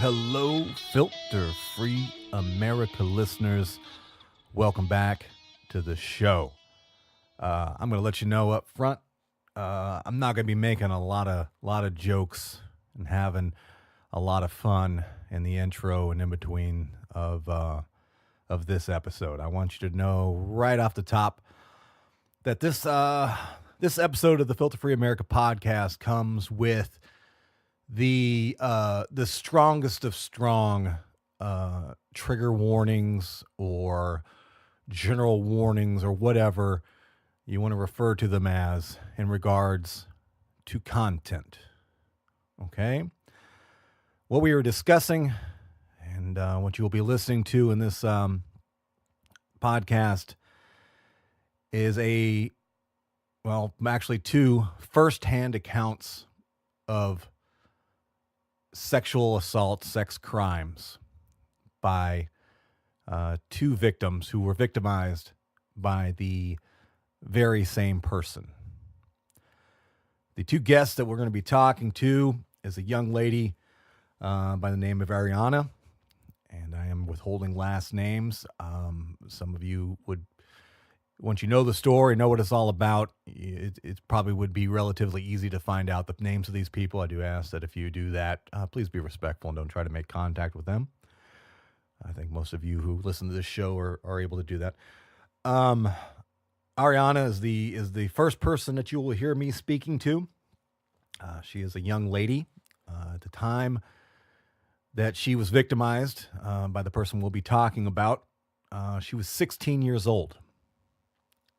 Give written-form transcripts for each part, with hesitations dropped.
Hello, filter-free America listeners. Welcome back to the show. I'm going to let you know up front, I'm not going to be making a lot of jokes and having a lot of fun in the intro and in between of this episode. I want you to know right off the top that this episode of the Filter-Free America podcast comes with the strongest of strong trigger warnings or general warnings or whatever you want to refer to them as in regards to content. Okay? What we were discussing and what you will be listening to in this podcast is actually two first-hand accounts of sexual assault, sex crimes by two victims who were victimized by the very same person. The two guests that we're going to be talking to is a young lady by the name of Ariana, and I am withholding last names. Some of you would, once you know the story, know what it's all about, it probably would be relatively easy to find out the names of these people. I do ask that if you do that, please be respectful and don't try to make contact with them. I think most of you who listen to this show are able to do that. Ariana is the first person that you will hear me speaking to. She is a young lady. At the time that she was victimized by the person we'll be talking about, she was 16 years old.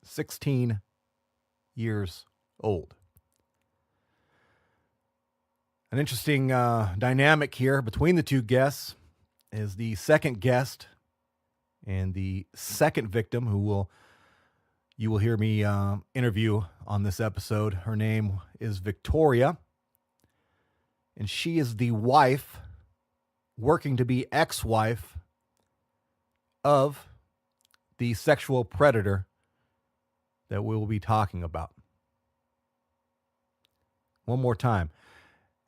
16 years old. An interesting dynamic here between the two guests is the second guest and the second victim you will hear me interview on this episode. Her name is Victoria, and she is the wife, working to be ex-wife, of the sexual predator that we will be talking about. One more time.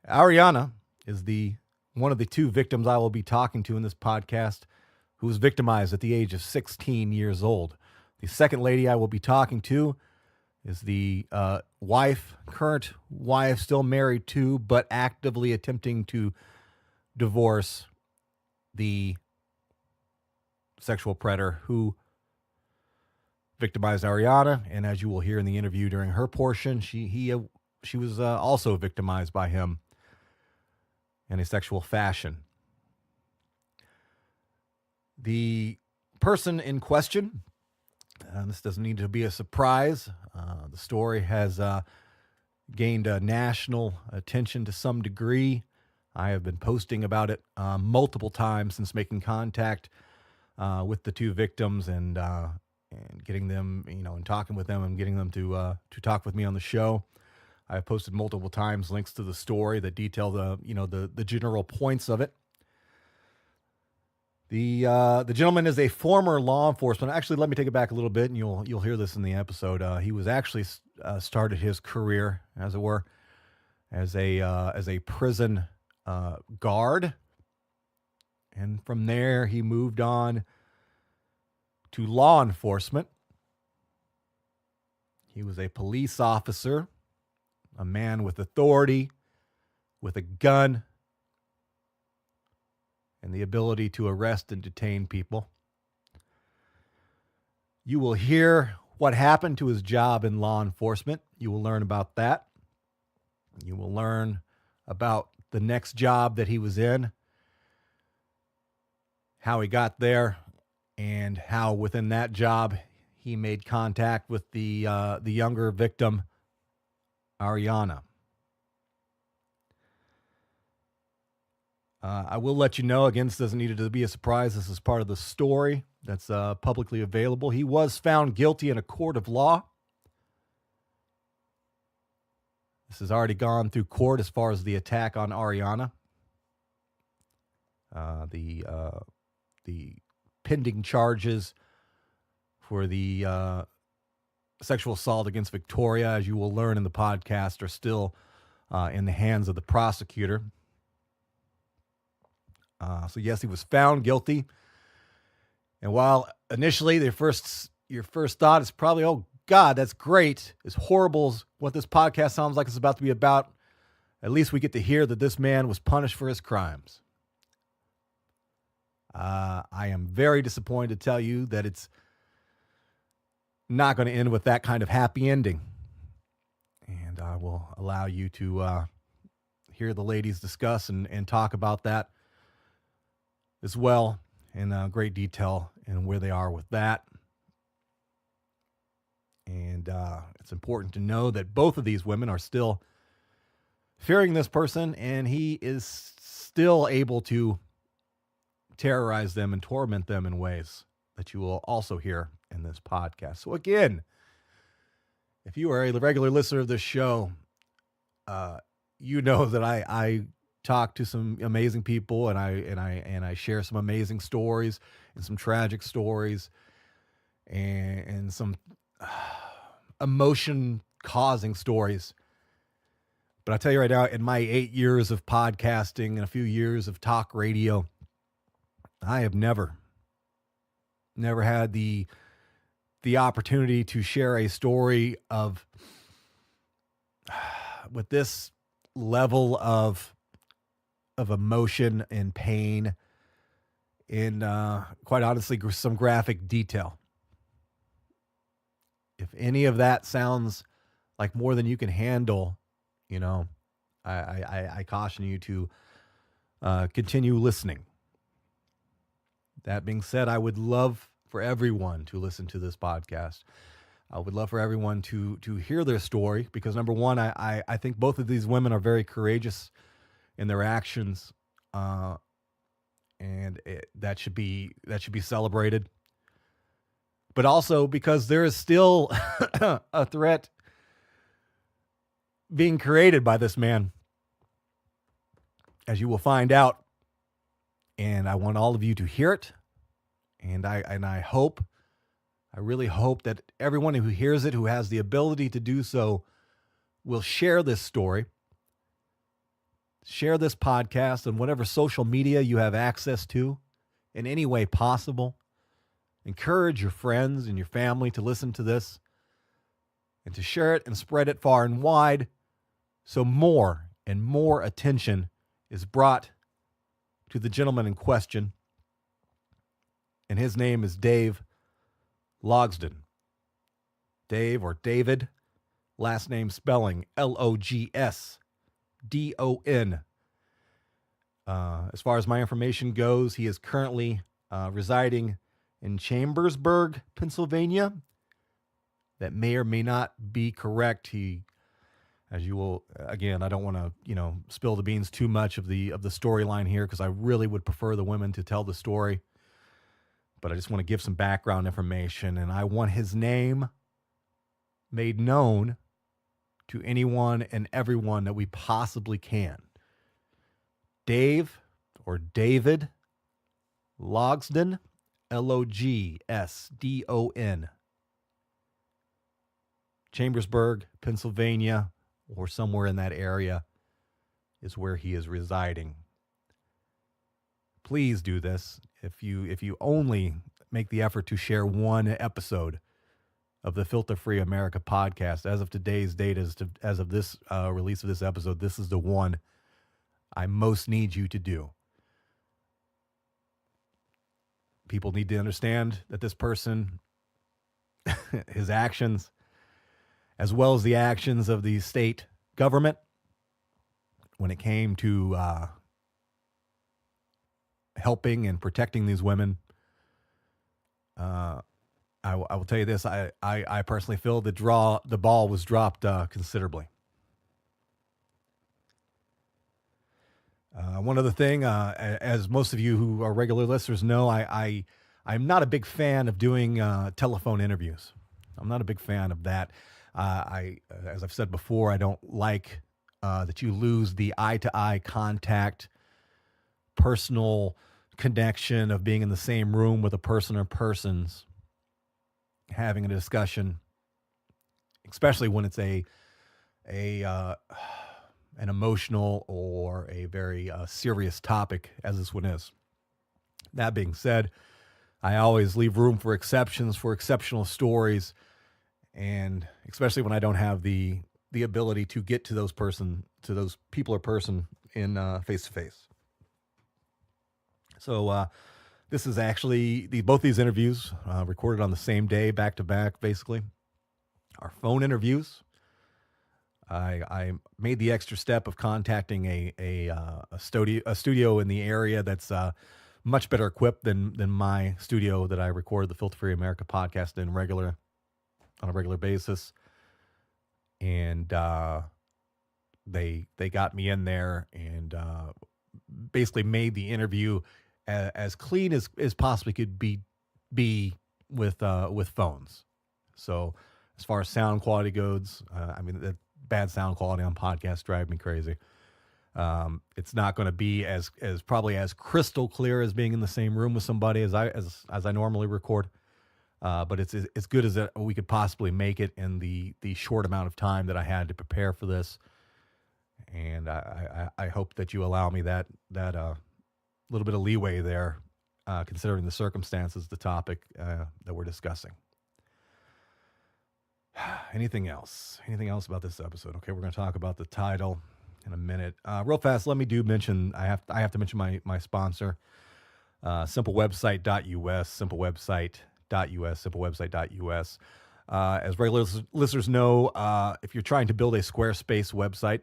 Ariana is one of the two victims I will be talking to in this podcast who was victimized at the age of 16 years old. The second lady I will be talking to is the current wife, still married to, but actively attempting to divorce the sexual predator who victimized Ariana, and as you will hear in the interview during her portion, she was also victimized by him in a sexual fashion. The person in question, this doesn't need to be a surprise. The story has gained national attention to some degree. I have been posting about it multiple times since making contact with the two victims and getting them, and talking with them and getting them to talk with me on the show. I've posted multiple times links to the story that detail the general points of it. The gentleman is a former law enforcement. Actually, let me take it back a little bit, and you'll hear this in the episode. He was actually started his career, as it were, as a prison guard, and from there he moved on to law enforcement. He was a police officer, a man with authority, with a gun, and the ability to arrest and detain people. You will hear what happened to his job in law enforcement. You will learn about that. You will learn about the next job that he was in, how he got there, and how within that job he made contact with the younger victim, Ariana. I will let you know, again, this doesn't need to be a surprise. This is part of the story that's publicly available. He was found guilty in a court of law. This has already gone through court as far as the attack on Ariana. The pending charges for the sexual assault against Victoria, as you will learn in the podcast, are still in the hands of the prosecutor. So yes, he was found guilty. And while initially your first thought is probably, oh God, that's great, as horrible as what this podcast sounds like it's about to be about, at least we get to hear that this man was punished for his crimes. I am very disappointed to tell you that it's not going to end with that kind of happy ending. And I will allow you to hear the ladies discuss and talk about that as well in great detail and where they are with that. And it's important to know that both of these women are still fearing this person, and he is still able to terrorize them and torment them in ways that you will also hear in this podcast. So again, if you are a regular listener of this show, you know that I talk to some amazing people, and I share some amazing stories and some tragic stories and some emotion-causing stories. But I tell you right now, in my 8 years of podcasting and a few years of talk radio, I have never had the opportunity to share a story of with this level of emotion and pain in quite honestly some graphic detail. If any of that sounds like more than you can handle, you know, I caution you to continue listening. That being said, I would love for everyone to listen to this podcast. I would love for everyone to hear their story, because number one, I think both of these women are very courageous in their actions, and that should be celebrated. But also because there is still a threat being created by this man, as you will find out. And I want all of you to hear it. And I hope, I really hope that everyone who hears it, who has the ability to do so, will share this story, share this podcast on whatever social media you have access to in any way possible. Encourage your friends and your family to listen to this and to share it and spread it far and wide, so more and more attention is brought to the gentleman in question. And his name is Dave Logsdon. Dave, or David, last name spelling Logsdon. As far as my information goes, he is currently residing in Chambersburg, Pennsylvania. That may or may not be correct. He, as you will, again, I don't want to, spill the beans too much of the storyline here, because I really would prefer the women to tell the story. But I just want to give some background information, and I want his name made known to anyone and everyone that we possibly can. Dave, or David Logsdon, Logsdon, Chambersburg, Pennsylvania, or somewhere in that area is where he is residing. Please do this. If you only make the effort to share one episode of the Filter Free America podcast, as of today's date, as of this release of this episode, this is the one I most need you to do. People need to understand that this person, his actions, as well as the actions of the state government, when it came to helping and protecting these women, I will tell you this: I personally feel the ball was dropped considerably. One other thing, as most of you who are regular listeners know, I'm not a big fan of doing telephone interviews. I'm not a big fan of that. As I've said before, I don't like that you lose the eye-to-eye contact, personal connection of being in the same room with a person or persons, having a discussion, especially when it's a an emotional or a very serious topic, as this one is. That being said, I always leave room for exceptions, for exceptional stories, and especially when I don't have the ability to get to those people or person in face to face. So this is actually both these interviews recorded on the same day, back to back, basically, are phone interviews. I made the extra step of contacting a studio in the area that's much better equipped than my studio that I record the Filter Free America podcast on a regular basis, and they got me in there and basically made the interview as clean as possibly could be with phones. So as far as sound quality goes, I mean, the bad sound quality on podcasts drive me crazy. It's not going to be as probably as crystal clear as being in the same room with somebody as I normally record. But it's as good as we could possibly make it in the short amount of time that I had to prepare for this. And I hope that you allow me that little bit of leeway there, considering the circumstances, the topic that we're discussing. Anything else about this episode? Okay, we're going to talk about the title in a minute. Real fast, let me mention, I have to mention my sponsor, simplewebsite.us, simplewebsite.us. As regular listeners know, if you're trying to build a Squarespace website,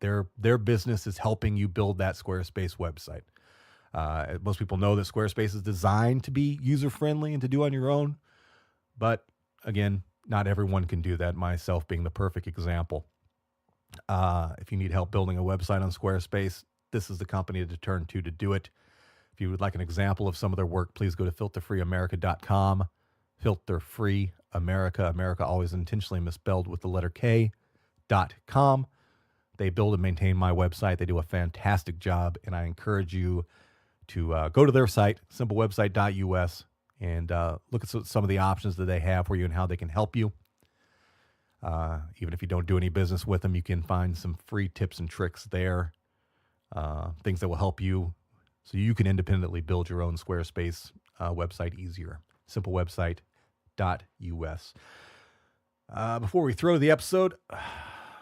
their business is helping you build that Squarespace website. Most people know that Squarespace is designed to be user-friendly and to do on your own, but again, not everyone can do that, myself being the perfect example. If you need help building a website on Squarespace, this is the company to turn to do it. If you would like an example of some of their work, please go to filterfreeamerica.com. Filterfree America, America always intentionally misspelled with the letter K.com. They build and maintain my website. They do a fantastic job, and I encourage you to go to their site, simplewebsite.us, and look at some of the options that they have for you and how they can help you. Even if you don't do any business with them, you can find some free tips and tricks there, things that will help you so you can independently build your own Squarespace website easier. Simplewebsite.us. Before we throw the episode,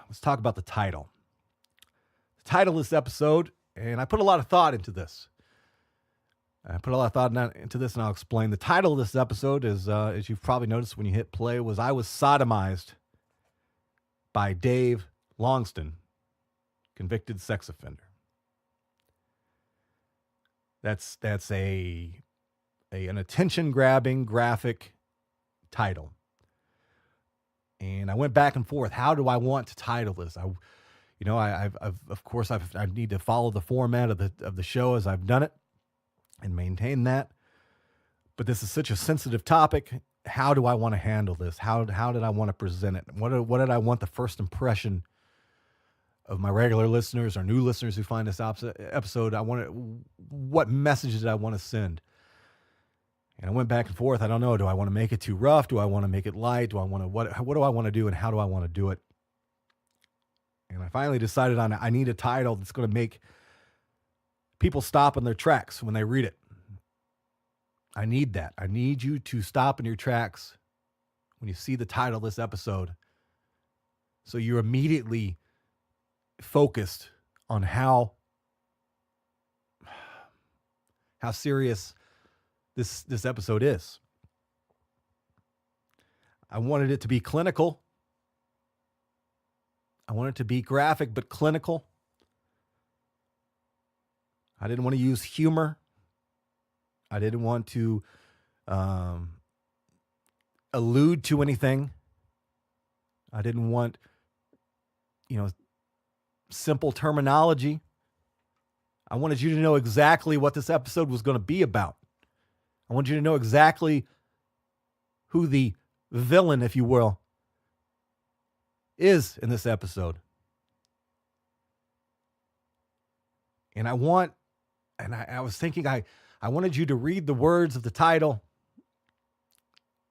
let's talk about the title. The title of this episode, and I put a lot of thought into this. And I'll explain. The title of this episode is, as you've probably noticed when you hit play, was I Was Sodomized by Dave Logsdon, convicted sex offender. That's an attention-grabbing graphic title. And I went back and forth. How do I want to title this? I need to follow the format of the show as I've done it and maintain that. But this is such a sensitive topic. How do I want to handle this? How did I want to present it? What did I want the first impression of my regular listeners or new listeners who find this episode? What message did I want to send? And I went back and forth. I don't know. Do I want to make it too rough? Do I want to make it light? What do I want to do, and how do I want to do it? And I finally decided I need a title that's going to make people stop in their tracks when they read it. I need that. I need you to stop in your tracks when you see the title of this episode, so you're immediately focused on how serious this episode is. I wanted it to be clinical. I wanted it to be graphic but clinical. I didn't want to use humor. I didn't want to allude to anything. I didn't want, simple terminology. I wanted you to know exactly what this episode was going to be about. I want you to know exactly who the villain, if you will, is in this episode. And I want And I was thinking I wanted you to read the words of the title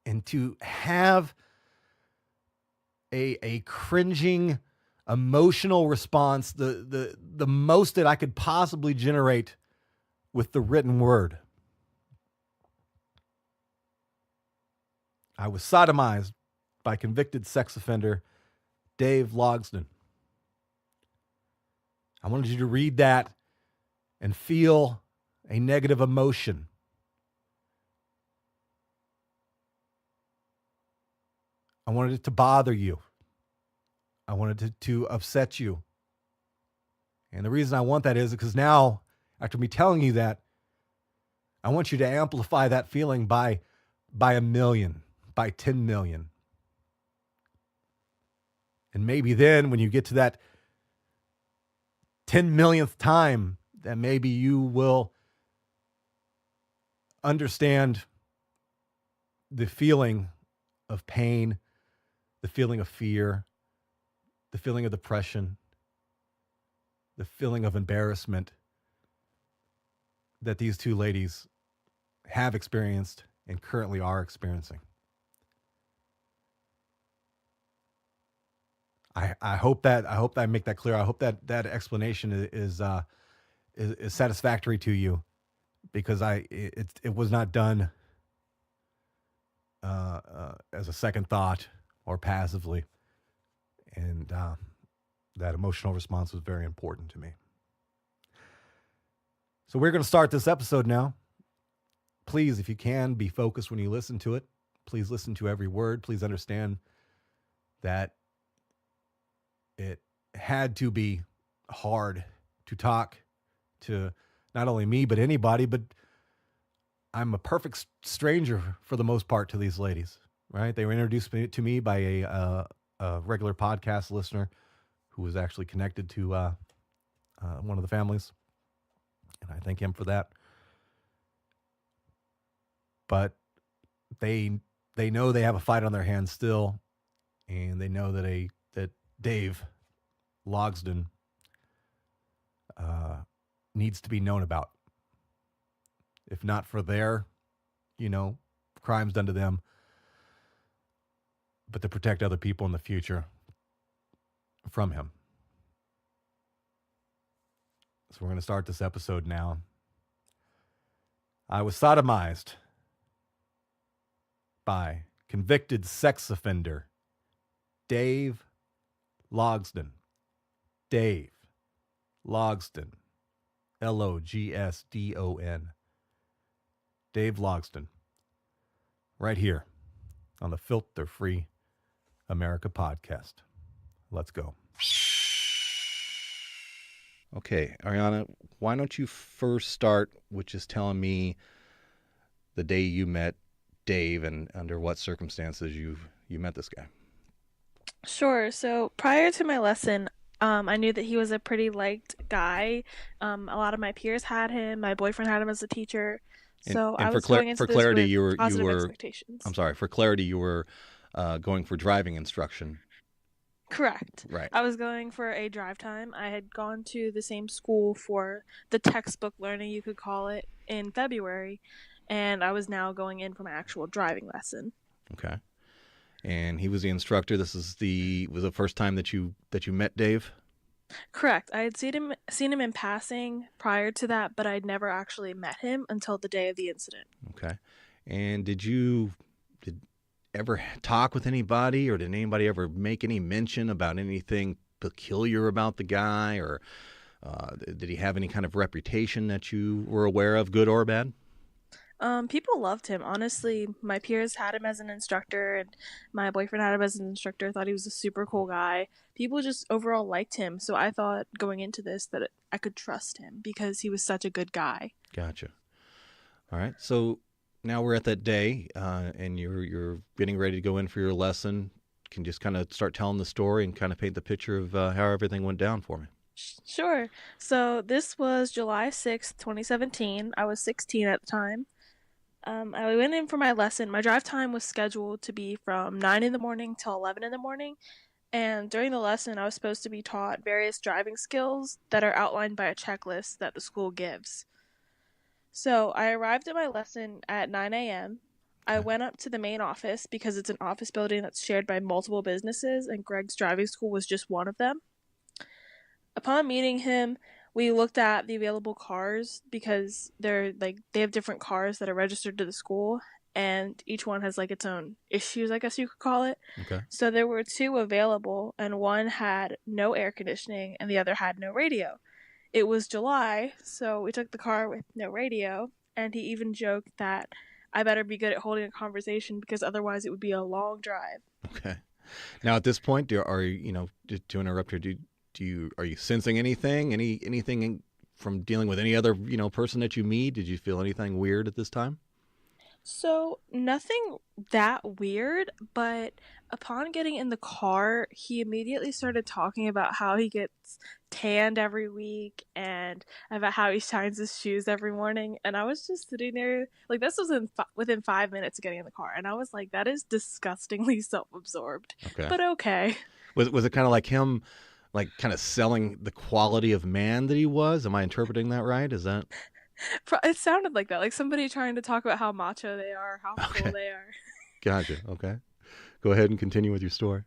and to have a cringing emotional response, the most that I could possibly generate with the written word. I was sodomized by convicted sex offender Dave Logsdon. I wanted you to read that and feel a negative emotion. I wanted it to bother you. I wanted it to upset you. And the reason I want that is because now, after me telling you that, I want you to amplify that feeling by 1 million, by 10 million. And maybe then when you get to that 10 millionth time, that maybe you will understand the feeling of pain, the feeling of fear, the feeling of depression, the feeling of embarrassment that these two ladies have experienced and currently are experiencing. I hope that I make that clear. I hope that explanation is satisfactory to you, because it was not done as a second thought or passively, and that emotional response was very important to me. So we're going to start this episode now. Please, if you can, be focused when you listen to it. Please listen to every word. Please understand that it had to be hard to talk to not only me, but anybody, but I'm a perfect stranger for the most part to these ladies, right? They were introduced to me by a regular podcast listener who was actually connected to one of the families, and I thank him for that. But they know they have a fight on their hands still, and they know that Dave Logsdon needs to be known about. If not for their, crimes done to them, but to protect other people in the future from him. So we're going to start this episode now. I was sodomized by convicted sex offender Dave Logsdon. Dave Logsdon. Logsdon. Dave Logsdon. Right here on the Filter Free America podcast. Let's go. Okay, Ariana, why don't you first start with just telling me the day you met Dave and under what circumstances you met this guy? Sure. So prior to my lesson, I knew that he was a pretty liked guy. A lot of my peers had him. My boyfriend had him as a teacher. So I was going into this with positive expectations. I'm sorry. For clarity, you were going for driving instruction. Correct. Right. I was going for a drive time. I had gone to the same school for the textbook learning, you could call it, in February, and I was now going in for my actual driving lesson. Okay. And he was the instructor. This was the first time that you met Dave? Correct. I had seen him in passing prior to that, but I'd never actually met him until the day of the incident. Okay. And did ever talk with anybody, or did anybody ever make any mention about anything peculiar about the guy, or did he have any kind of reputation that you were aware of, good or bad? People loved him. Honestly, my peers had him as an instructor, and my boyfriend had him as an instructor. Thought he was a super cool guy. People just overall liked him. So I thought going into this that I could trust him because he was such a good guy. Gotcha. All right. So now we're at that day, and you're getting ready to go in for your lesson. Can you just kind of start telling the story and kind of paint the picture of how everything went down for me? Sure. So this was July 6th, 2017. I was 16 at the time. I went in for my lesson. My drive time was scheduled to be from 9 in the morning till 11 in the morning. And during the lesson, I was supposed to be taught various driving skills that are outlined by a checklist that the school gives. So I arrived at my lesson at 9 a.m. I Okay. went up to the main office because it's an office building that's shared by multiple businesses, and Greg's driving school was just one of them. Upon meeting him, we looked at the available cars because they have different cars that are registered to the school, and each one has like its own issues, I guess you could call it. Okay. So there were two available, and one had no air conditioning and the other had no radio. It was July, so we took the car with no radio, and he even joked that I better be good at holding a conversation because otherwise it would be a long drive. Okay. Now at this point, are you, to interrupt here, are you sensing anything, from dealing with any other, person that you meet? Did you feel anything weird at this time? So, nothing that weird, but upon getting in the car, he immediately started talking about how he gets tanned every week and about how he shines his shoes every morning. And I was just sitting there, like, this was within 5 minutes of getting in the car. And I was like, that is disgustingly self absorbed. Okay. But okay. Was it kind of like him, like kind of selling the quality of man that he was? Am I interpreting that right? Is that It sounded like that, like somebody trying to talk about how macho they are, how cool okay? they are. Gotcha. Okay. Go ahead and continue with your story.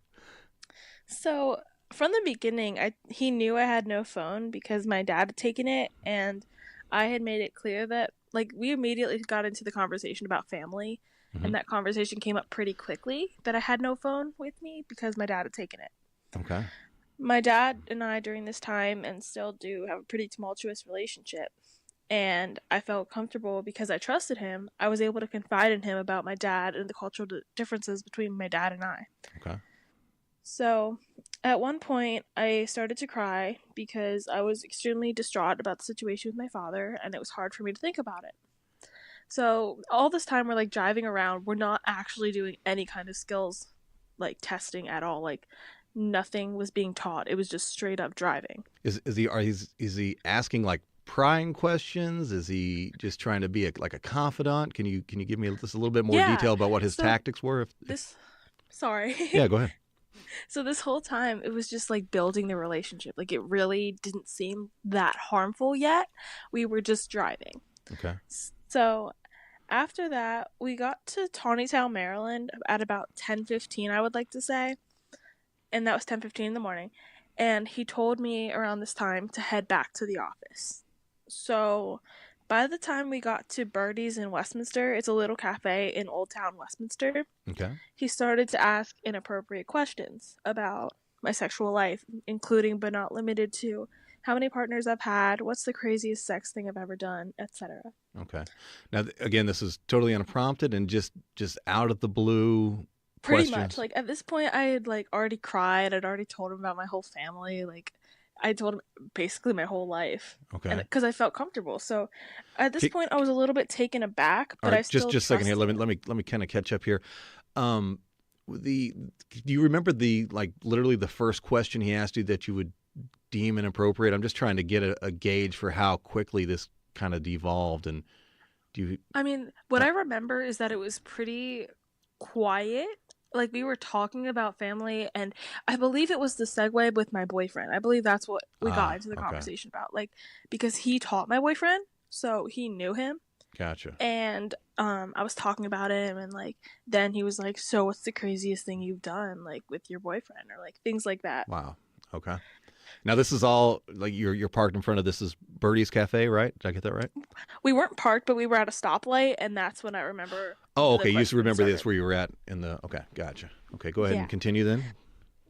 So from the beginning, he knew I had no phone because my dad had taken it, and I had made it clear that like we immediately got into the conversation about family, Hmm. and that conversation came up pretty quickly that I had no phone with me because my dad had taken it. Okay. My dad and I during this time and still do have a pretty tumultuous relationship. And I felt comfortable because I trusted him. I was able to confide in him about my dad and the cultural differences between my dad and I. Okay. So, at one point, I started to cry because I was extremely distraught about the situation with my father, and it was hard for me to think about it. So, all this time, we're like driving around, we're not actually doing any kind of skills like testing at all. Like, nothing was being taught, it was just straight up driving. Is he asking like prying questions? Is he just trying to be like a confidant? Can you give me just a little bit more Yeah, detail about what his so tactics were? If this. Sorry. Yeah, go ahead. So this whole time it was just like building the relationship. Like it really didn't seem that harmful yet. We were just driving. Okay. So after that, we got to Tawnytown, Maryland at about 10:15, I would like to say. And that was 10:15 in the morning. And he told me around this time to head back to the office. So by the time we got to Birdie's in Westminster, it's a little cafe in Old Town Westminster, Okay. he started to ask inappropriate questions about my sexual life, including but not limited to how many partners I've had, what's the craziest sex thing I've ever done, etc. Okay. Now, again, this is totally unprompted and just out of the blue Pretty much. questions. Like at this point, I had like already cried. I'd already told him about my whole family. Like I told him basically my whole life, and Okay. because I felt comfortable. So at this Ki- point, I was a little bit taken aback, All but I right. Just still just a second here. trusted. Let me kind of catch up here. Um, the Do you remember the like literally the first question he asked you that you would deem inappropriate? I'm just trying to get a gauge for how quickly this kind of devolved. And do you? I mean, what Uh, I remember is that it was pretty quiet. Like we were talking about family, and I believe it was the segue with my boyfriend. I believe that's what we got into the okay. conversation about. Like because he taught my boyfriend, so he knew him, Gotcha. and I was talking about him, and like then he was like, "So what's the craziest thing you've done, like with your boyfriend, or like things like that?" Wow. Okay. Now this is all like you're parked in front of this is Birdie's Cafe, right? Did I get that right? We weren't parked, but we were at a stoplight, and that's when I remember Oh, the okay. You used to question remember this started. where you were at in the. Okay, gotcha. Okay, go ahead and Yeah. continue then.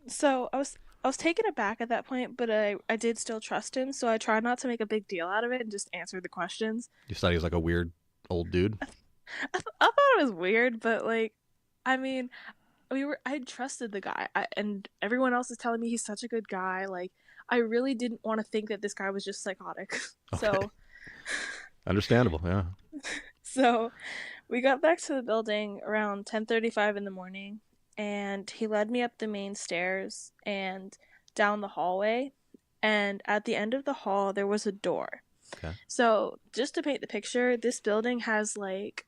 So I was taken aback at that point, but I did still trust him, so I tried not to make a big deal out of it and just answer the questions. You thought he was like a weird old dude. I thought it was weird, but like, I mean, I trusted the guy, and everyone else is telling me he's such a good guy. Like, I really didn't want to think that this guy was just psychotic. Okay, So understandable. Yeah. so we got back to the building around 10:35 in the morning, and he led me up the main stairs and down the hallway. And at the end of the hall, there was a door. Okay. So, just to paint the picture, this building has like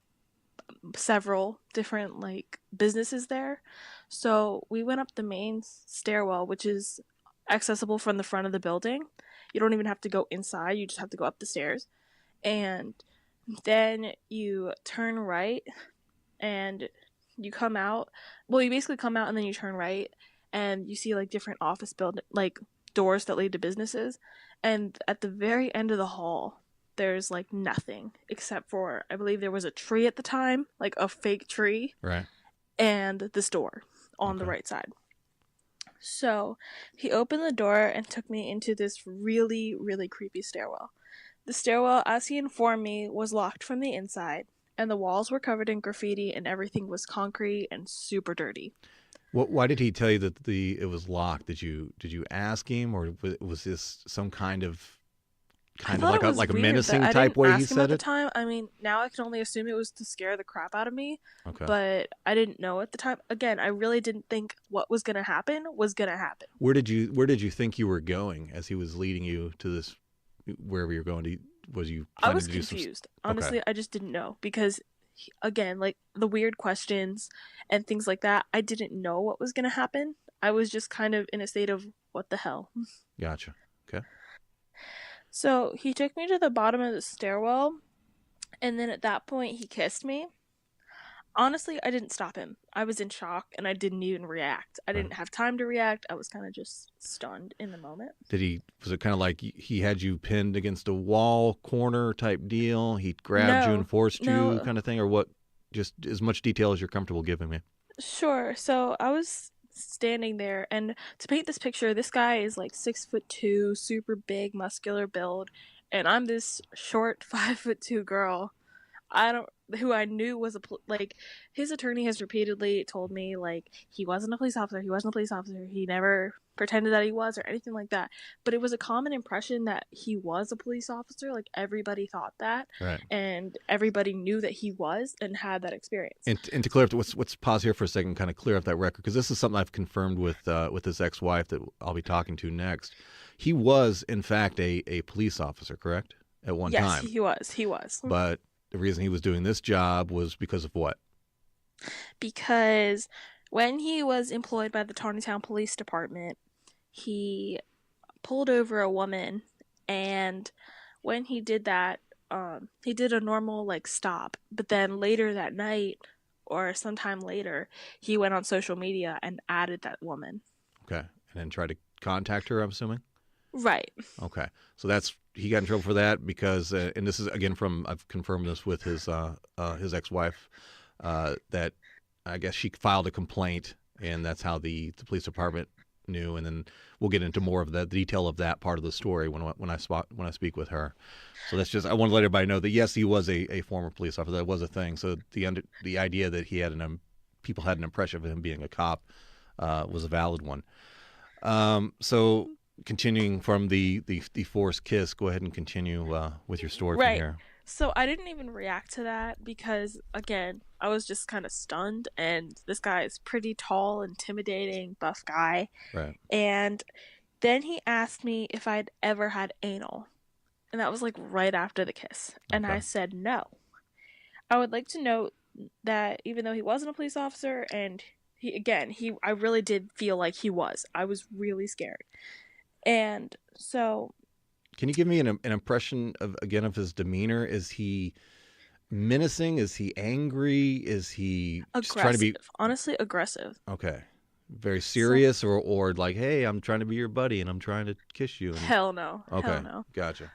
several different like businesses there. So, we went up the main stairwell, which is accessible from the front of the building. You don't even have to go inside, you just have to go up the stairs. And Then you turn right and you come out. Well, you basically come out and then you turn right and you see like different office building, like doors that lead to businesses. And at the very end of the hall, there's like nothing except for, I believe there was a tree at the time, like a fake tree, Right. and this door on the right side. So he opened the door and took me into this really, really creepy stairwell. The stairwell, as he informed me, was locked from the inside, and the walls were covered in graffiti, and everything was concrete and super dirty. Why did he tell you that it was locked? Did you ask him, or was this some kind of like a menacing type way he said at the it? time. I mean, now I can only assume it was to scare the crap out of me. Okay. But I didn't know at the time. Again, I really didn't think what was gonna happen was gonna happen. Where did you think you were going as he was leading you to this wherever you're going? Was you? I was to do confused. Some... Honestly, I just didn't know because, again, like the weird questions and things like that, I didn't know what was gonna happen. I was just kind of in a state of what the hell. Gotcha. Okay. So he took me to the bottom of the stairwell, and then at that point he kissed me. Honestly, I didn't stop him. I was in shock and I didn't even react. I didn't have time to react. I was kind of just stunned in the moment. Was it kind of like he had you pinned against a wall corner type deal? He grabbed you and forced you kind of thing, or what? Just as much detail as you're comfortable giving me. Sure. So I was standing there, and to paint this picture, this guy is like 6'2", super big, muscular build, and I'm this short 5'2" girl. Who I knew was like, his attorney has repeatedly told me like he wasn't a police officer. He wasn't a police officer. He never pretended that he was or anything like that. But it was a common impression that he was a police officer. Like everybody thought that, right? And everybody knew that he was and had that experience. And to clear up, let's pause here for a second, kind of clear up that record, because this is something I've confirmed with his ex-wife that I'll be talking to next. He was in fact a police officer, correct? At one time. Yes, he was. But the reason he was doing this job was because of what? Because when he was employed by the Tawnytown Police Department, he pulled over a woman, and when he did that, he did a normal like stop. But then later that night, or sometime later, he went on social media and added that woman. Okay, and then tried to contact her, I'm assuming? Right. Okay, so he got in trouble for that because, and this is again I've confirmed this with his ex-wife, that I guess she filed a complaint, and that's how the police department knew. And then we'll get into more of the detail of that part of the story when I speak with her. So that's just, I want to let everybody know that yes, he was a former police officer. That was a thing. So the idea that he had people had an impression of him being a cop was a valid one. So continuing from the forced kiss, go ahead and continue with your story from here. So I didn't even react to that because, again, I was just kind of stunned, and this guy is pretty tall, intimidating, buff guy. Right. And then he asked me if I'd ever had anal, and that was like right after the kiss. And I said no. I would like to note that even though he wasn't a police officer, and I really did feel like he was. I was really scared. And so, can you give me an impression of his demeanor? Is he menacing? Is he angry? Is he aggressive? Just trying to be honestly aggressive? Okay, very serious, or like, hey, I'm trying to be your buddy and I'm trying to kiss you. Hell no. Okay, hell no. Gotcha.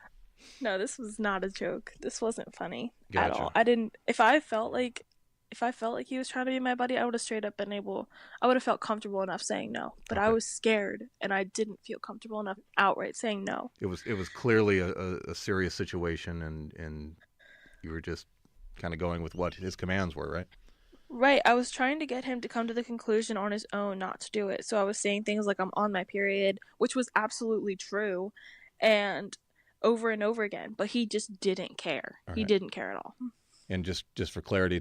No, this was not a joke. This wasn't funny Gotcha. at all. I didn't. If I felt like he was trying to be my buddy, I would have straight up been able. I would have felt comfortable enough saying no. But I was scared, and I didn't feel comfortable enough outright saying no. It was clearly a serious situation, and you were just kind of going with what his commands were, right? Right. I was trying to get him to come to the conclusion on his own not to do it. So I was saying things like I'm on my period, which was absolutely true, and over and over again. But he just didn't care. He didn't care at all. And just for clarity,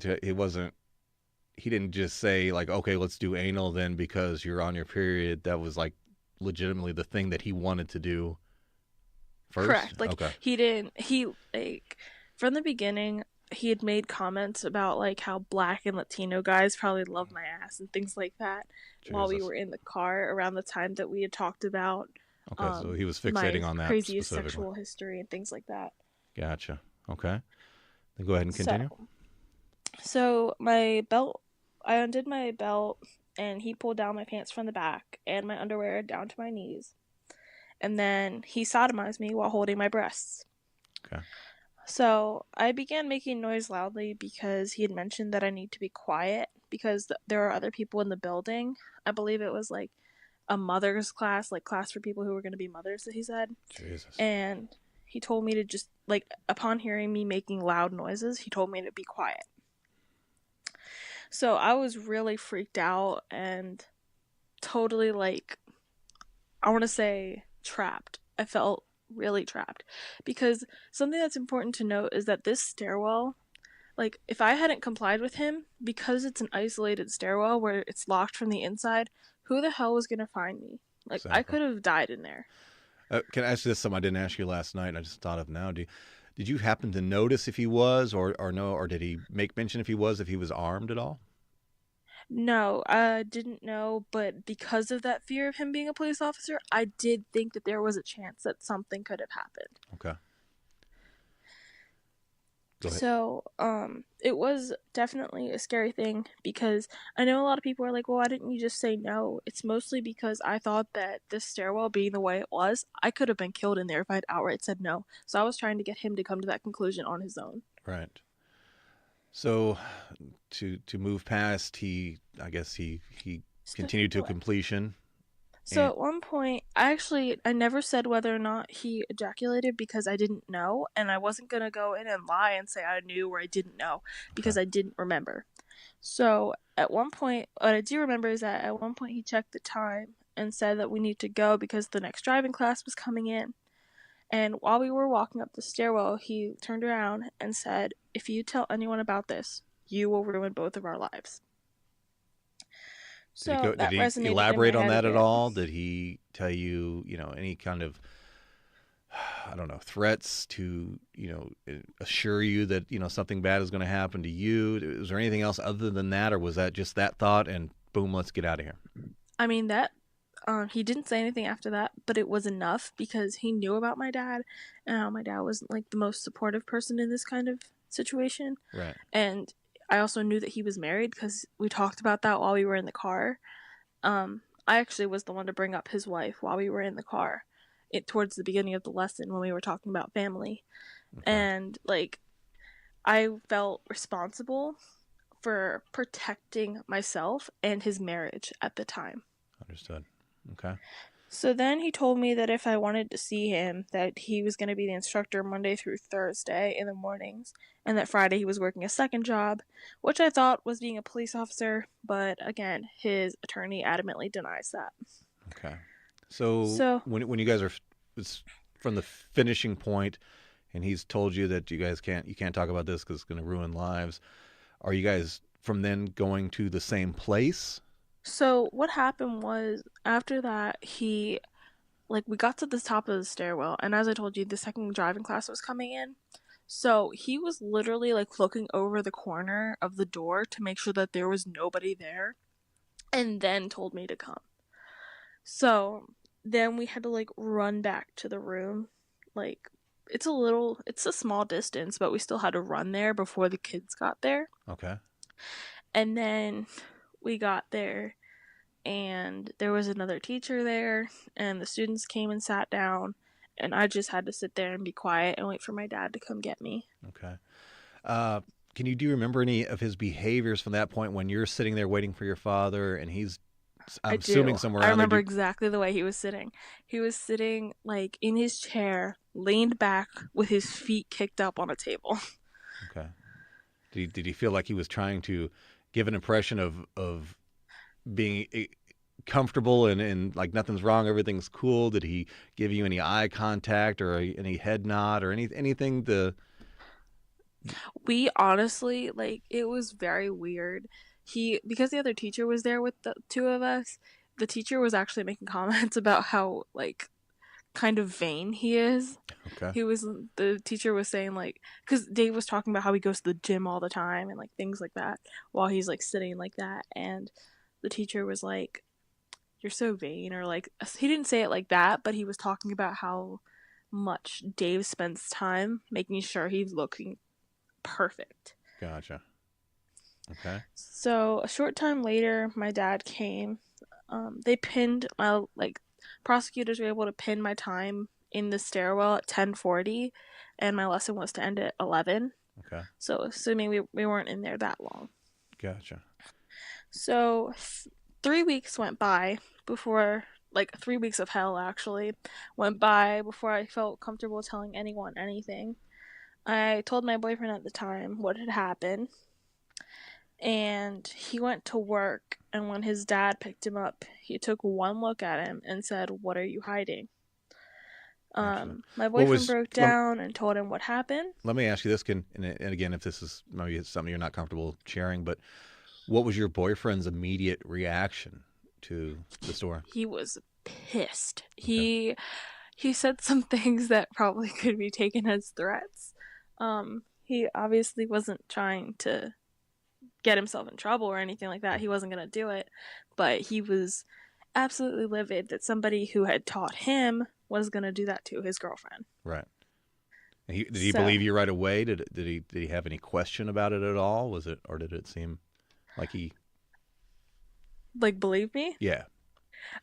he didn't just say like, okay, let's do anal then because you're on your period. That was like legitimately the thing that he wanted to do first? Correct. Like from the beginning, he had made comments about like how Black and Latino guys probably love my ass and things like that. Jesus. While we were in the car around the time that we had talked about. Okay, so he was fixating on that craziest sexual history and things like that. Gotcha. Okay. Go ahead and continue. So my belt, I undid my belt, and he pulled down my pants from the back and my underwear down to my knees. And then he sodomized me while holding my breasts. Okay. So I began making noise loudly because he had mentioned that I need to be quiet because there are other people in the building. I believe it was like a mother's class, like class for people who were going to be mothers, that he said. Jesus. And he told me to just, like, upon hearing me making loud noises, he told me to be quiet. So I was really freaked out and totally, like, I want to say trapped. I felt really trapped because something that's important to note is that this stairwell, like, if I hadn't complied with him, because it's an isolated stairwell where it's locked from the inside, who the hell was going to find me? Like, exactly. I could have died in there. Can I ask you this? Something I didn't ask you last night, and I just thought of now. Did you happen to notice if he was, or no, or did he make mention if he was armed at all? No, I didn't know, but because of that fear of him being a police officer, I did think that there was a chance that something could have happened. Okay. Go ahead. So, it was definitely a scary thing because I know a lot of people are like, well, why didn't you just say no? It's mostly because I thought that this stairwell being the way it was, I could have been killed in there if I had outright said no. So I was trying to get him to come to that conclusion on his own. Right. So to move past, I guess he continued to completion. So at one point, I never said whether or not he ejaculated because I didn't know, and I wasn't going to go in and lie and say I knew or I didn't know because I didn't remember. So at one point, what I do remember is that at one point he checked the time and said that we need to go because the next driving class was coming in. And while we were walking up the stairwell, he turned around and said, if you tell anyone about this, you will ruin both of our lives. So did he elaborate on that at all? Did he tell you, any kind of, I don't know, threats to, assure you that, something bad is going to happen to you? Was there anything else other than that, or was that just that thought and boom, let's get out of here? I mean, that he didn't say anything after that, but it was enough because he knew about my dad and how my dad wasn't like the most supportive person in this kind of situation. Right. And I also knew that he was married because we talked about that while we were in the car. I actually was the one to bring up his wife while we were in the car towards the beginning of the lesson when we were talking about family. Okay. And, like, I felt responsible for protecting myself and his marriage at the time. Understood. Okay. So then he told me that if I wanted to see him, that he was going to be the instructor Monday through Thursday in the mornings, and that Friday he was working a second job, which I thought was being a police officer, but again, his attorney adamantly denies that. Okay. So when you guys it's from the finishing point, and he's told you that you can't talk about this because it's going to ruin lives, are you guys from then going to the same place? So what happened was after that, we got to the top of the stairwell, and as I told you, the second driving class was coming in. So he was literally like looking over the corner of the door to make sure that there was nobody there, and then told me to come. So then we had to like run back to the room. Like it's a small distance, but we still had to run there before the kids got there. Okay. And then we got there and there was another teacher there and the students came and sat down and I just had to sit there and be quiet and wait for my dad to come get me. Okay. Do you remember any of his behaviors from that point when you're sitting there waiting for your father and I'm assuming somewhere I remember exactly the way he was sitting. He was sitting like in his chair, leaned back with his feet kicked up on a table. Okay. Did he feel like he was trying to give an impression of being comfortable and like nothing's wrong, everything's cool? Did he give you any eye contact or any head nod or anything? We honestly, like, it was very weird. Because the other teacher was there with the two of us, the teacher was actually making comments about how, like, kind of vain he is. Okay. The teacher was saying, like, because Dave was talking about how he goes to the gym all the time and, like, things like that while he's, like, sitting like that. And the teacher was like, you're so vain, or, like, he didn't say it like that, but he was talking about how much Dave spends time making sure he's looking perfect. Gotcha. Okay. So a short time later, my dad came. They pinned my like prosecutors were able to pin my time in the stairwell at 10:40, and my lesson was to end at 11. Okay. So assuming we weren't in there that long. Gotcha. So 3 weeks went by before, like 3 weeks of hell actually, went by before I felt comfortable telling anyone anything. I told my boyfriend at the time what had happened, and he went to work. And when his dad picked him up, he took one look at him and said, "What are you hiding?" Gotcha. My What boyfriend was broke down and told him what happened. let me ask you this, and again, if this is maybe it's something you're not comfortable sharing, but what was your boyfriend's immediate reaction to the story? He was pissed. Okay. He said some things that probably could be taken as threats. He obviously wasn't trying to get himself in trouble or anything like that. He wasn't going to do it, but he was absolutely livid that somebody who had taught him was going to do that to his girlfriend. Right. And did he So, believe you right away? Did he have any question about it at all? Was it, or did it seem like he? like, believe me? Yeah.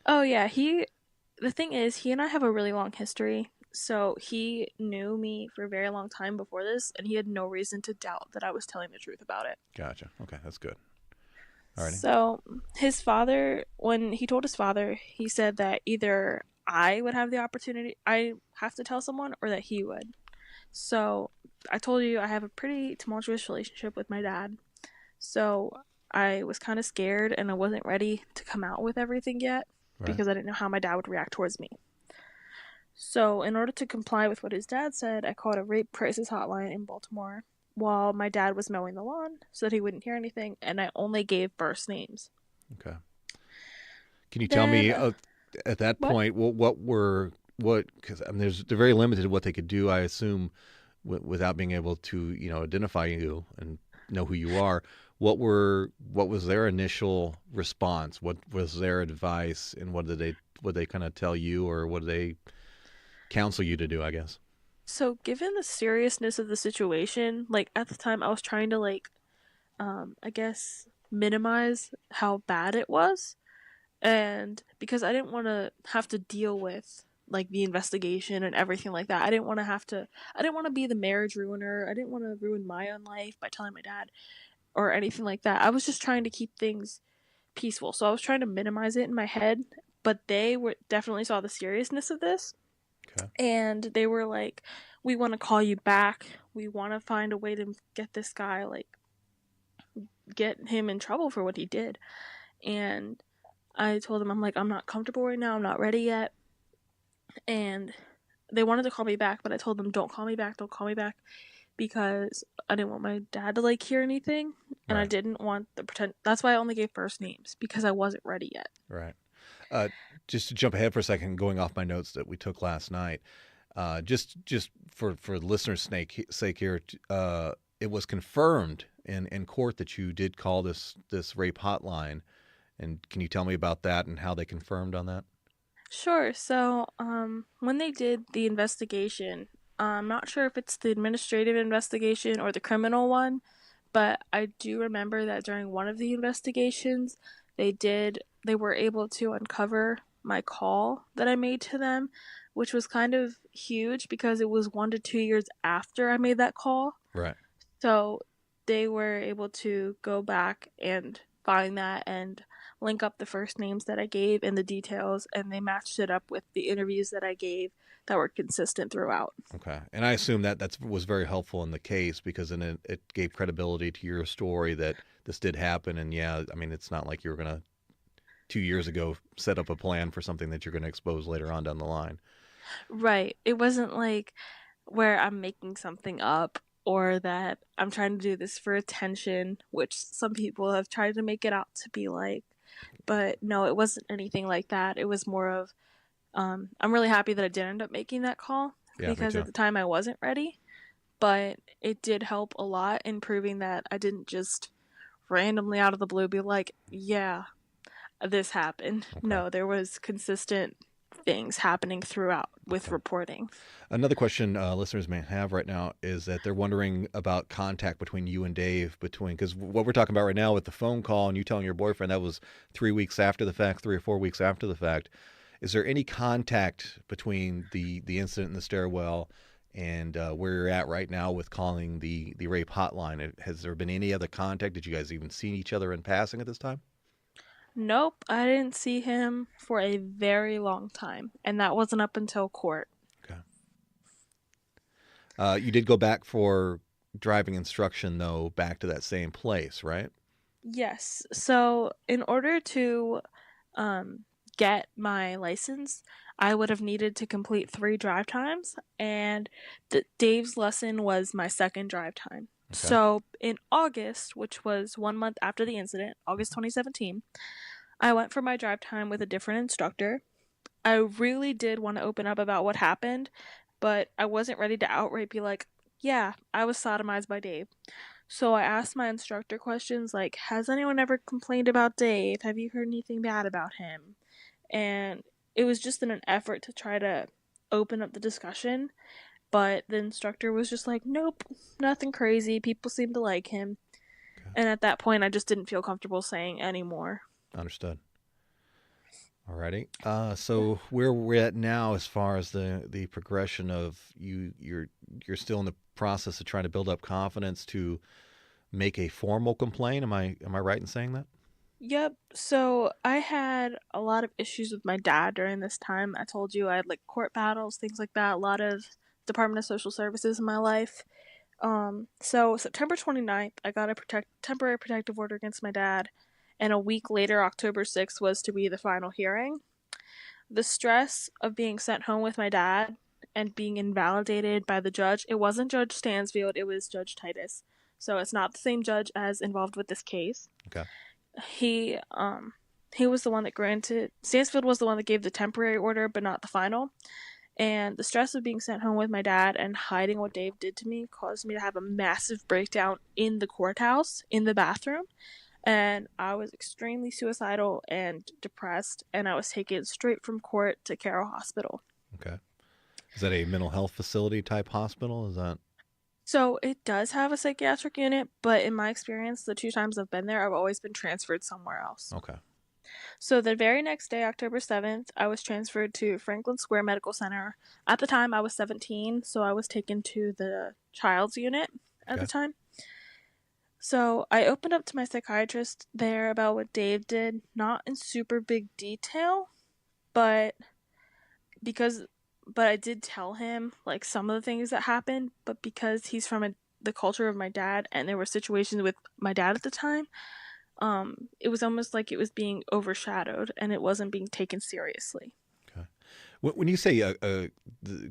Oh, yeah. The thing is, he and I have a really long history. So he knew me for a very long time before this, and he had no reason to doubt that I was telling the truth about it. Gotcha. Okay, that's good. Alrighty. So his father, when he told his father, he said that either I would have the opportunity, I have to tell someone, or that he would. So I told you I have a pretty tumultuous relationship with my dad. So I was kind of scared and I wasn't ready to come out with everything yet Right. because I didn't know how my dad would react towards me. So, in order to comply with what his dad said, I called a rape crisis hotline in Baltimore while my dad was mowing the lawn so that he wouldn't hear anything, and I only gave first names. Okay. Can you tell Then, me at that what? point what because I mean, they're very limited what they could do, I assume, without being able to identify you and know who you are. What was their initial response? What was their advice, and what they kind of tell you, or what did they counsel you to do? I guess. So, given the seriousness of the situation, like at the time, I was trying to, I guess, minimize how bad it was. And because I didn't want to have to deal with like the investigation and everything like that, I didn't want to be the marriage ruiner. I didn't want to ruin my own life by telling my dad or anything like that. I was just trying to keep things peaceful. So I was trying to minimize it in my head, but they were definitely saw the seriousness of this, Okay. and they were like, "We want to call you back. We want to find a way to get this guy, like get him in trouble for what he did." And I told them, I'm like, "I'm not comfortable right now. I'm not ready yet." And they wanted to call me back, but I told them, "Don't call me back. Don't call me back," because I didn't want my dad to like hear anything, and I Right. didn't want the pretend. That's why I only gave first names, because I wasn't ready yet. Right. Uh, just to jump ahead for a second, going off my notes that we took last night. Just for listeners' sake here, it was confirmed in court that you did call this rape hotline. And can you tell me about that and how they confirmed on that? Sure. So, when they did the investigation, I'm not sure if it's the administrative investigation or the criminal one, but I do remember that during one of the investigations, they were able to uncover my call that I made to them, which was kind of huge because it was 1 to 2 years after I made that call. Right. So they were able to go back and find that and link up the first names that I gave and the details, and they matched it up with the interviews that I gave that were consistent throughout. Okay. And I assume that was very helpful in the case because then it gave credibility to your story that this did happen. And yeah, I mean, it's not like you were going to 2 years ago set up a plan for something that you're going to expose later on down the line. Right. It wasn't like where I'm making something up or that I'm trying to do this for attention, which some people have tried to make it out to be like. But no, it wasn't anything like that. It was more of, I'm really happy that I did end up making that call Yeah, me because too. at the time I wasn't ready. But it did help a lot in proving that I didn't just randomly out of the blue be like, "Yeah, this happened." Okay. No, there was consistent things happening throughout with Okay. reporting. Another question listeners may have right now is that they're wondering about contact between you and Dave, because what we're talking about right now with the phone call and you telling your boyfriend that was 3 weeks after the fact, 3 or 4 weeks after the fact. Is there any contact between the incident in the stairwell and where you're at right now with calling the rape hotline? Has there been any other contact? Did you guys even see each other in passing at this time? Nope, I didn't see him for a very long time, and that wasn't up until court. Okay. You did go back for driving instruction, though, back to that same place, right? Yes. So, in order to um, get my license, I would have needed to complete 3 drive times, and Dave's lesson was my second drive time. Okay. So, in August, which was 1 month after the incident, August 2017, I went for my drive time with a different instructor. I really did want to open up about what happened, but I wasn't ready to outright be like, yeah, I was sodomized by Dave. So I asked my instructor questions like, has anyone ever complained about Dave? Have you heard anything bad about him? And it was just in an effort to try to open up the discussion. But the instructor was just like, nope, nothing crazy. People seem to like him. Okay. And at that point, I just didn't feel comfortable saying anymore. Understood. Alrighty. So where we're at now, as far as the progression of you're still in the process of trying to build up confidence to make a formal complaint. Am I right in saying that? Yep. So I had a lot of issues with my dad during this time. I told you I had like court battles, things like that, a lot of Department of Social Services in my life. So September 29th, I got a temporary protective order against my dad, and a week later, October 6th, was to be the final hearing. The stress of being sent home with my dad and being invalidated by the judge, it wasn't Judge Stansfield, it was Judge Titus. So it's not the same judge as involved with this case. Okay. He he was the one that granted Stansfield was the one that gave the temporary order but not the final. And the stress of being sent home with my dad and hiding what Dave did to me caused me to have a massive breakdown in the courthouse, in the bathroom. And I was extremely suicidal and depressed, and I was taken straight from court to Carroll Hospital. Okay. Is that a mental health facility type hospital? Is that So it does have a psychiatric unit, but in my experience, the 2 times I've been there, I've always been transferred somewhere else. okay? So the very next day, October 7th, I was transferred to Franklin Square Medical Center. At the time, I was 17, so I was taken to the child's unit at the time. So I opened up to my psychiatrist there about what Dave did, not in super big detail, but I did tell him like some of the things that happened, but because he's from the culture of my dad and there were situations with my dad at the time, it was almost like it was being overshadowed and it wasn't being taken seriously. Okay. When you say the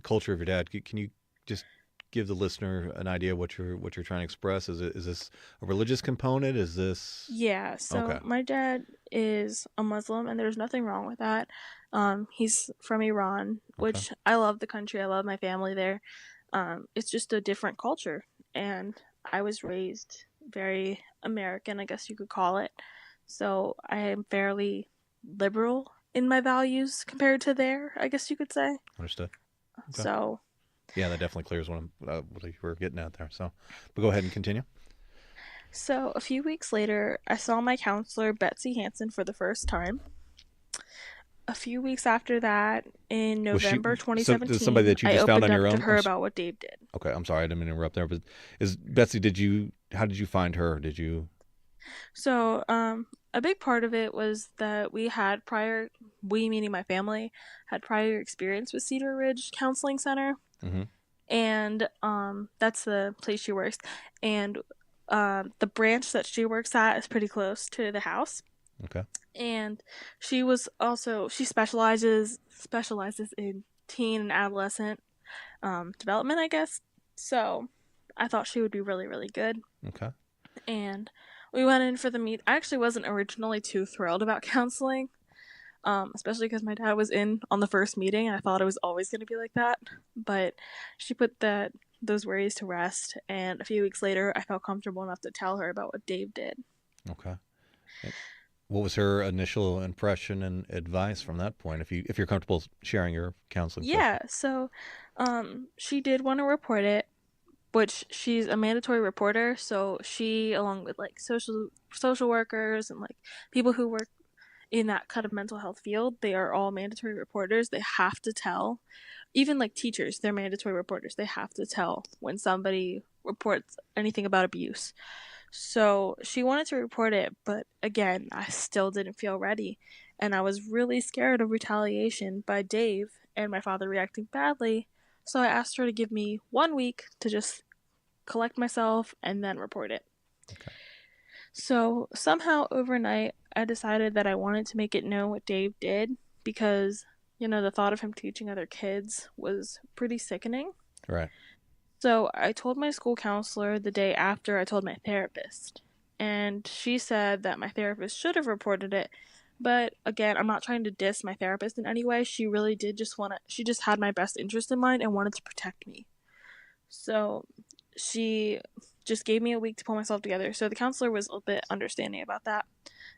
culture of your dad, can you just give the listener an idea of what you're trying to express? Is this a religious component? Is this Yeah, so my dad is a Muslim and there's nothing wrong with that. He's from Iran, which I love the country. I love my family there. It's just a different culture, and I was raised very American, I guess you could call it. So I am fairly liberal in my values compared to there, I guess you could say. Understood. Okay. So yeah, that definitely clears what you were getting at there. So, but go ahead and continue. So a few weeks later, I saw my counselor, Betsy Hansen, for the first time. A few weeks after that, in November 2017, somebody that you just found on your own? I opened up to her about what Dave did. Okay, I'm sorry, I didn't mean to interrupt there. But is Betsy? How did you find her? Did you? So, a big part of it was that we meaning my family, had prior experience with Cedar Ridge Counseling Center. Mm-hmm. And that's the place she works. And the branch that she works at is pretty close to the house. Okay. And she specializes in teen and adolescent development, I guess. So I thought she would be really, really good. Okay. And we went in for the meet. I actually wasn't originally too thrilled about counseling, especially because my dad was in on the first meeting, and I thought it was always going to be like that. But she put those worries to rest, and a few weeks later, I felt comfortable enough to tell her about what Dave did. Okay. What was her initial impression and advice from that point? If you're comfortable sharing your counseling Yeah, session. so she did want to report it, which she's a mandatory reporter, so she, along with like social workers and like people who work in that kind of mental health field, they are all mandatory reporters. They have to tell, even like teachers, they're mandatory reporters. They have to tell when somebody reports anything about abuse. So she wanted to report it, but again, I still didn't feel ready. And I was really scared of retaliation by Dave and my father reacting badly. So I asked her to give me 1 week to just collect myself and then report it. Okay. So somehow overnight, I decided that I wanted to make it known what Dave did because, the thought of him teaching other kids was pretty sickening. Right. So I told my school counselor the day after I told my therapist. And she said that my therapist should have reported it. But again, I'm not trying to diss my therapist in any way. She really did she just had my best interest in mind and wanted to protect me. So she just gave me a week to pull myself together. So the counselor was a bit understanding about that.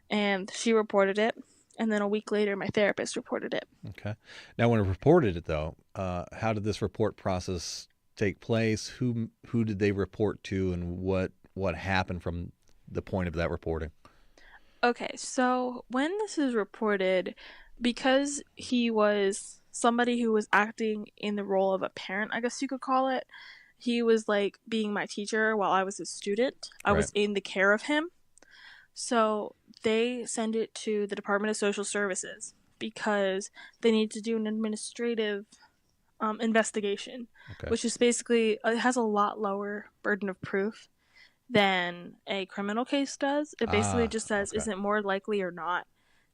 And she reported it. And then a week later, my therapist reported it. Okay. Now, when it reported it, though, how did this report process take place? Who did they report to, and what happened from the point of that reporting? Okay, so when this is reported, because he was somebody who was acting in the role of a parent, I guess you could call it, he was like being my teacher while I was a student. I Right. was in the care of him. So they send it to the Department of Social Services because they need to do an administrative investigation, Okay. which is basically, it has a lot lower burden of proof than a criminal case does. It basically just says, Okay. is it more than likely or not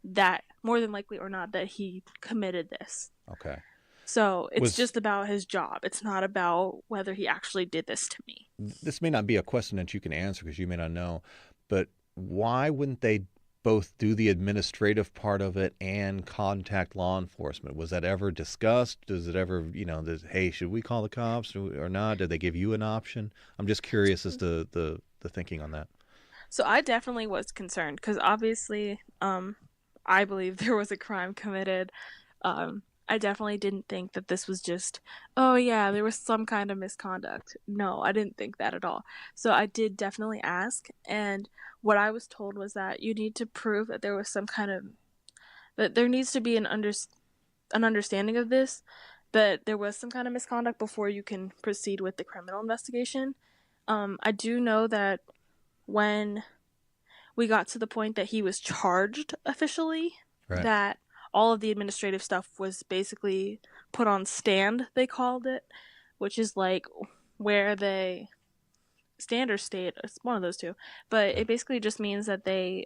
that he committed this? Okay. So it's Was just about his job. It's not about whether he actually did this to me. This may not be a question that you can answer because you may not know, but why wouldn't they both do the administrative part of it and contact law enforcement? Was that ever discussed? Does it ever, hey, should we call the cops or not? Did they give you an option? I'm just curious as to the thinking on that. So I definitely was concerned because obviously, I believe there was a crime committed. I definitely didn't think that this was just, oh yeah, there was some kind of misconduct. No, I didn't think that at all. So I did definitely ask, and what I was told was that you need to prove that there was that there needs to be an understanding of this, that there was some kind of misconduct before you can proceed with the criminal investigation. I do know that when we got to the point that he was charged officially, Right. that all of the administrative stuff was basically put on stand, they called it, which is like where they stand or state. It's one of those two. But Okay. it basically just means that they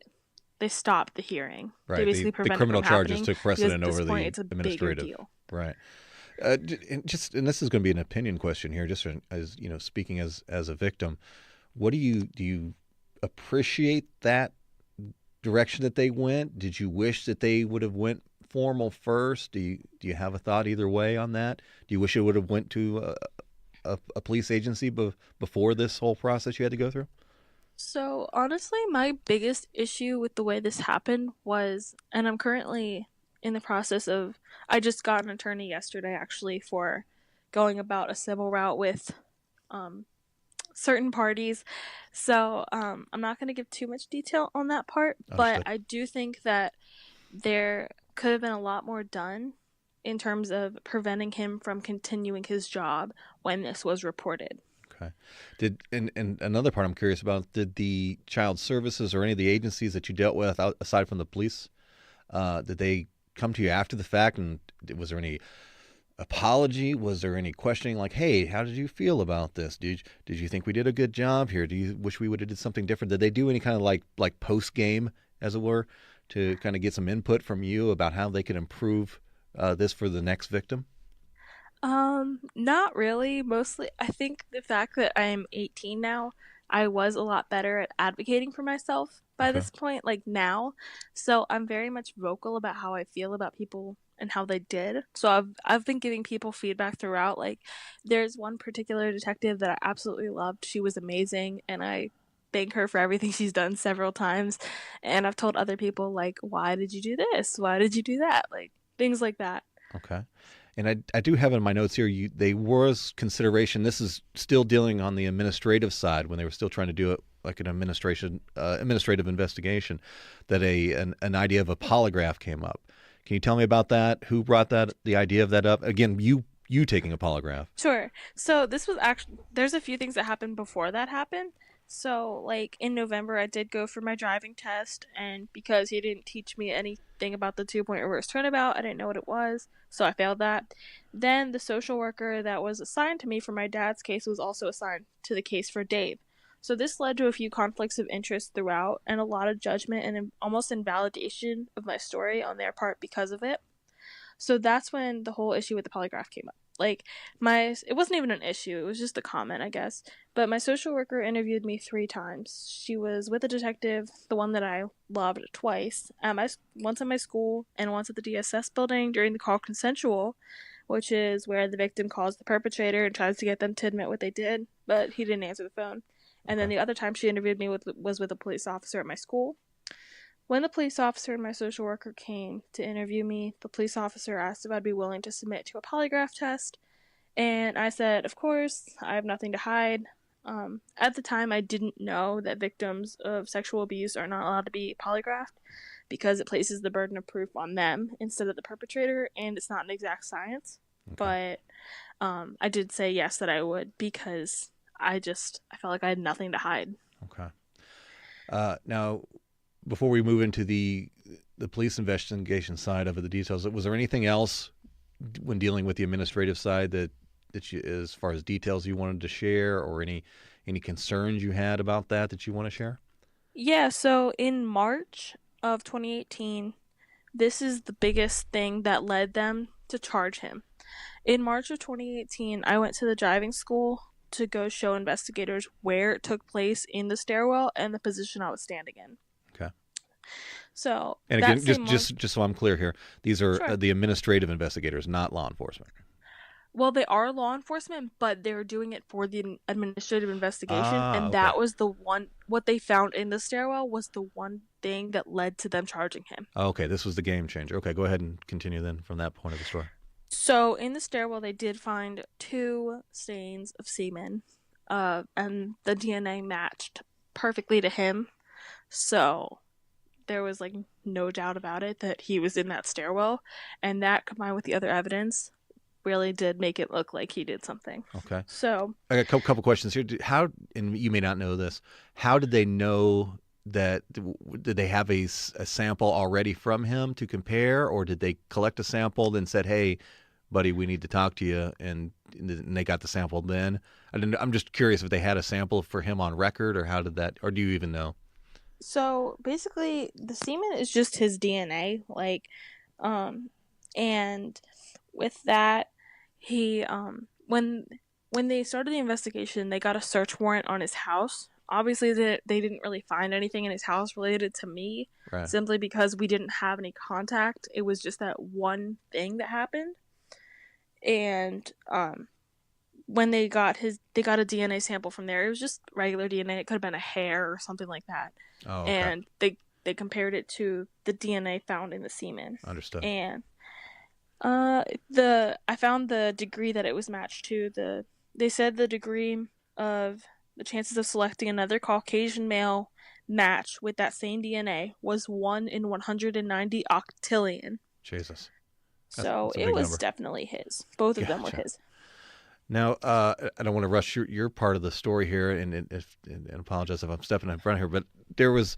stopped the hearing. Right. They basically The prevent it criminal from charges happening took because precedent at this over point the it's a bigger administrative. deal. Right. And this is going to be an opinion question here, just as speaking as a victim. What do you appreciate that direction that they went? Did you wish that they would have went formal first? Do you have a thought either way on that? Do you wish it would have went to a police agency before this whole process you had to go through? So honestly, my biggest issue with the way this happened was, and I'm currently in the process of, I just got an attorney yesterday actually for going about a civil route with um, certain parties. So I'm not going to give too much detail on that part, but Understood. I do think that there could have been a lot more done in terms of preventing him from continuing his job when this was reported. Okay. And another part I'm curious about, did the child services or any of the agencies that you dealt with aside from the police, did they come to you after the fact, and was there any apology? Was there any questioning like, hey, how did you feel about this? Did you think we did a good job here? Do you wish we would have did something different? Did they do any kind of like post game, as it were, to kind of get some input from you about how they could improve this for the next victim? Not really. Mostly, I think the fact that I am 18 now, I was a lot better at advocating for myself by Okay. this point, like now. So I'm very much vocal about how I feel about people and how they did. So I've been giving people feedback throughout. Like, there's one particular detective that I absolutely loved. She was amazing, and I thank her for everything she's done several times. And I've told other people, like, why did you do this? Why did you do that? Like, things like that. Okay. And I do have in my notes here, they was consideration. This is still dealing on the administrative side when they were still trying to do it like an administrative investigation, that an idea of a polygraph came up. Can you tell me about that? Who brought the idea of that up? Again, you taking a polygraph. Sure. So this was actually, there's a few things that happened before that happened. So, like, in November, I did go for my driving test, and because he didn't teach me anything about the 2-point reverse turnabout, I didn't know what it was, so I failed that. Then the social worker that was assigned to me for my dad's case was also assigned to the case for Dave. So this led to a few conflicts of interest throughout, and a lot of judgment and almost invalidation of my story on their part because of it. So that's when the whole issue with the polygraph came up. Like, it wasn't even an issue, it was just a comment, I guess. But my social worker interviewed me 3 times. She was with a detective, the one that I loved, twice, once at my school and once at the DSS building during the call consensual, which is where the victim calls the perpetrator and tries to get them to admit what they did, but he didn't answer the phone. And then the other time she interviewed me was with a police officer at my school. When the police officer and my social worker came to interview me, the police officer asked if I'd be willing to submit to a polygraph test, and I said, of course, I have nothing to hide. At the time, I didn't know that victims of sexual abuse are not allowed to be polygraphed because it places the burden of proof on them instead of the perpetrator, and it's not an exact science. Okay. But I did say yes that I would because I felt like I had nothing to hide. Okay. Now, before we move into the police investigation side of it, the details, was there anything else when dealing with the administrative side that you, as far as details you wanted to share, or any concerns you had about that you want to share? Yeah, so in March of 2018, this is the biggest thing that led them to charge him. In March of 2018, I went to the driving school to go show investigators where it took place in the stairwell and the position I was standing in. Okay. So, and again, just so I'm clear here, these are Sure. The administrative investigators, not law enforcement. Well, they are law enforcement, but they're doing it for the administrative investigation, and that okay. was the one. What they found in the stairwell was the one thing that led to them charging him. Okay, this was the game changer. Okay, go ahead and continue then from that point of the story. So in the stairwell, they did find 2 stains of semen, and the DNA matched perfectly to him. So there was like no doubt about it that he was in that stairwell, and that combined with the other evidence really did make it look like he did something. Okay. So I got a couple questions here. How, and you may not know this, how did they know that? Did they have a sample already from him to compare, or did they collect a sample then said, "Hey, buddy, we need to talk to you," and they got the sample then? I'm just curious if they had a sample for him on record, or how did that, or do you even know? So basically, the semen is just his DNA, and with that, he when they started the investigation, they got a search warrant on his house. Obviously, they didn't really find anything in his house related to me, Right. simply because we didn't have any contact. It was just that one thing that happened, and when they got a DNA sample from there. It was just regular DNA. It could have been a hair or something like that. Oh, okay. And they compared it to the DNA found in the semen. Understood. And I found the degree that it was matched to. They said the degree of the chances of selecting another Caucasian male match with that same DNA was 1 in 190 octillion. Jesus. So that's a it big was number. Definitely his. Both of them were Gotcha. his. Now, I don't want to rush your part of the story here, and apologize if I'm stepping in front here, but there was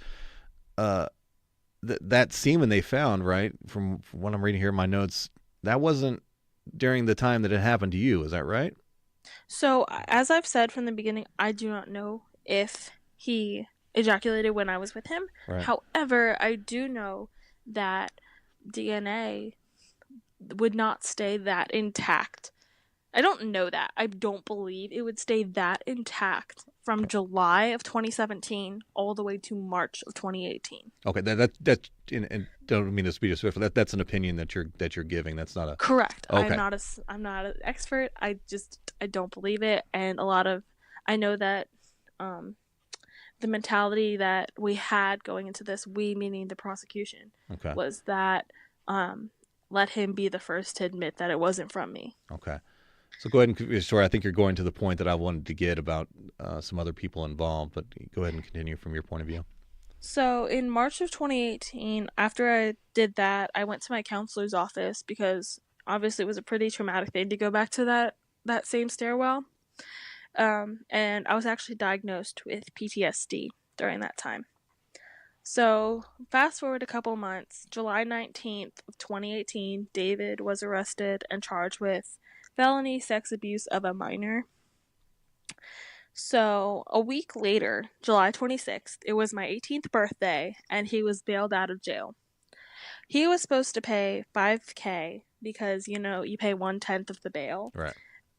that semen they found, right? From what I'm reading here in my notes, that wasn't during the time that it happened to you. Is that right? So, as I've said from the beginning, I do not know if he ejaculated when I was with him. Right. However, I do know that DNA would not stay that intact. I don't know that. I don't believe it would stay that intact from July of 2017 all the way to March of 2018. Okay, that's and don't mean to be disrespectful. That's an opinion that you're giving. That's not a correct. Okay. I'm not an expert. I don't believe it, and I know that the mentality that we had going into this, we meaning the prosecution, Okay. was that let him be the first to admit that it wasn't from me. Okay. So go ahead and sorry, I think you're going to the point that I wanted to get about some other people involved, but go ahead and continue from your point of view. So in March of 2018, after I did that, I went to my counselor's office because obviously it was a pretty traumatic thing to go back to that same stairwell. And I was actually diagnosed with PTSD during that time. So fast forward a couple months, July 19th of 2018, David was arrested and charged with felony sex abuse of a minor. So a week later, July 26th, it was my 18th birthday, and he was bailed out of jail. He was supposed to pay $5,000 because, you pay 1/10 of the bail. Right.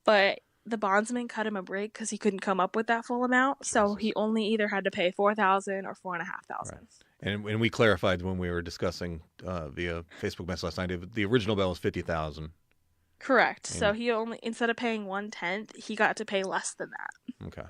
But the bondsman cut him a break because he couldn't come up with that full amount. So he only either had to pay $4,000 or $4,500. Right. And we clarified when we were discussing via Facebook message last night, the original bail was $50,000. Correct. So he only, instead of paying 1/10, he got to pay less than that. Okay.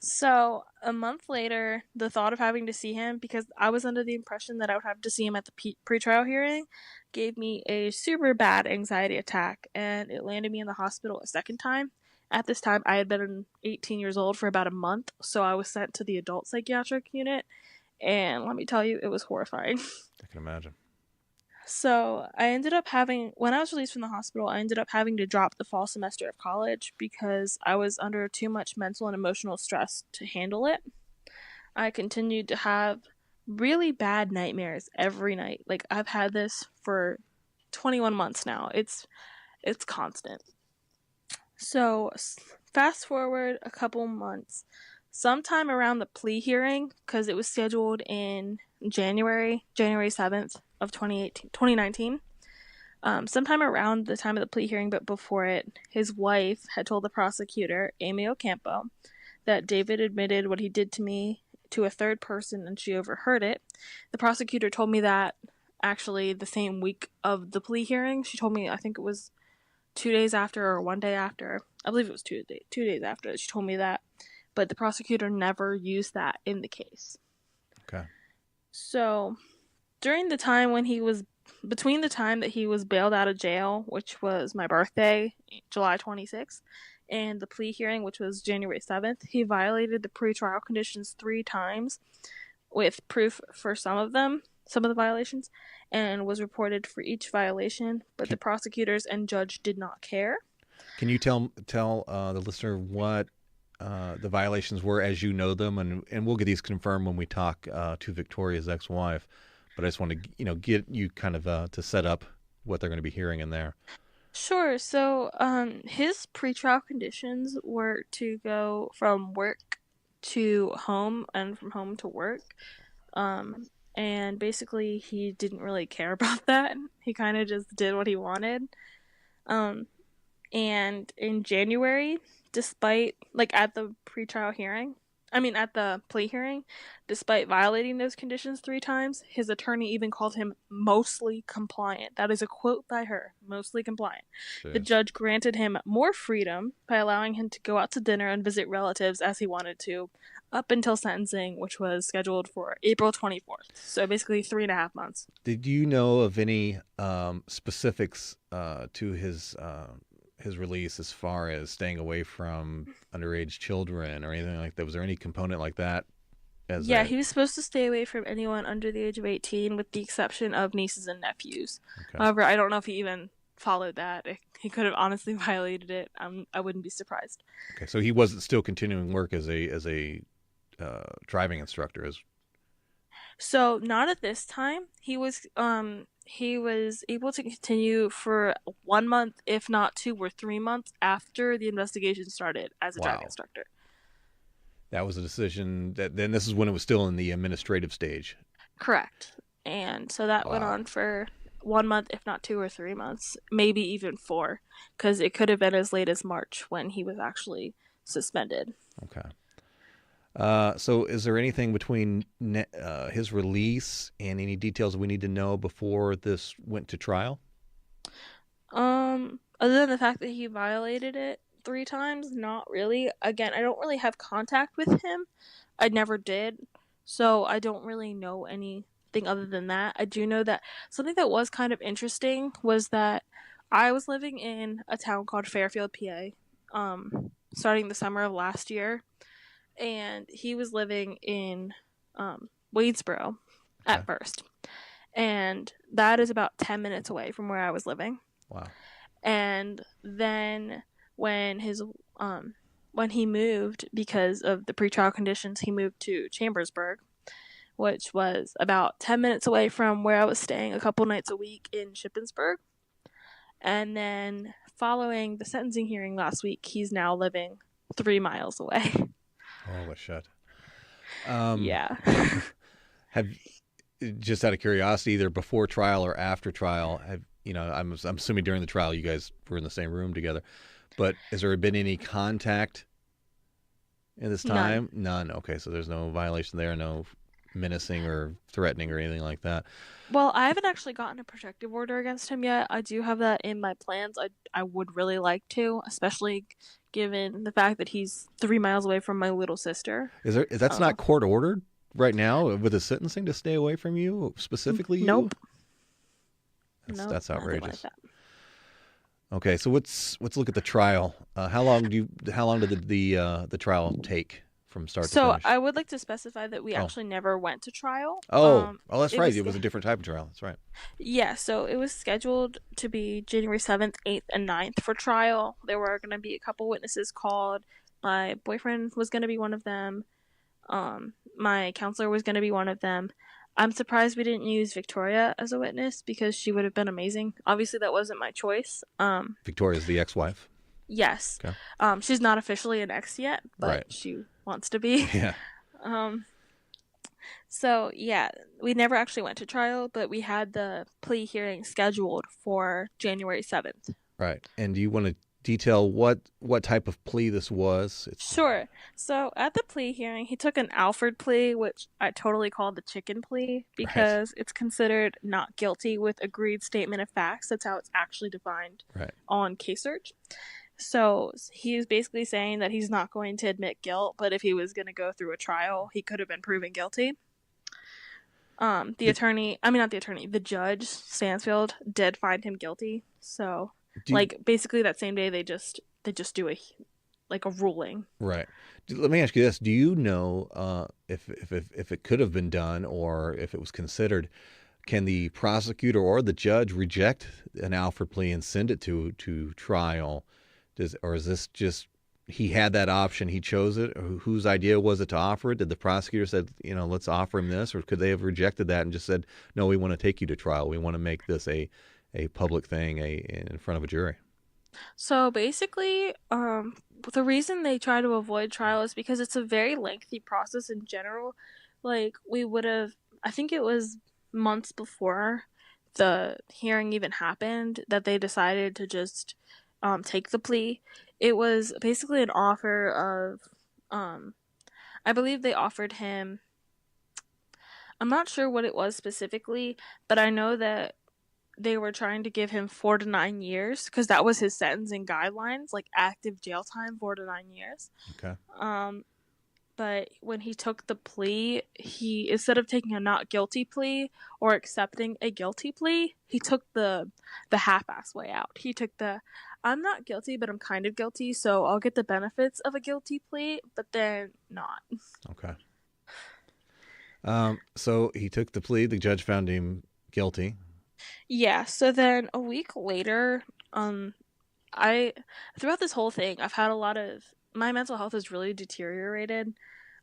So a month later, the thought of having to see him, because I was under the impression that I would have to see him at the pretrial hearing, gave me a super bad anxiety attack, and it landed me in the hospital a second time. At this time, I had been 18 years old for about a month, so I was sent to the adult psychiatric unit, and let me tell you, it was horrifying. I can imagine. So I ended up when I was released from the hospital, I ended up having to drop the fall semester of college because I was under too much mental and emotional stress to handle it. I continued to have really bad nightmares every night. Like, I've had this for 21 months now. It's constant. So fast forward a couple months, sometime around the plea hearing, because it was scheduled in January 7th of 2019. Sometime around the time of the plea hearing, but before it, his wife had told the prosecutor, Amy Ocampo, that David admitted what he did to me to a third person and she overheard it. The prosecutor told me that actually the same week of the plea hearing. She told me, I think it was 2 days after or 1 day after. I believe it was 2 days after she told me that. But the prosecutor never used that in the case. Okay. So during the time between the time that he was bailed out of jail, which was my birthday, July 26th, and the plea hearing, which was January 7th, he violated the pretrial conditions 3 times with proof for some of the violations, and was reported for each violation, but the prosecutors and judge did not care. Can you tell the listener what the violations were as you know them, and we'll get these confirmed when we talk to Victoria's ex-wife, but I just want to get you kind of to set up what they're going to be hearing in there. Sure. So his pretrial conditions were to go from work to home and from home to work, and basically he didn't really care about that. He kind of just did what he wanted. And in January, despite, at the at the plea hearing, despite violating those conditions 3 times, his attorney even called him mostly compliant. That is a quote by her, mostly compliant. Jeez. The judge granted him more freedom by allowing him to go out to dinner and visit relatives as he wanted to, up until sentencing, which was scheduled for April 24th. So basically 3.5 months. Did you know of any specifics to his release as far as staying away from underage children or anything like that? Was there any component like that? He was supposed to stay away from anyone under the age of 18 with the exception of nieces and nephews. Okay. However, I don't know if he even followed that. He could have honestly violated it. I wouldn't be surprised. Okay, so he wasn't still continuing work as a driving instructor. So not at this time. He was able to continue for 1 month, if not 2 or 3 months after the investigation started as a driving instructor. That was a decision then this is when it was still in the administrative stage. Correct. And so that went on for 1 month, if not 2 or 3 months, maybe even 4, because it could have been as late as March when he was actually suspended. Okay. So is there anything between his release and any details we need to know before this went to trial? Other than the fact that he violated it 3 times. Not really. Again, I don't really have contact with him. I never did. So I don't really know anything other than that. I do know that something that was kind of interesting was that I was living in a town called Fairfield, PA, starting the summer of last year, and he was living in Wadesboro at first, and that is about 10 minutes away from where I was living. Wow. And then when he moved, because of the pretrial conditions, he moved to Chambersburg, which was about 10 minutes away from where I was staying a couple nights a week in Shippensburg. And then following the sentencing hearing last week, he's now living 3 miles away. Holy shit. Yeah. Have, just out of curiosity, either before trial or after trial, I'm assuming during the trial you guys were in the same room together, but has there been any contact in this time? None. Okay, so there's no violation there, no menacing or threatening or anything like that. Well, I haven't actually gotten a protective order against him yet. I do have that in my plans. I would really like to, especially given the fact that he's 3 miles away from my little sister. That's not court ordered right now with the sentencing to stay away from you, specifically you? Nope. That's outrageous. Like that. Okay, so let's look at the trial. How long did the trial take from start to finish? So I would like to specify that we actually never went to trial. That's right. It was a different type of trial. That's right. Yeah, so it was scheduled to be January 7th, 8th, and 9th for trial. There were going to be a couple witnesses called. My boyfriend was going to be one of them. My counselor was going to be one of them. I'm surprised we didn't use Victoria as a witness because she would have been amazing. Obviously, that wasn't my choice. Victoria's the ex-wife? Yes. Okay. She's not officially an ex yet, but she wants to be. Yeah. So, yeah, we never actually went to trial, but we had the plea hearing scheduled for January 7th. Right. And do you want to detail what type of plea this was? Sure. So at the plea hearing, he took an Alford plea, which I totally call the chicken plea because it's considered not guilty with agreed statement of facts. That's how it's actually defined on case search. So he's basically saying that he's not going to admit guilt, but if he was going to go through a trial, he could have been proven guilty. The judge, Stansfield, did find him guilty. So basically that same day they just do a ruling. Right. Let me ask you this: do you know if it could have been done or if it was considered? Can the prosecutor or the judge reject an Alford plea and send it to trial? Or is this just he had that option, he chose it? Or whose idea was it to offer it? Did the prosecutor said, let's offer him this, or could they have rejected that and just said, no, we want to take you to trial. We want to make this a public thing, in front of a jury? So basically, the reason they try to avoid trial is because it's a very lengthy process in general. I think it was months before the hearing even happened that they decided to just take the plea. It was basically an offer of, I believe they offered him, I'm not sure what it was specifically, but I know that they were trying to give him 4 to 9 years because that was his sentencing guidelines, active jail time, 4 to 9 years. Okay. But when he took the plea, he, instead of taking a not guilty plea or accepting a guilty plea, he took the half-ass way out. He took I'm not guilty, but I'm kind of guilty, so I'll get the benefits of a guilty plea, but then not. Okay. So he took the plea. The judge found him guilty. Yeah, so then a week later, throughout this whole thing, I've had my mental health has really deteriorated.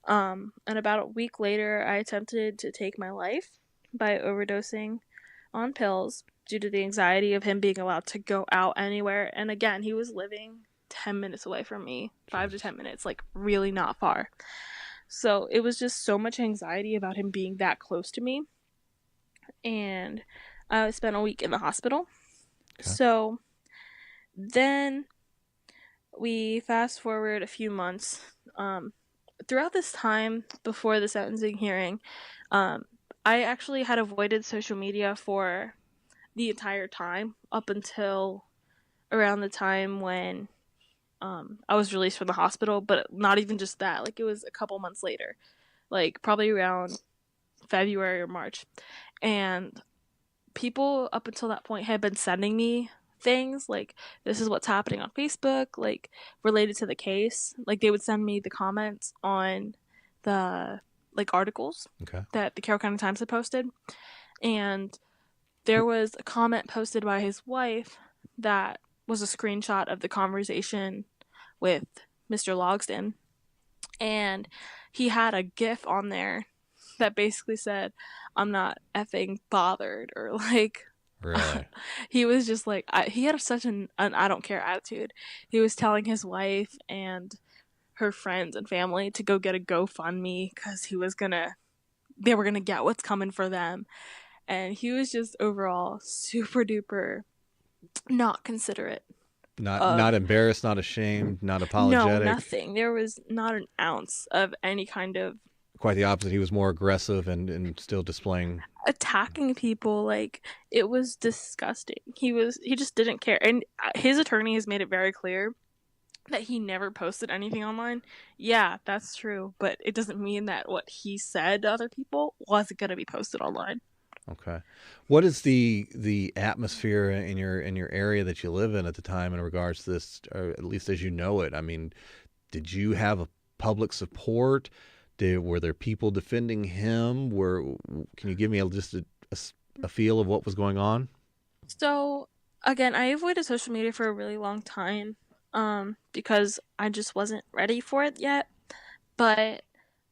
And about a week later, I attempted to take my life by overdosing on pills due to the anxiety of him being allowed to go out anywhere. And again, he was living 10 minutes away from me, 5 to 10 minutes, really not far. So it was just so much anxiety about him being that close to me. And I spent a week in the hospital. Okay. So then we fast forward a few months. Throughout this time before the sentencing hearing, I actually had avoided social media for the entire time up until around the time when I was released from the hospital, but not even just that. Like, it was a couple months later, like probably around February or March. And people up until that point had been sending me things like, this is what's happening on Facebook, like related to the case. Like, they would send me the comments on the like articles that the Carroll County Times had posted. And there was a comment posted by his wife that was a screenshot of the conversation with Mr. Logsdon. And he had a GIF on there that basically said, I'm not effing bothered, or like, Really? he was just like, he had such an I don't care attitude. He was telling his wife and her friends and family to go get a GoFundMe because they were gonna get what's coming for them. And he was just overall super duper not considerate. Not embarrassed, not ashamed, not apologetic. No, nothing. There was not an ounce of any kind of. Quite the opposite. He was more aggressive and still displaying attacking people. Like, it was disgusting. He just didn't care. And his attorney has made it very clear that he never posted anything online. Yeah, that's true, but it doesn't mean that what he said to other people wasn't going to be posted online. Okay. What is the atmosphere in your area that you live in at the time in regards to this, or at least as you know it? I mean, did you have a public support? Were there people defending him? Can you give me just a feel of what was going on? So, again, I avoided social media for a really long time because I just wasn't ready for it yet. But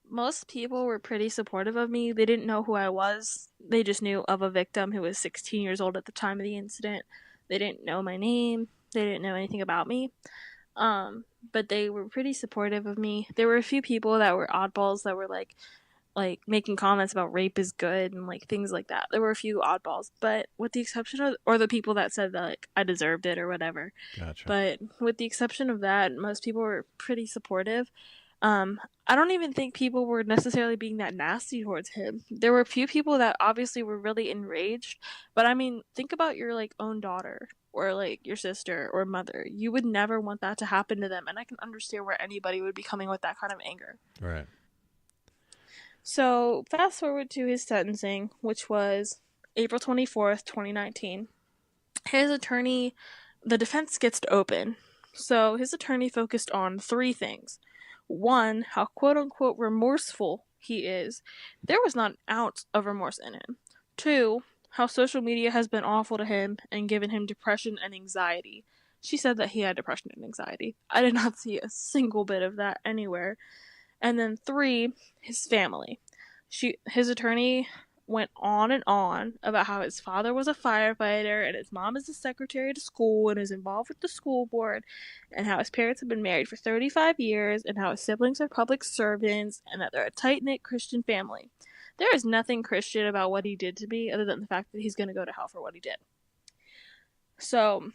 most people were pretty supportive of me. They didn't know who I was. They just knew of a victim who was 16 years old at the time of the incident. They didn't know my name. They didn't know anything about me. But they were pretty supportive of me. There were a few people that were oddballs that were like making comments about rape is good and like things like that. There were a few oddballs, but with the exception of, or the people that said that like I deserved it or whatever. Gotcha. But with the exception of that, most people were pretty supportive. I don't even think people were necessarily being that nasty towards him. There were a few people that obviously were really enraged, but I mean, think about your like own daughter or like your sister or mother. You would never want that to happen to them, and I can understand where anybody would be coming with that kind of anger. Right. So, fast forward to his sentencing, which was April 24th, 2019. His attorney, the defense gets to open. So, his attorney focused on three things. One, how quote-unquote remorseful he is. There was not an ounce of remorse in him. Two, how social media has been awful to him and given him depression and anxiety. She said that he had depression and anxiety. I did not see a single bit of that anywhere. And then three, his family. His attorney went on and on about how his father was a firefighter and his mom is the secretary to school and is involved with the school board, and how his parents have been married for 35 years, and how his siblings are public servants, and that they're a tight-knit Christian family. There is nothing Christian about what he did to me other than the fact that he's going to go to hell for what he did. So,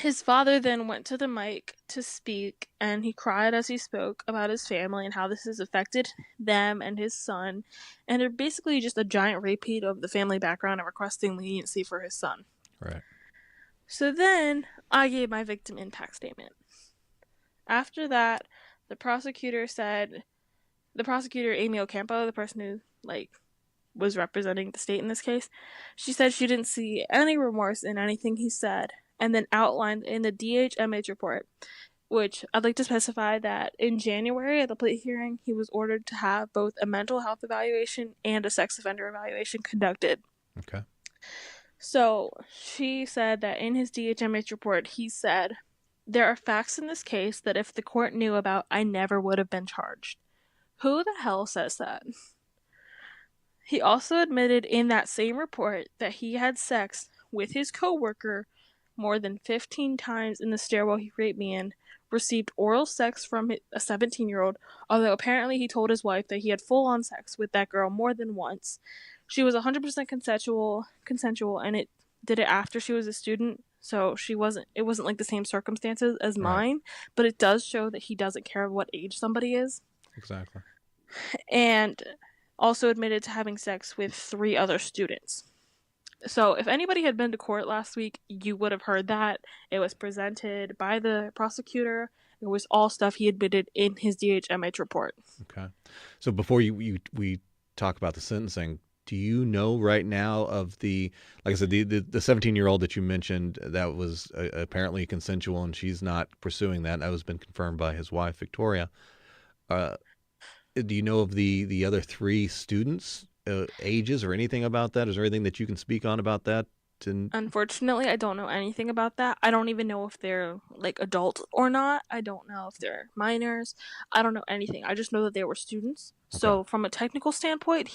his father then went to the mic to speak, and he cried as he spoke about his family and how this has affected them and his son, and they're basically just a giant repeat of the family background and requesting leniency for his son. Right. So then I gave my victim impact statement. After that, the prosecutor, Amy Ocampo, the person who was representing the state in this case, she said she didn't see any remorse in anything he said, and then outlined in the DHMH report, which I'd like to specify that in January at the plea hearing, he was ordered to have both a mental health evaluation and a sex offender evaluation conducted. Okay. So she said that in his DHMH report, he said, "There are facts in this case that if the court knew about, I never would have been charged." Who the hell says that? He also admitted in that same report that he had sex with his coworker more than 15 times in the stairwell he raped me in, received oral sex from a 17-year-old, although apparently he told his wife that he had full-on sex with that girl more than once. She was 100% consensual, and it did it after she was a student, so it wasn't like the same circumstances as mine, but it does show that he doesn't care what age somebody is. Exactly. And also admitted to having sex with 3 other students. So if anybody had been to court last week, you would have heard that. It was presented by the prosecutor It was all stuff he admitted in his DHMH report. Okay. So before we talk about the sentencing, do you know right now of like I said, the 17-year-old that you mentioned that was apparently consensual and she's not pursuing that? That has been confirmed by his wife, Victoria. Do you know of the other 3 students' ages or anything about that? Is there anything that you can speak on about that? Unfortunately, I don't know anything about that. I don't even know if they're like adult or not. I don't know if they're minors. I don't know anything. I just know that they were students. Okay. So from a technical standpoint,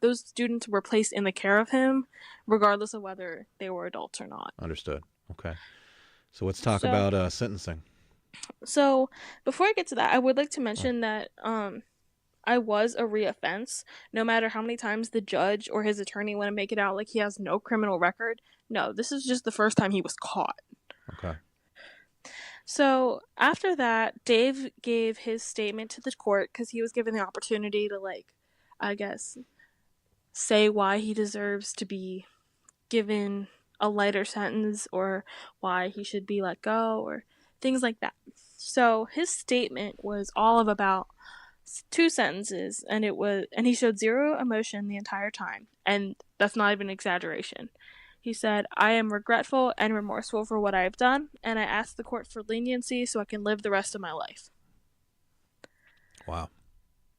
those students were placed in the care of him, regardless of whether they were adults or not. Understood. Okay. So let's talk about sentencing. So before I get to that, I would like to mention that I was a reoffense. No matter how many times the judge or his attorney want to make it out like he has no criminal record. No, this is just the first time he was caught. Okay. So after that, Dave gave his statement to the court because he was given the opportunity to, like, I guess, say why he deserves to be given a lighter sentence or why he should be let go or things like that. So his statement was all of about 2 sentences, and he showed zero emotion the entire time, and that's not even an exaggeration. He said, "I am regretful and remorseful for what I have done, and I ask the court for leniency so I can live the rest of my life." Wow.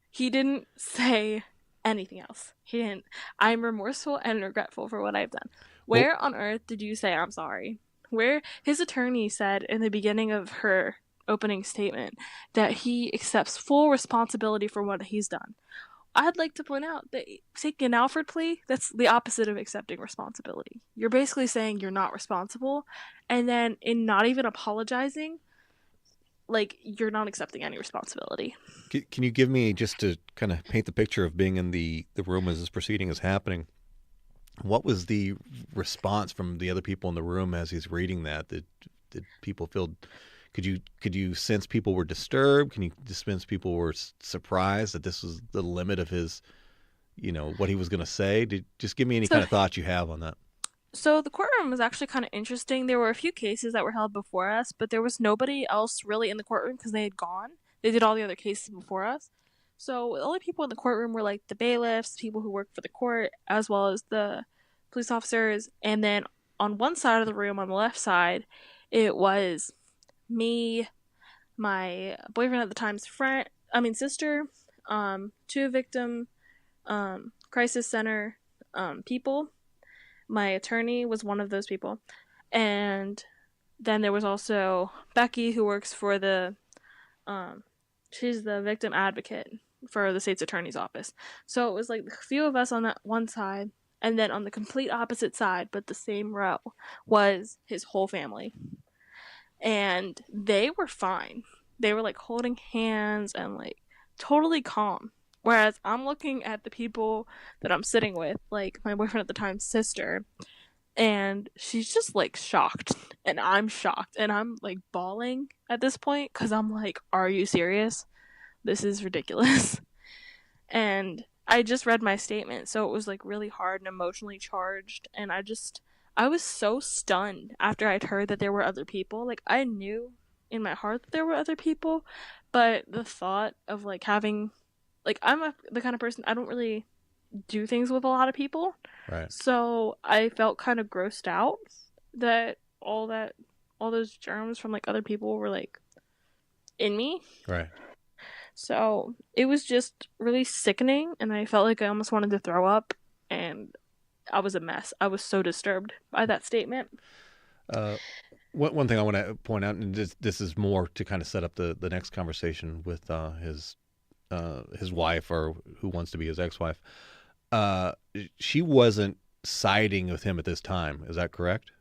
He didn't say anything else. He didn't. "I'm remorseful and regretful for what I've done." Where on earth did you say "I'm sorry"? Where his attorney said in the beginning of her opening statement that he accepts full responsibility for what he's done. I'd like to point out that taking an Alford plea, that's the opposite of accepting responsibility. You're basically saying you're not responsible, and then in not even apologizing, like, you're not accepting any responsibility. Can you give me, just to kind of paint the picture of being in the room as this proceeding is happening, what was the response from the other people in the room as he's reading that? Did people feel... Could you sense people were disturbed? Can you sense people were surprised that this was the limit of his, what he was going to say? Just give me any kind of thoughts you have on that. So the courtroom was actually kind of interesting. There were a few cases that were held before us, but there was nobody else really in the courtroom because they had gone. They did all the other cases before us. So the only people in the courtroom were like the bailiffs, people who worked for the court, as well as the police officers. And then on one side of the room, on the left side, it was me, my boyfriend at the time's sister, 2 victim crisis center people. My attorney was one of those people, and then there was also Becky, who works for she's the victim advocate for the state's attorney's office. So it was like a few of us on that one side, and then on the complete opposite side, but the same row, was his whole family. And they were fine. They were like holding hands and like totally calm. Whereas I'm looking at the people that I'm sitting with, like my boyfriend at the time's sister, and she's just like shocked. And I'm shocked. And I'm like bawling at this point because I'm like, are you serious? This is ridiculous. And I just read my statement, so it was like really hard and emotionally charged. And I was so stunned after I'd heard that there were other people. Like, I knew in my heart that there were other people, but the thought of like having, like, the kind of person, I don't really do things with a lot of people. Right. So I felt kind of grossed out that all those germs from like other people were like in me. Right. So it was just really sickening, and I felt like I almost wanted to throw up, and I was a mess. I was so disturbed by that statement. One thing I want to point out, and this is more to kind of set up the next conversation with his wife, or who wants to be his ex-wife. She wasn't siding with him at this time. Is that correct?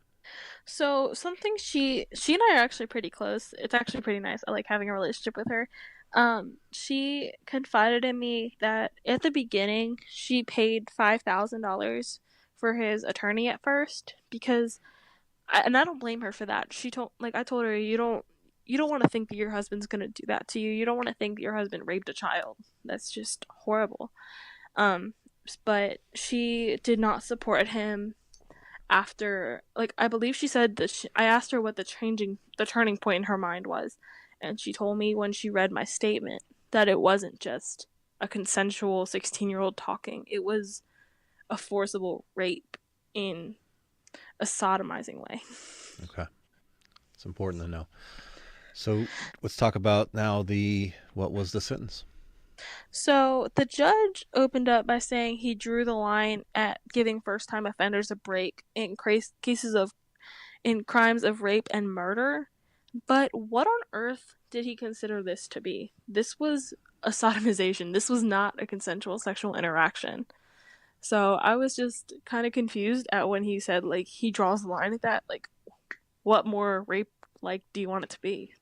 So something she and I are actually pretty close. It's actually pretty nice. I like having a relationship with her. She confided in me that at the beginning she paid $5,000 for his attorney at first because, and I don't blame her for that. I told her, you don't want to think that your husband's gonna do that to you. You don't want to think that your husband raped a child. That's just horrible. But she did not support him after, like, I believe she said that I asked her what the turning point in her mind was, and she told me when she read my statement that it wasn't just a consensual 16-year-old talking. It was a forcible rape in a sodomizing way. Okay. It's important to know. So let's talk about now what was the sentence? So the judge opened up by saying he drew the line at giving first-time offenders a break in crimes of rape and murder. But what on earth did he consider this to be? This was a sodomization. This was not a consensual sexual interaction. So I was just kind of confused at when he said, like, he draws the line at that. Like, what more rape, like, do you want it to be?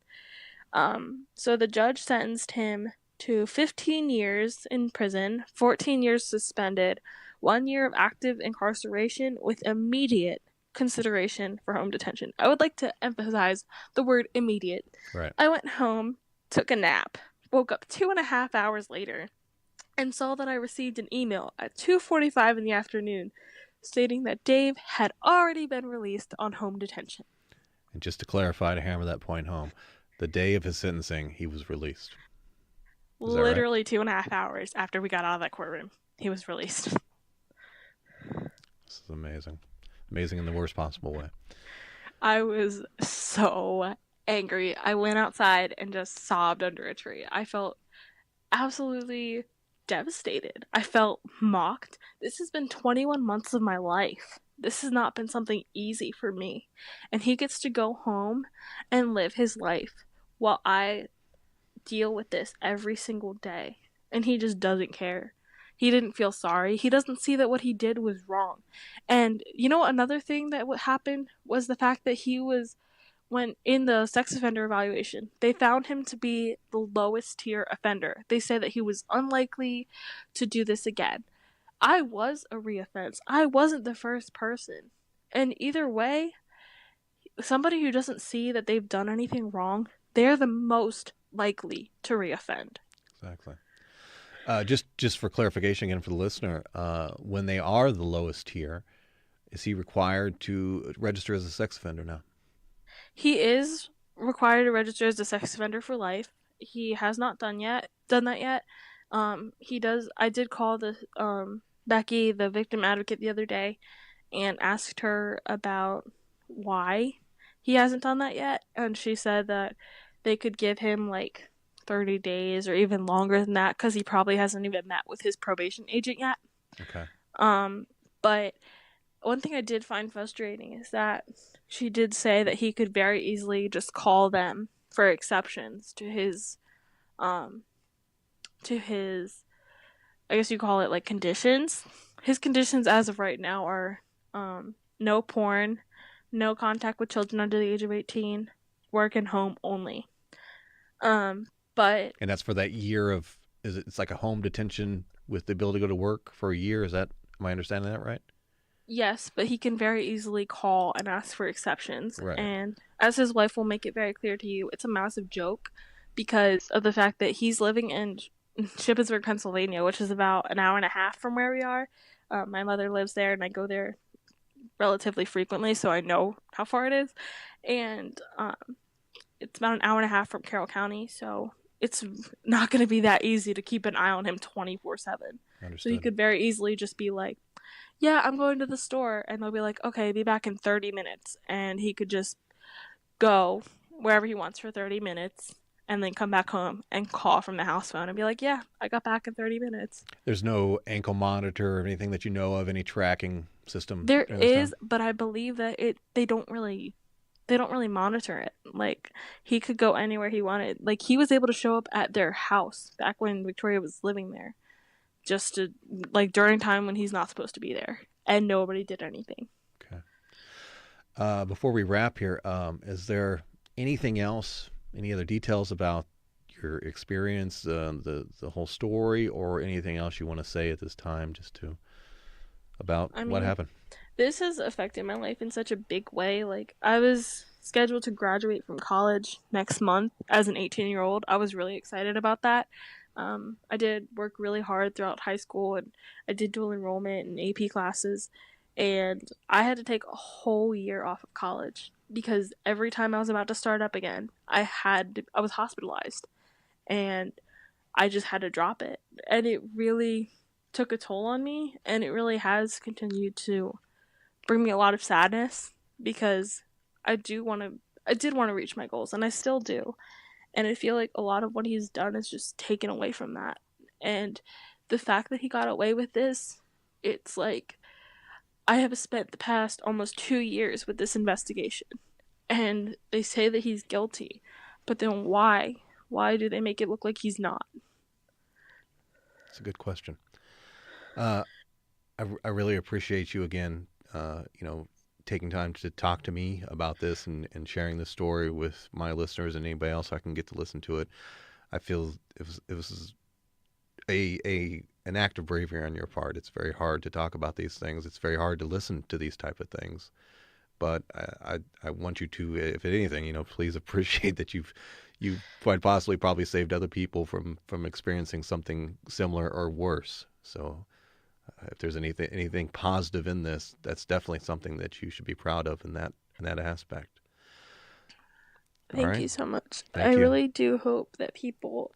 So the judge sentenced him to 15 years in prison, 14 years suspended, 1 year of active incarceration with immediate consideration for home detention. I would like to emphasize the word immediate. Right. I went home, took a nap, woke up 2.5 hours later, and saw that I received an email at 2:45 in the afternoon stating that Dave had already been released on home detention. And just to clarify, to hammer that point home, the day of his sentencing, he was released. Is that Literally right? 2.5 hours after we got out of that courtroom, he was released. This is amazing. Amazing in the worst possible way. I was so angry. I went outside and just sobbed under a tree. I felt absolutely devastated. I felt mocked. This has been 21 months of my life. This has not been something easy for me. And he gets to go home and live his life while I deal with this every single day. And he just doesn't care. He didn't feel sorry. He doesn't see that what he did was wrong. And you know, another thing that happened was the fact that when in the sex offender evaluation, they found him to be the lowest tier offender. They said that he was unlikely to do this again. I was a reoffense. I wasn't the first person. And either way, somebody who doesn't see that they've done anything wrong, they're the most likely to reoffend. Exactly. Just for clarification again for the listener, when they are the lowest tier, is he required to register as a sex offender now? He is required to register as a sex offender for life. He has not done that yet. He does. I did call Becky, the victim advocate, the other day, and asked her about why he hasn't done that yet, and she said that they could give him like 30 days or even longer than that because he probably hasn't even met with his probation agent yet. Okay. But one thing I did find frustrating is that she did say that he could very easily just call them for exceptions to his I guess you call it like conditions. His conditions as of right now are no porn, no contact with children under the age of 18, work and home only. But and that's for that year of it's like a home detention with the ability to go to work for a year. Am I understanding that right? Yes, but he can very easily call and ask for exceptions. Right. And as his wife will make it very clear to you, it's a massive joke because of the fact that he's living in Shippensburg, Pennsylvania, which is about an hour and a half from where we are. My mother lives there, and I go there relatively frequently, so I know how far it is. And it's about an hour and a half from Carroll County, so it's not going to be that easy to keep an eye on him 24/7. So he could very easily just be like, yeah, I'm going to the store, and they'll be like, okay, be back in 30 minutes, and he could just go wherever he wants for 30 minutes, and then come back home and call from the house phone and be like, yeah, I got back in 30 minutes. There's no ankle monitor or anything that you know of, any tracking system? There is, but I believe that they don't really monitor it. Like, he could go anywhere he wanted. Like, he was able to show up at their house back when Victoria was living there, just to, like, during time when he's not supposed to be there, and nobody did anything. Okay. Before we wrap here, is there anything else, any other details about your experience, the whole story, or anything else you want to say at this time, about what happened? This has affected my life in such a big way. Like, I was scheduled to graduate from college next month as an 18-year-old. I was really excited about that. I did work really hard throughout high school, and I did dual enrollment and AP classes, and I had to take a whole year off of college because every time I was about to start up again, I was hospitalized, and I just had to drop it. And it really took a toll on me, and it really has continued to bring me a lot of sadness because I did want to reach my goals, and I still do. And I feel like a lot of what he's done is just taken away from that. And the fact that he got away with this, it's like I have spent the past almost 2 years with this investigation, and they say that he's guilty, but then why? Why do they make it look like he's not? That's a good question. I really appreciate you again, taking time to talk to me about this and sharing this story with my listeners and anybody else I can get to listen to it. I feel it was an act of bravery on your part. It's very hard to talk about these things. It's very hard to listen to these type of things. But I want you to, if anything, please appreciate that you've quite possibly probably saved other people from experiencing something similar or worse. So if there's anything positive in this, that's definitely something that you should be proud of in that aspect. Thank you so much. Thank you. Really do hope that people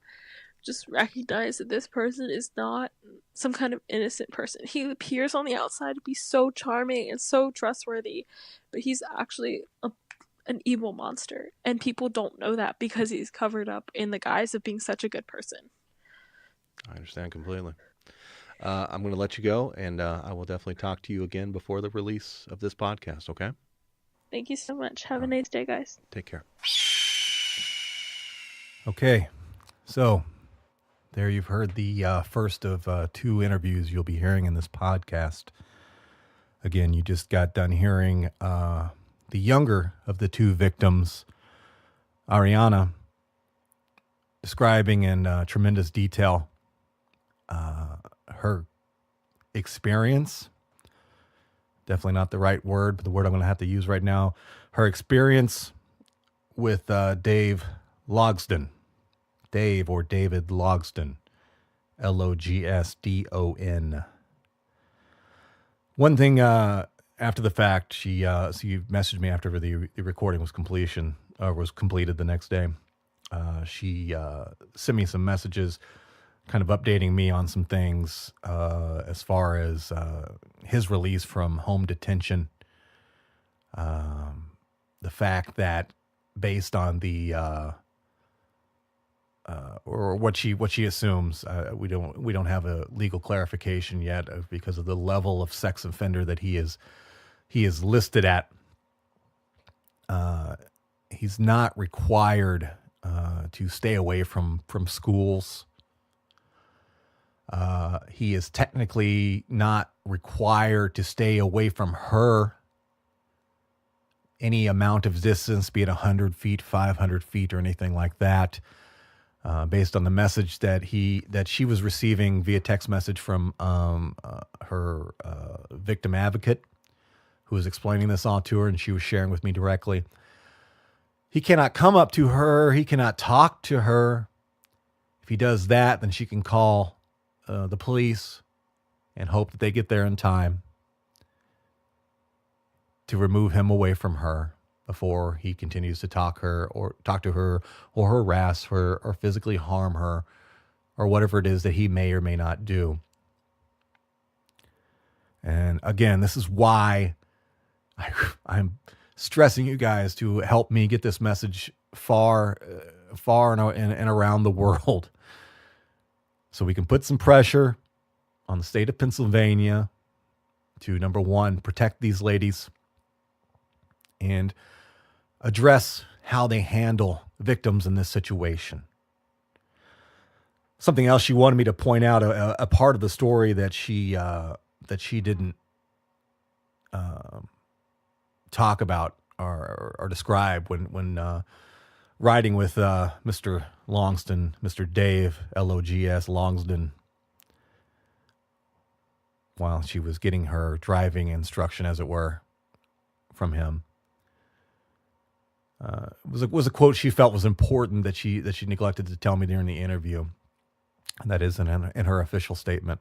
just recognize that this person is not some kind of innocent person. He appears on the outside to be so charming and so trustworthy, but he's actually an evil monster, and people don't know that because he's covered up in the guise of being such a good person. I understand completely. I'm going to let you go, and I will definitely talk to you again before the release of this podcast, okay? Thank you so much. Have a nice day, guys. Take care. Okay, so there you've heard the first of 2 interviews you'll be hearing in this podcast. Again, you just got done hearing the younger of the 2 victims, Ariana, describing in tremendous detail her experience. Definitely not the right word, but the word I'm going to have to use right now. Her experience with Dave Logsdon. Dave or David Logsdon. Logsdon. One thing after the fact, she messaged me after the recording was completed the next day. She sent me some messages kind of updating me on some things as far as his release from home detention. The fact that based on the or what she assumes, we don't have a legal clarification yet because of the level of sex offender that he is listed at. He's not required to stay away from schools. He is technically not required to stay away from her any amount of distance, be it 100 feet, 500 feet, or anything like that. Based on the message that she was receiving via text message from her victim advocate, who was explaining this all to her, and she was sharing with me directly. He cannot come up to her. He cannot talk to her. If he does that, then she can call the police and hope that they get there in time to remove him away from her before he continues to talk to her or harass her or physically harm her or whatever it is that he may or may not do. And again, this is why I'm stressing you guys to help me get this message far and around the world, so we can put some pressure on the state of Pennsylvania to, number one, protect these ladies and address how they handle victims in this situation. Something else she wanted me to point out, a part of the story that she didn't talk about or describe when riding with Mr. Logsdon, Mr. Dave, Logs Logsdon, while she was getting her driving instruction, as it were, from him. Was a quote she felt was important that she neglected to tell me during the interview, and that is in her official statement.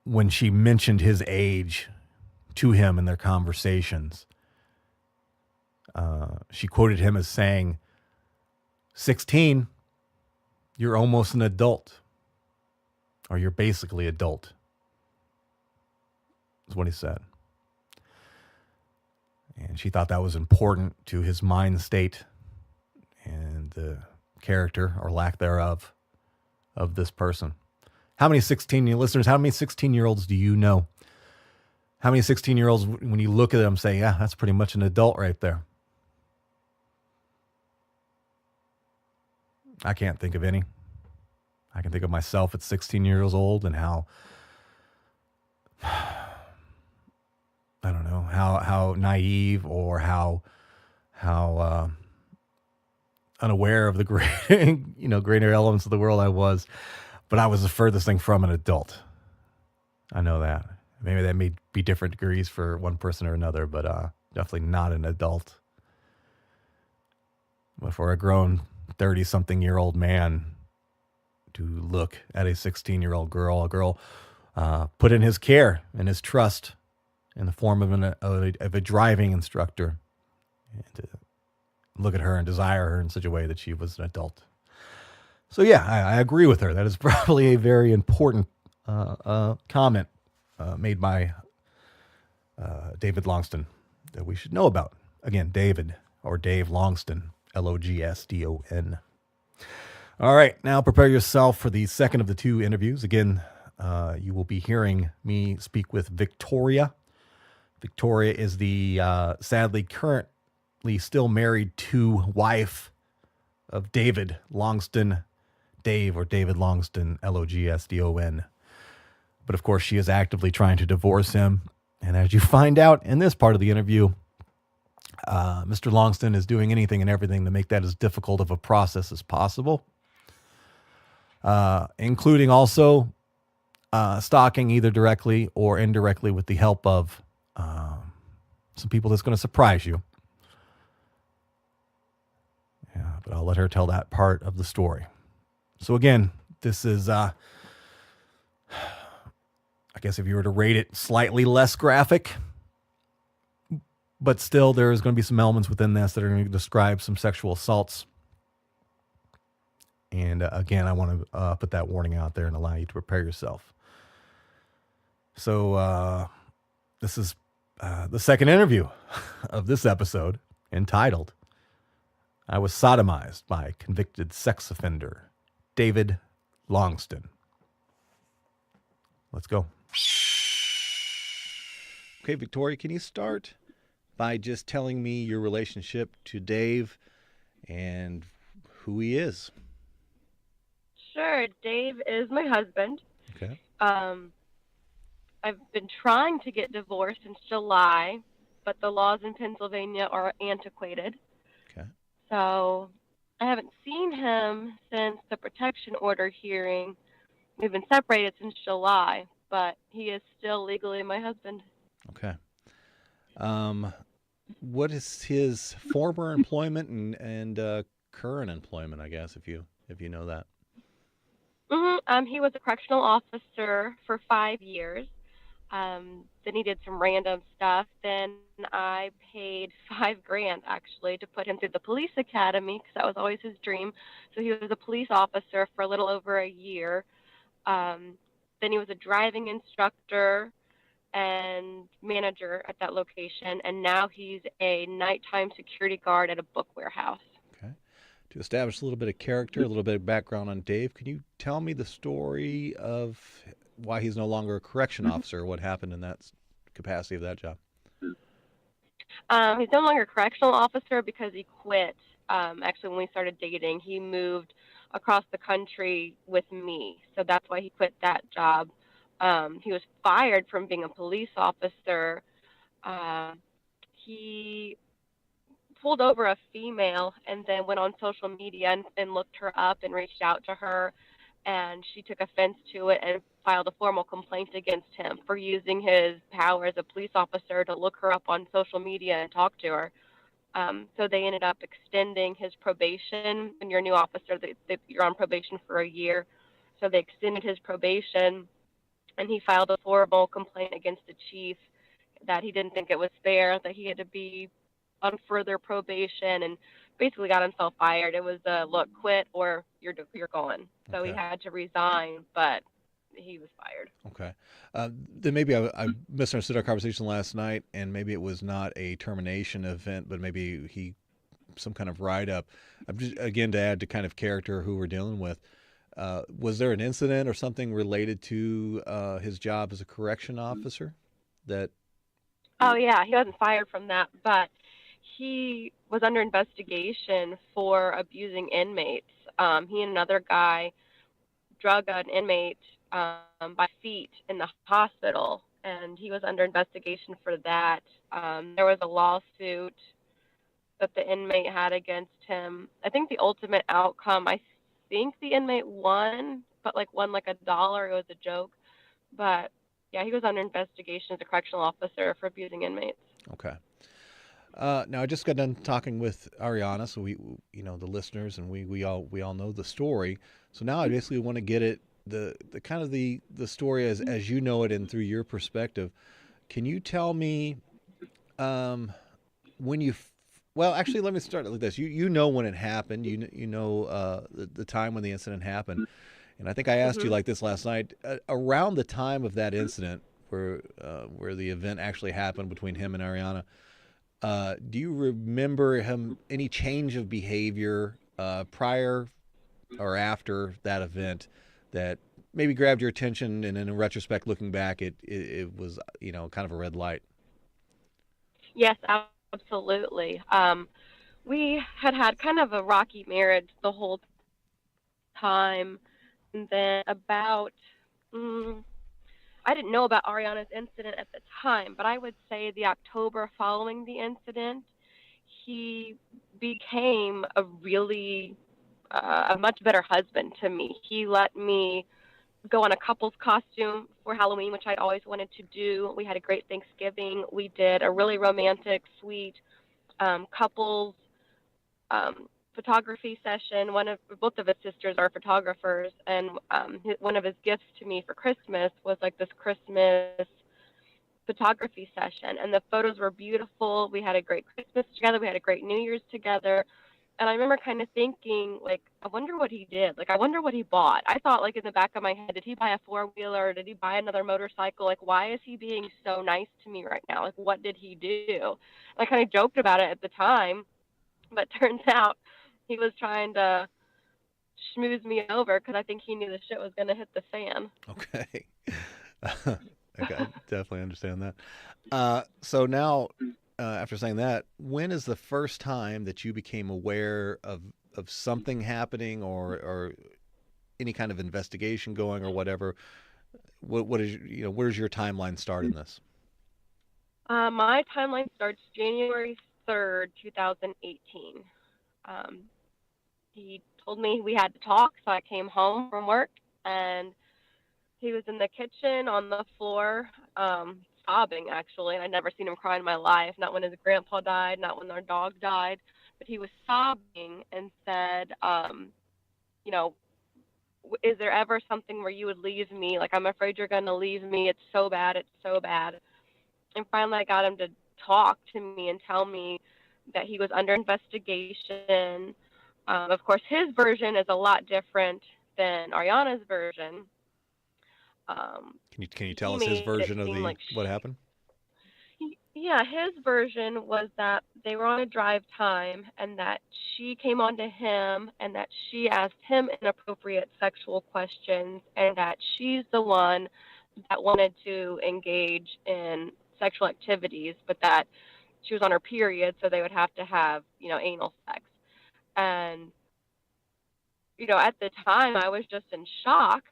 when she mentioned his age to him in their conversations, she quoted him as saying, 16, you're almost an adult. Or you're basically adult. That's what he said. And she thought that was important to his mind state and the character or lack thereof of this person. How many 16-year-olds do you know? How many 16-year-olds, when you look at them, say, yeah, that's pretty much an adult right there? I can't think of any. I can think of myself at 16 years old and how, I don't know, how naive or how unaware of the greater elements of the world I was. But I was the furthest thing from an adult. I know that. Maybe that may be different degrees for one person or another, but definitely not an adult. But for a grown 30-something-year-old man to look at a 16-year-old girl, a girl put in his care and his trust in the form of a driving instructor, and to look at her and desire her in such a way that she was an adult. So yeah, I agree with her. That is probably a very important comment made by David Logsdon that we should know about. Again, David or Dave Logsdon, Logsdon. All right, now prepare yourself for the second of the two interviews. Again, you will be hearing me speak with Victoria. Victoria is the sadly currently still married to wife of David Logsdon, Dave or David Logsdon, Logsdon. But of course, she is actively trying to divorce him. And as you find out in this part of the interview, Mr. Logsdon is doing anything and everything to make that as difficult of a process as possible, including also stalking either directly or indirectly with the help of some people that's going to surprise you. Yeah, but I'll let her tell that part of the story. So again, this is, I guess if you were to rate it, slightly less graphic, but still there's going to be some elements within this that are going to describe some sexual assaults. And again, I want to put that warning out there and allow you to prepare yourself. So this is the second interview of this episode, entitled, I Was Sodomized by Convicted Sex Offender, David Logsdon. Let's go. Okay, Victoria, can you start by just telling me your relationship to Dave and who he is? Sure. Dave is my husband. Okay. I've been trying to get divorced since July, but the laws in Pennsylvania are antiquated. Okay. So I haven't seen him since the protection order hearing. We've been separated since July, but he is still legally my husband. Okay. What is his former employment and current employment, I guess, if you know that? He was a correctional officer for 5 years. Then he did some random stuff. Then I paid $5,000 actually to put him through the police academy because that was always his dream. So he was a police officer for a little over a year. Then he was a driving instructor and manager at that location, and now he's a nighttime security guard at a book warehouse. Okay. To establish a little bit of character, a little bit of background on Dave, can you tell me the story of why he's no longer a correction officer, what happened in that capacity of that job? He's no longer a correctional officer because he quit. Actually, when we started dating, he moved across the country with me, so that's why he quit that job. He was fired from being a police officer. He pulled over a female and then went on social media and looked her up and reached out to her, and she took offense to it and filed a formal complaint against him for using his power as a police officer to look her up on social media and talk to her. So they ended up extending his probation. When you're a new officer, you're on probation for a year. So they extended his probation, and he filed a formal complaint against the chief that he didn't think it was fair, that he had to be on further probation, and basically got himself fired. It was look, quit or you're going. So he Okay. had to resign, but he was fired. Okay. Then maybe I misunderstood our conversation last night, and maybe it was not a termination event, but maybe some kind of write up. I'm just again to add to kind of character who we're dealing with. Was there an incident or something related to his job as a correction officer that? Oh yeah, he wasn't fired from that, but he was under investigation for abusing inmates. He and another guy drug an inmate by feet in the hospital, and he was under investigation for that. There was a lawsuit that the inmate had against him. I think the ultimate outcome, I think the inmate won, but like won like $1. It was a joke. But yeah, he was under investigation as a correctional officer for abusing inmates. Okay. Now I just got done talking with Ariana, so we, the listeners, and we all know the story. So now I basically want to get it the kind of the story as you know it and through your perspective. Can you tell me when you? Well, actually, let me start like this. You know when it happened. You know the time when the incident happened, and I think I asked you like this last night. Around the time of that incident, where the event actually happened between him and Ariana. Do you remember any change of behavior prior or after that event that maybe grabbed your attention, and in retrospect, looking back, it was kind of a red light? Yes, absolutely. We had kind of a rocky marriage the whole time, and then about I didn't know about Ariana's incident at the time, but I would say the October following the incident, he became a much better husband to me. He let me go on a couple's costume for Halloween, which I always wanted to do. We had a great Thanksgiving. We did a really romantic, sweet couples photography session. Both of his sisters are photographers, and one of his gifts to me for Christmas was like this Christmas photography session, and the photos were beautiful. We had a great Christmas together. We had a great New Year's together. And I remember kind of thinking, like, I wonder what he did. Like, I wonder what he bought. I thought, like, in the back of my head, did he buy a four-wheeler? Or did he buy another motorcycle? Like, why is he being so nice to me right now? Like, what did he do? I kind of joked about it at the time, but turns out he was trying to schmooze me over because I think he knew the shit was going to hit the fan. Okay. I definitely understand that. So now, after saying that, when is the first time that you became aware of something happening or any kind of investigation going or whatever? What is where's your timeline start in this? My timeline starts January 3rd, 2018. He told me we had to talk, so I came home from work, and he was in the kitchen on the floor, sobbing, actually. And I'd never seen him cry in my life, not when his grandpa died, not when our dog died. But he was sobbing and said, is there ever something where you would leave me? Like, I'm afraid you're going to leave me. It's so bad. It's so bad. And finally, I got him to talk to me and tell me that he was under investigation. Of course, his version is a lot different than Ariana's version. Can you tell us his version of what happened? Yeah, his version was that they were on a drive time and that she came on to him and that she asked him inappropriate sexual questions and that she's the one that wanted to engage in sexual activities, but that she was on her period, so they would have to have, anal sex. And, at the time I was just in shock.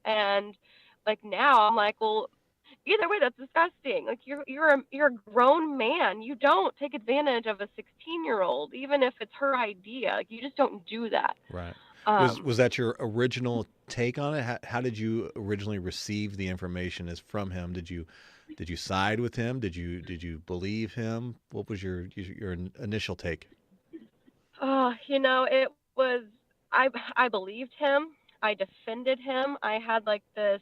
And like now I'm like, well, either way, that's disgusting. Like you're a grown man. You don't take advantage of a 16-year-old, even if it's her idea. Like you just don't do that. Right. Was that your original take on it? How did you originally receive the information as from him? Did you side with him? Did you believe him? What was your initial take? It was I believed him. I defended him. I had like this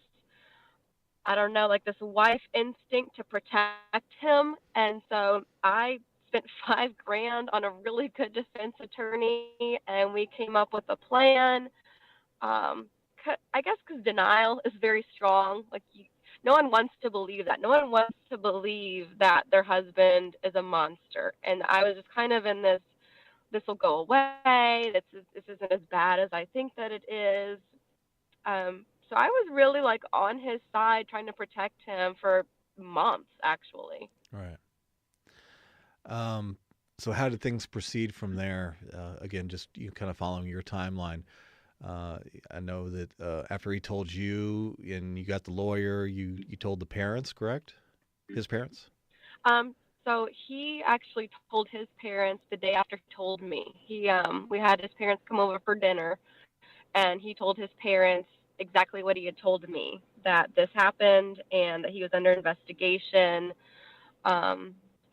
I don't know, like this wife instinct to protect him. And so I spent 5 grand on a really good defense attorney, and we came up with a plan. Um, I guess because denial is very strong. Like no one wants to believe that. No one wants to believe that their husband is a monster. And I was just kind of in this will go away. This isn't as bad as I think that it is. So I was really like on his side, trying to protect him for months, actually. Right. So how did things proceed from there? Again, just you kind of following your timeline. I know that after he told you and you got the lawyer, you told the parents, correct? His parents? So he actually told his parents the day after he told me. We had his parents come over for dinner, and he told his parents exactly what he had told me, that this happened and that he was under investigation.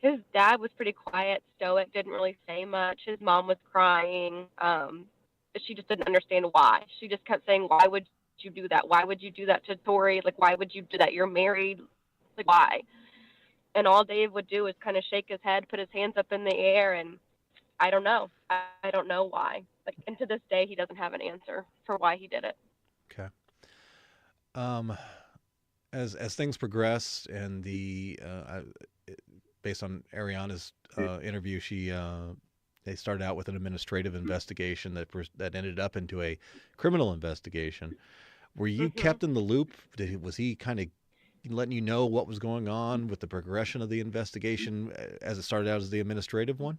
His dad was pretty quiet, stoic, didn't really say much. His mom was crying. But she just didn't understand why. She just kept saying, "Why would you do that? Why would you do that to Tori? Like, why would you do that? You're married. Like, why?" And all Dave would do is kind of shake his head, put his hands up in the air, and I don't know. I don't know why. Like, and to this day, he doesn't have an answer for why he did it. Okay. As things progressed and based on Ariana's interview, they started out with an administrative investigation that ended up into a criminal investigation. Were you kept in the loop? Was he kind of letting you know what was going on with the progression of the investigation as it started out as the administrative one?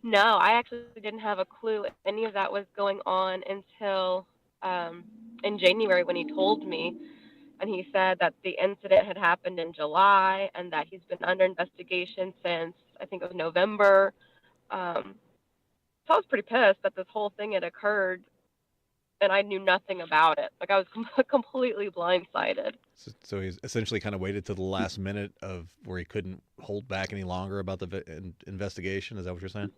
No, I actually didn't have a clue any of that was going on until in January when he told me. And he said that the incident had happened in July and that he's been under investigation since, I think it was November. So I was pretty pissed that this whole thing had occurred and I knew nothing about it. Like, I was completely blindsided. So he's essentially kind of waited to the last minute of where he couldn't hold back any longer about the investigation. Is that what you're saying?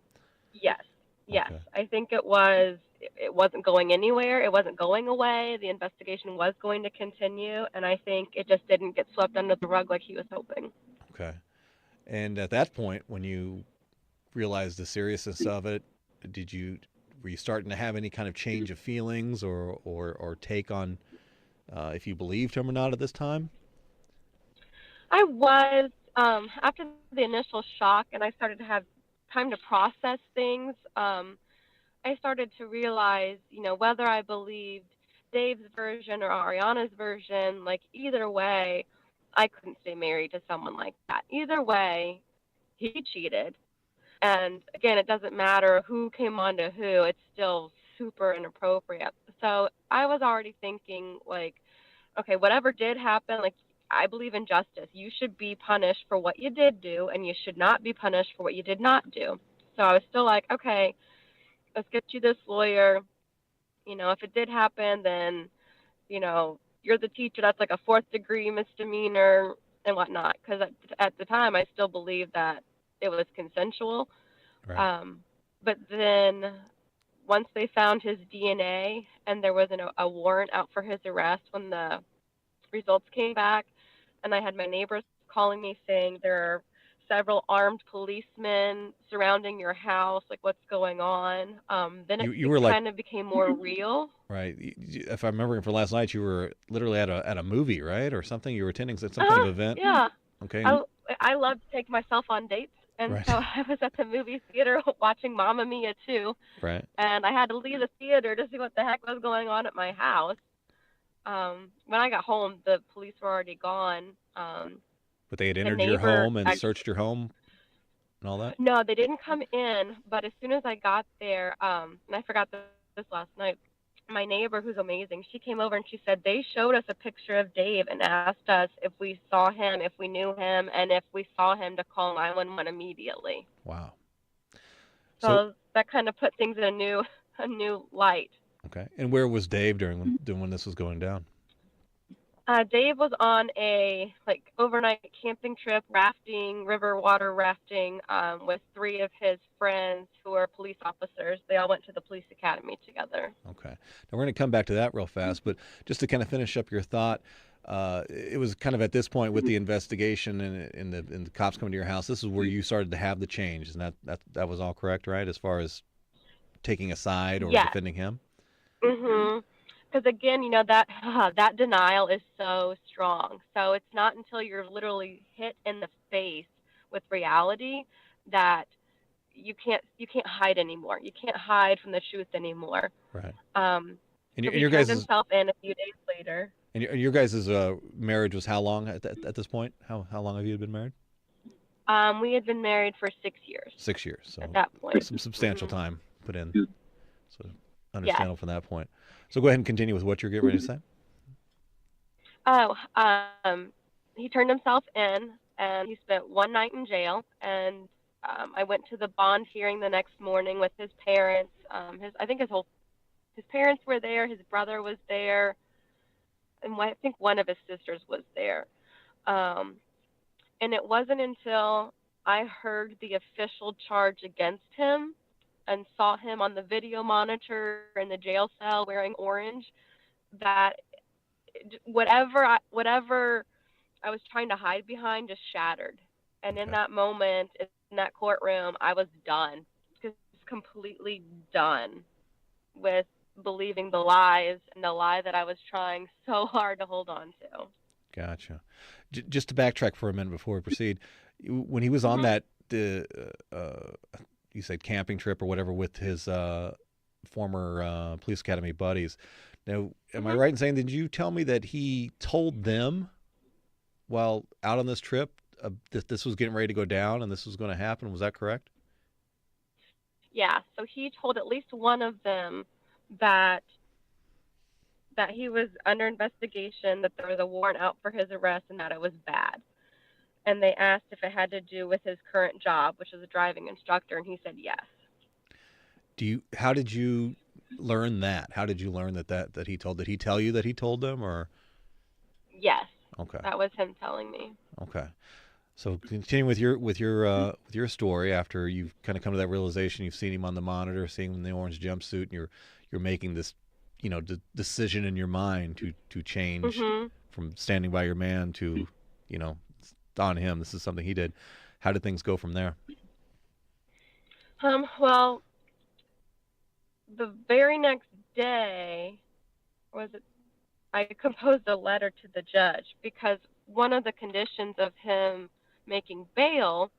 Yes. Yes. Okay. I think it wasn't going anywhere. It wasn't going away. The investigation was going to continue. And I think it just didn't get swept under the rug like he was hoping. Okay. And at that point, when you realized the seriousness of it, were you starting to have any kind of change of feelings or take on if you believed him or not at this time? I was, after the initial shock and I started to have time to process things, I started to realize, whether I believed Dave's version or Ariana's version, like either way, I couldn't stay married to someone like that. Either way, he cheated. And again, it doesn't matter who came on to who, it's still super inappropriate. So I was already thinking, like, okay, whatever did happen, like, I believe in justice. You should be punished for what you did do, and you should not be punished for what you did not do. So I was still like, okay, let's get you this lawyer. If it did happen, then, you're the teacher. That's like a 4th-degree misdemeanor and whatnot. Because at the time, I still believed that it was consensual. Right. But then once they found his DNA and there was a warrant out for his arrest when the results came back, and I had my neighbors calling me saying there are several armed policemen surrounding your house, like, what's going on? Then You were like, kind of became more real. right. If I'm remembering from last night, you were literally at a movie, right, or something. You were attending some kind of event. Yeah. Okay. I love to take myself on dates, and Right. so I was at the movie theater watching Mamma Mia 2, Right. and I had to leave the theater to see what the heck was going on at my house. When I got home, the police were already gone. But they had entered your neighbor home and searched your home and all that. No, they didn't come in, but as soon as I got there, and I forgot this last night, my neighbor, who's amazing, she came over and she said they showed us a picture of Dave and asked us if we saw him, if we knew him, and if we saw him to call 911 immediately. Wow. So that kind of put things in a new light. Okay. And where was Dave during when this was going down? Dave was on a overnight camping trip, rafting, river water rafting, with three of his friends who are police officers. They all went to the police academy together. Okay. Now we're going to come back to that real fast, but just to kind of finish up your thought, it was kind of at this point with the investigation and the cops coming to your house. This is where you started to have the change, and that was all correct, right? As far as taking a side or Yes. defending him. Mhm. Because again, that that denial is so strong. So it's not until you're literally hit in the face with reality that you can't hide anymore. You can't hide from the truth anymore. Right. So And he your turned guys' himself in a few days later. and your guys' marriage was how long at this point? How long have you been married? We had been married for 6 years 6 years. So at that point. some substantial time put in. So Yes. understandable from that point. So go ahead and continue with what you're getting ready to say. Oh, he turned himself in, and he spent one night in jail. And I went to the bond hearing the next morning with his parents. I think his parents were there. His brother was there, and I think one of his sisters was there. Um, and it wasn't until I heard the official charge against him and saw him on the video monitor in the jail cell wearing orange that whatever I was trying to hide behind just shattered. And in Okay. that moment, in that courtroom, I was done, just completely done with believing the lies and the lie that I was trying so hard to hold on to. Gotcha. Just to backtrack for a minute before we proceed, when he was on that, you said camping trip or whatever with his former police academy buddies. Now, am I right in saying, did you tell me that he told them while out on this trip that this was getting ready to go down and this was going to happen? Was that correct? Yeah, so he told at least one of them that he was under investigation, that there was a warrant out for his arrest, and that it was bad. And they asked if it had to do with his current job, which is a driving instructor, and he said yes. How did you learn that? How did you learn that he told? Did he tell you that he told them, or? Yes. Okay. That was him telling me. Okay. So continuing with your story, after you've kind of come to that realization, you've seen him on the monitor, seeing him in the orange jumpsuit, and you're making this, decision in your mind to change from standing by your man to, on him. This is something he did. How did things go from there? Well, the very next day, I composed a letter to the judge because one of the conditions of him making bail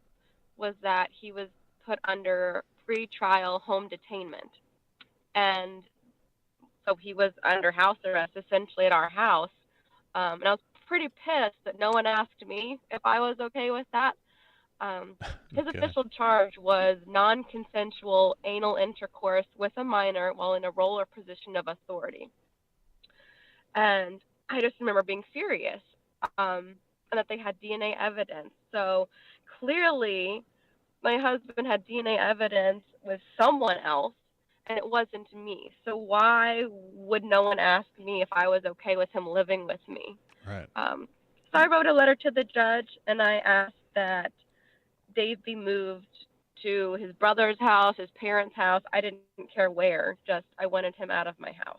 was that he was put under pre-trial home detainment. And so he was under house arrest essentially at our house. And I was pretty pissed that no one asked me if I was okay with that. His official charge was non-consensual anal intercourse with a minor while in a role or position of authority. And I just remember being furious, and that they had DNA evidence. So clearly, my husband had DNA evidence with someone else, and it wasn't me. So why would no one ask me if I was okay with him living with me? Right. So I wrote a letter to the judge, and I asked that Dave be moved to his brother's house, his parents' house. I didn't care where. Just I wanted him out of my house.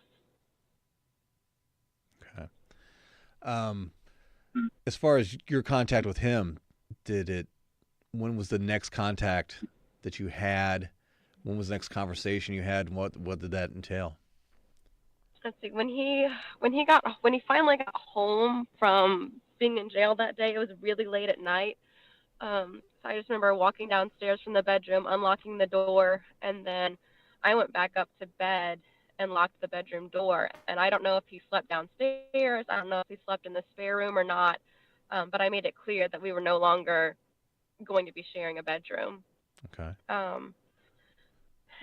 Okay. As far as your contact with him, when was the next contact that you had? When was the next conversation you had? And what did that entail? Let's see. When he finally got home from being in jail that day, it was really late at night. So I just remember walking downstairs from the bedroom, unlocking the door, and then I went back up to bed and locked the bedroom door. And I don't know if he slept downstairs. I don't know if he slept in the spare room or not. But I made it clear that we were no longer going to be sharing a bedroom. Okay.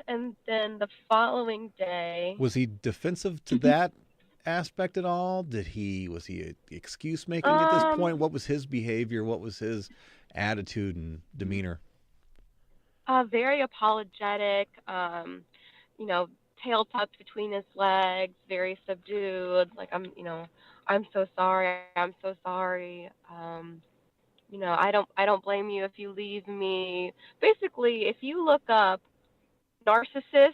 And then the following day, was he defensive to that aspect at all? Was he excuse making at this point? What was his behavior? What was his attitude and demeanor? Very apologetic. tail tucked between his legs, very subdued. Like, I'm so sorry. I'm so sorry. I don't blame you if you leave me. Basically, if you look up narcissist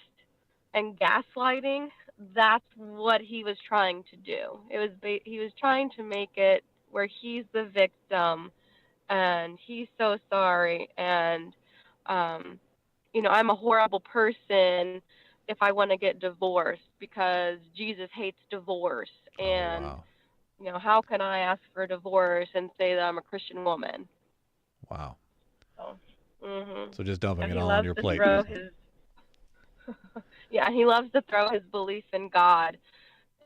and gaslighting, that's what he was trying to do. He was trying to make it where he's the victim and he's so sorry, and I'm a horrible person if I want to get divorced because Jesus hates divorce, Oh, and wow. how can I ask for a divorce and say that I'm a Christian woman? Wow. So, So just dumping and it he all on loves your to plate. throw his he loves to throw his belief in God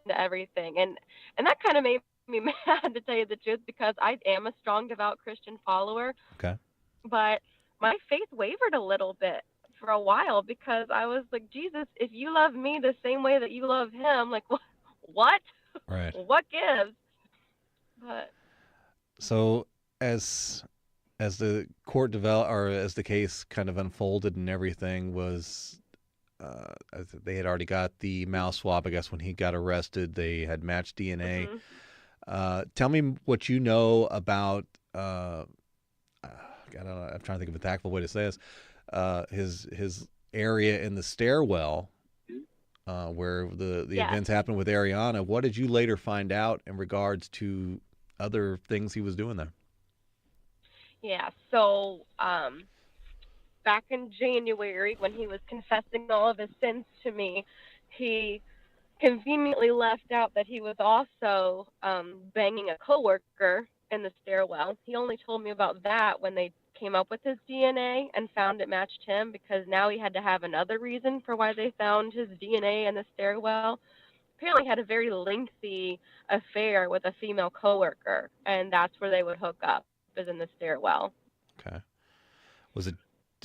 into everything, and that kind of made me mad, to tell you the truth, because I am a strong, devout Christian follower, Okay. but my faith wavered a little bit for a while because I was like, Jesus, if you love me the same way that you love him, like what? Right. What gives? But So as the court developed, or as the case kind of unfolded and everything, they had already got the mouth swab. I guess when he got arrested, they had matched DNA. Tell me what you know about. I don't know, I'm trying to think of a tactful way to say this. His area in the stairwell, where the yes. events happened with Ariana. What did you later find out in regards to other things he was doing there? Yeah. So back in January, when he was confessing all of his sins to me, he conveniently left out that he was also banging a coworker in the stairwell. He only told me about that when they came up with his DNA and found it matched him, because now he had to have another reason for why they found his DNA in the stairwell. Apparently, he had a very lengthy affair with a female coworker, and that's where they would hook up, is in the stairwell. Okay. Was it?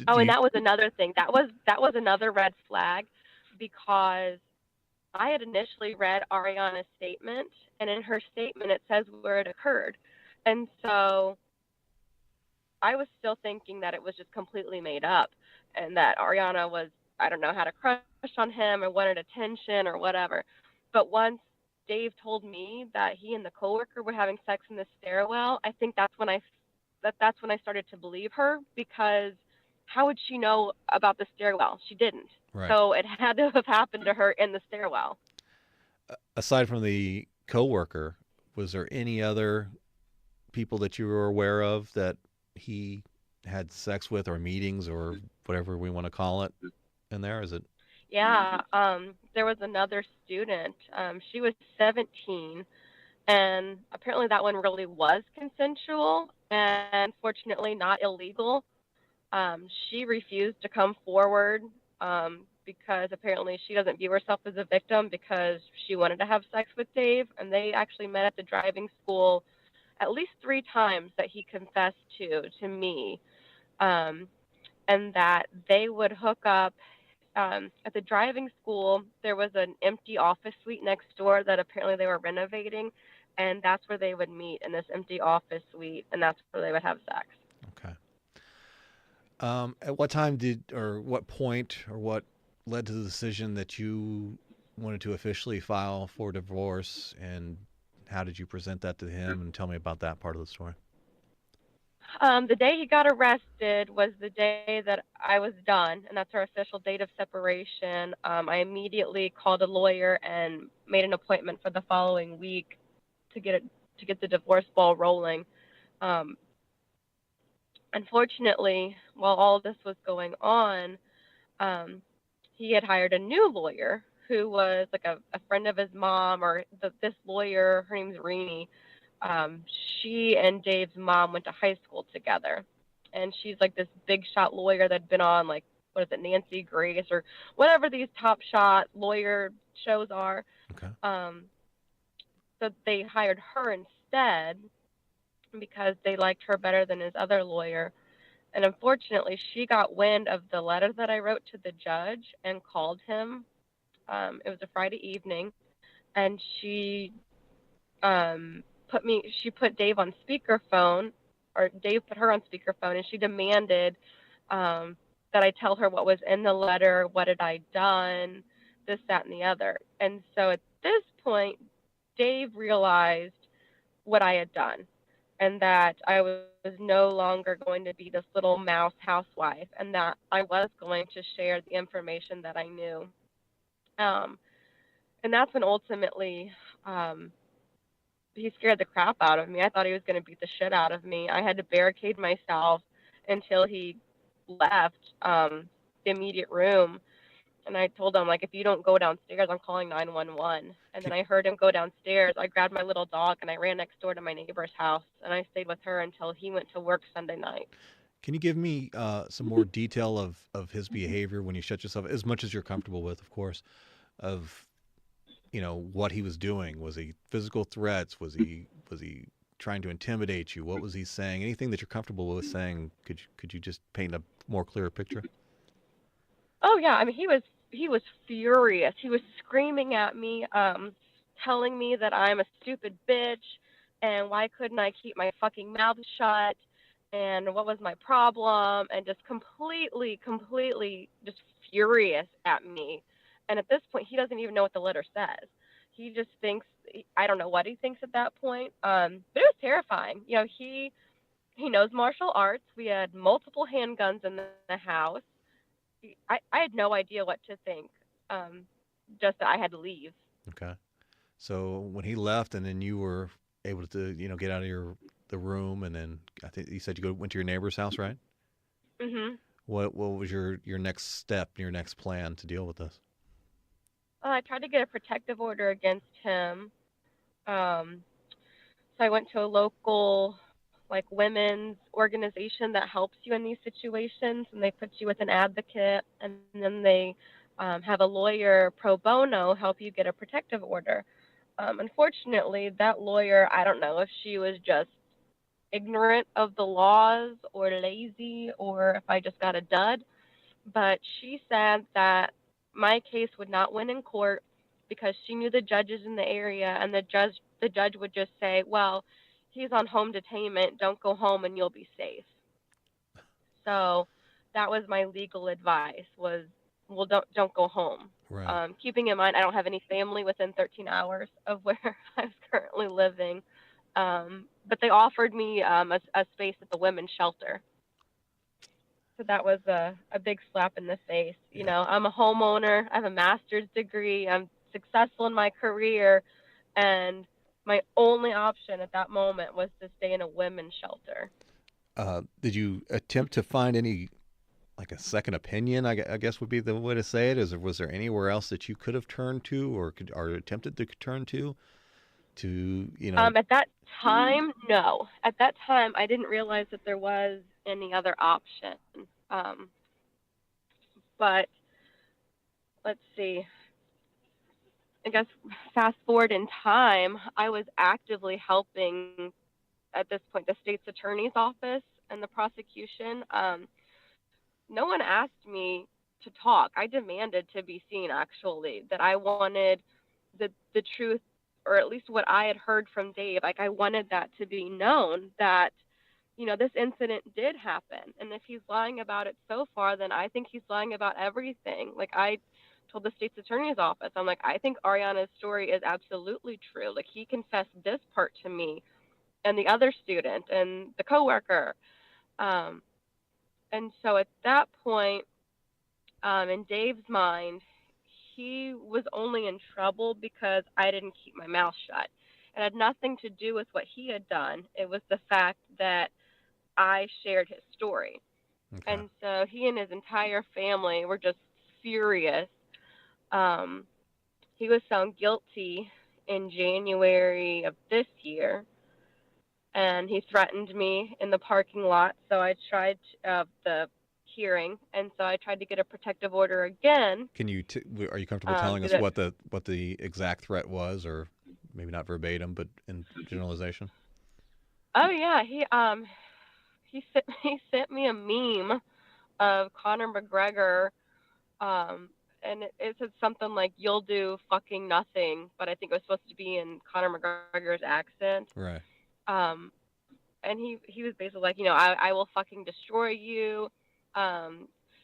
Oh, and that was another thing. That was another red flag, because I had initially read Ariana's statement, and in her statement it says where it occurred. And so I was still thinking that it was just completely made up, and that Ariana was, I don't know, had a crush on him or wanted attention or whatever. But once Dave told me that he and the coworker were having sex in the stairwell, I think that's when that's when I started to believe her, because how would she know about the stairwell? She didn't. Right. So it had to have happened to her in the stairwell. Aside from the coworker, was there any other people that you were aware of that he had sex with, or meetings, or whatever we want to call it, in there? Is it? Yeah, there was another student. She was 17, and apparently that one really was consensual and fortunately not illegal. She refused to come forward because apparently she doesn't view herself as a victim, because she wanted to have sex with Dave, and they actually met at the driving school at least 3 times that he confessed to me, and that they would hook up. At the driving school, there was an empty office suite next door that apparently they were renovating, and that's where they would meet, in this empty office suite, and that's where they would have sex. Okay. At what time or what point, or what led to the decision that you wanted to officially file for divorce, and how did you present that to him? And tell me about that part of the story. The day he got arrested was the day that I was done, and that's our official date of separation. I immediately called a lawyer and made an appointment for the following week to get the divorce ball rolling. Um, Unfortunately, while all this was going on, he had hired a new lawyer who was like a friend of his mom, or this lawyer, her name's Rini. She and Dave's mom went to high school together, and she's like this big shot lawyer that'd been on, like, what is it, Nancy Grace or whatever these top shot lawyer shows are. Okay. So they hired her instead because they liked her better than his other lawyer. And unfortunately, she got wind of the letter that I wrote to the judge and called him. It was a Friday evening, and she put Dave on speakerphone, or Dave put her on speakerphone, and she demanded that I tell her what was in the letter, what had I done, this, that, and the other. And so at this point, Dave realized what I had done and that I was no longer going to be this little mouse housewife and that I was going to share the information that I knew. Um, and that's when ultimately um, he scared the crap out of me. I thought he was going to beat the shit out of me. I had to barricade myself until he left the immediate room. And I told him, like, if you don't go downstairs, I'm calling 911. And then I heard him go downstairs. I grabbed my little dog and I ran next door to my neighbor's house. And I stayed with her until he went to work Sunday night. Can you give me some more detail of his behavior when you shut yourself, as much as you're comfortable with, of course, of what he was doing? Was he physical threats? Was he trying to intimidate you? What was he saying? Anything that you're comfortable with saying? Could you just paint a more clear picture? Oh yeah, I mean he was furious. He was screaming at me, telling me that I'm a stupid bitch, and why couldn't I keep my fucking mouth shut, and what was my problem, and just completely just furious at me. And at this point, he doesn't even know what the letter says. He just thinks I don't know what he thinks at that point. But it was terrifying. He knows martial arts. We had multiple handguns in the house. I had no idea what to think. Just that I had to leave. Okay. So when he left, and then you were able to, get out of the room, and then I think you said you went to your neighbor's house, right? Mhm. What was your next step, your next plan to deal with this? I tried to get a protective order against him. Um, so I went to a local like women's organization that helps you in these situations, and they put you with an advocate, and then they have a lawyer pro bono help you get a protective order. Unfortunately, that lawyer, I don't know if she was just ignorant of the laws or lazy or if I just got a dud, but she said that my case would not win in court because she knew the judges in the area, and the judge would just say, "Well, he's on home detainment. Don't go home and you'll be safe." So that was my legal advice was, well, don't go home. Right. Keeping in mind I don't have any family within 13 hours of where I was currently living. But they offered me a space at the women's shelter. So that was a big slap in the face. Yeah. I'm a homeowner. I have a master's degree. I'm successful in my career. And my only option at that moment was to stay in a women's shelter. Did you attempt to find any, like, a second opinion? I guess would be the way to say it. Was there anywhere else that you could have turned to, or attempted to turn to? At that time, no. At that time, I didn't realize that there was any other option. Um, but let's see. I guess fast forward in time, I was actively helping at this point the state's attorney's office and the prosecution. No one asked me to talk. I demanded to be seen, actually, that I wanted the truth, or at least what I had heard from Dave. Like, I wanted that to be known that, this incident did happen. And if he's lying about it so far, then I think he's lying about everything. Like, I told the state's attorney's office, I'm like, I think Ariana's story is absolutely true. Like, he confessed this part to me and the other student and the coworker. And so at that point, in Dave's mind, he was only in trouble because I didn't keep my mouth shut. It had nothing to do with what he had done. It was the fact that I shared his story. Okay. And so he and his entire family were just furious. Um, he was found guilty in January of this year, and he threatened me in the parking lot. So I tried the hearing, and so I tried to get a protective order again. Can you? Are you comfortable telling us what the exact threat was, or maybe not verbatim, but in generalization? Oh yeah, he sent me a meme of Conor McGregor, and it said something like "You'll do fucking nothing," but I think it was supposed to be in Conor McGregor's accent. Right. And he was basically like, I will fucking destroy you.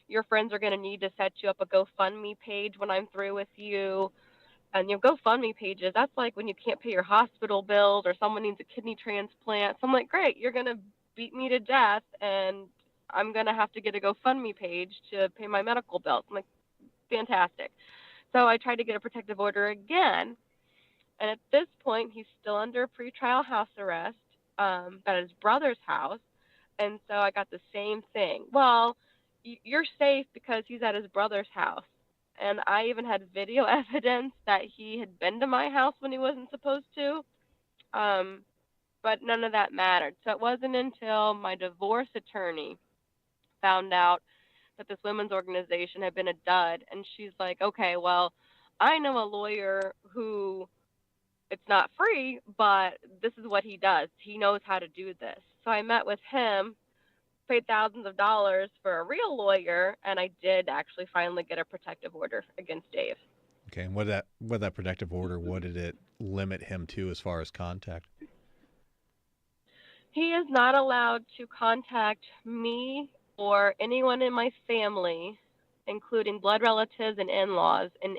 your friends are going to need to set you up a GoFundMe page when I'm through with you. And GoFundMe pages, that's like when you can't pay your hospital bills or someone needs a kidney transplant. So I'm like, great, you're going to beat me to death and I'm going to have to get a GoFundMe page to pay my medical bills. I'm like, fantastic. So I tried to get a protective order again. And at this point, he's still under pretrial house arrest at his brother's house. And so I got the same thing. Well, you're safe because he's at his brother's house. And I even had video evidence that he had been to my house when he wasn't supposed to. But none of that mattered. So it wasn't until my divorce attorney found out that this women's organization had been a dud. And she's like, okay, well, I know a lawyer who, it's not free, but this is what he does. He knows how to do this. So I met with him, paid thousands of dollars for a real lawyer, and I did actually finally get a protective order against Dave. Okay, and what that protective order, what did it limit him to as far as contact? He is not allowed to contact me or anyone in my family, including blood relatives and in-laws, in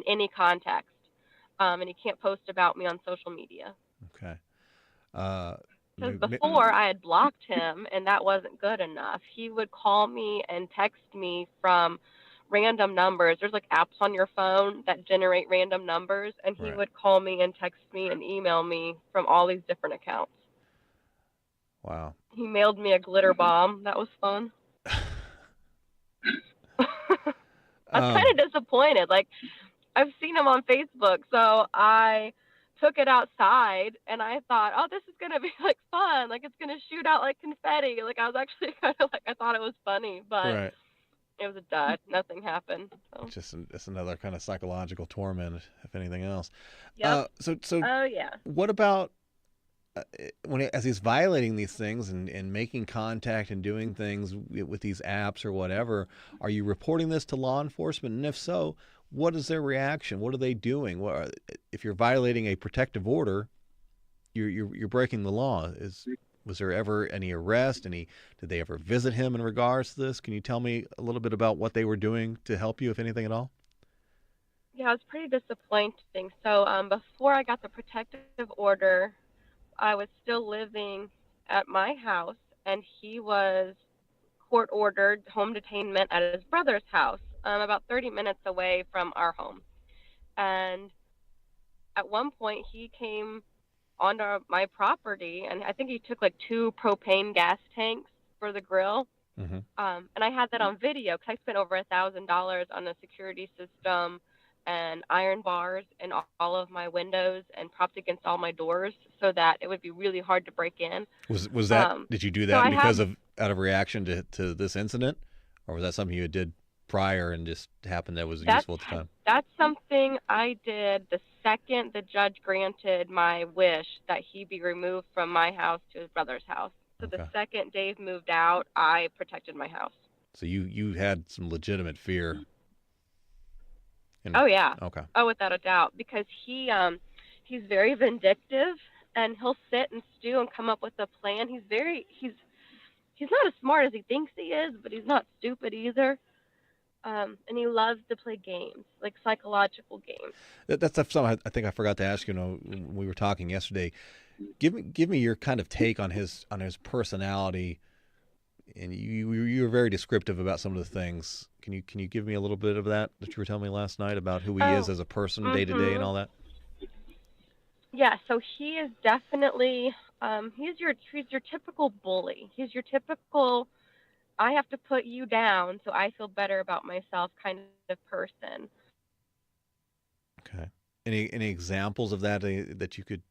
any context. And he can't post about me on social media. Okay. Because before I had blocked him, and that wasn't good enough. He would call me and text me from random numbers. There's like apps on your phone that generate random numbers, and he would call me and text me and email me from all these different accounts. Wow. He mailed me a glitter bomb. That was fun. I was kind of disappointed. Like, I've seen him on Facebook, so I took it outside, and I thought, oh, this is going to be, like, fun. Like, it's going to shoot out, like, confetti. Like, I was actually kind of, like, I thought it was funny, but it was a dud. Nothing happened. So. It's another kind of psychological torment, if anything else. Yep. So oh, yeah. What about as he's violating these things and making contact and doing things with these apps or whatever, are you reporting this to law enforcement? And if so, what is their reaction? What are they doing? If you're violating a protective order, you're breaking the law. Was there ever any arrest? Did they ever visit him in regards to this? Can you tell me a little bit about what they were doing to help you, if anything at all? Yeah, it was pretty disappointing. So before I got the protective order, I was still living at my house, and he was court-ordered home detainment at his brother's house, about 30 minutes away from our home. And at one point, he came onto my property, and I think he took like 2 propane gas tanks for the grill. Mm-hmm. And I had that on video because I spent over $1,000 on a security system and iron bars in all of my windows and propped against all my doors so that it would be really hard to break in. Was that, did you do that out of reaction to this incident, or was that something you did prior and just happened that was useful at the time? That's something I did the second the judge granted my wish that he be removed from my house to his brother's house. So the second Dave moved out, I protected my house. So you had some legitimate fear. Oh yeah. Okay. Oh, without a doubt, because he's very vindictive, and he'll sit and stew and come up with a plan. He's not as smart as he thinks he is, but he's not stupid either. And he loves to play games, like psychological games. That's something I think I forgot to ask you. When we were talking yesterday. Give me your kind of take on his personality. And you were very descriptive about some of the things. Can you give me a little bit of that you were telling me last night about who he is as a person, day to day, and all that? Yeah, so he is definitely he's your typical bully. He's your typical I have to put you down so I feel better about myself kind of person. Okay. Any examples of that that you could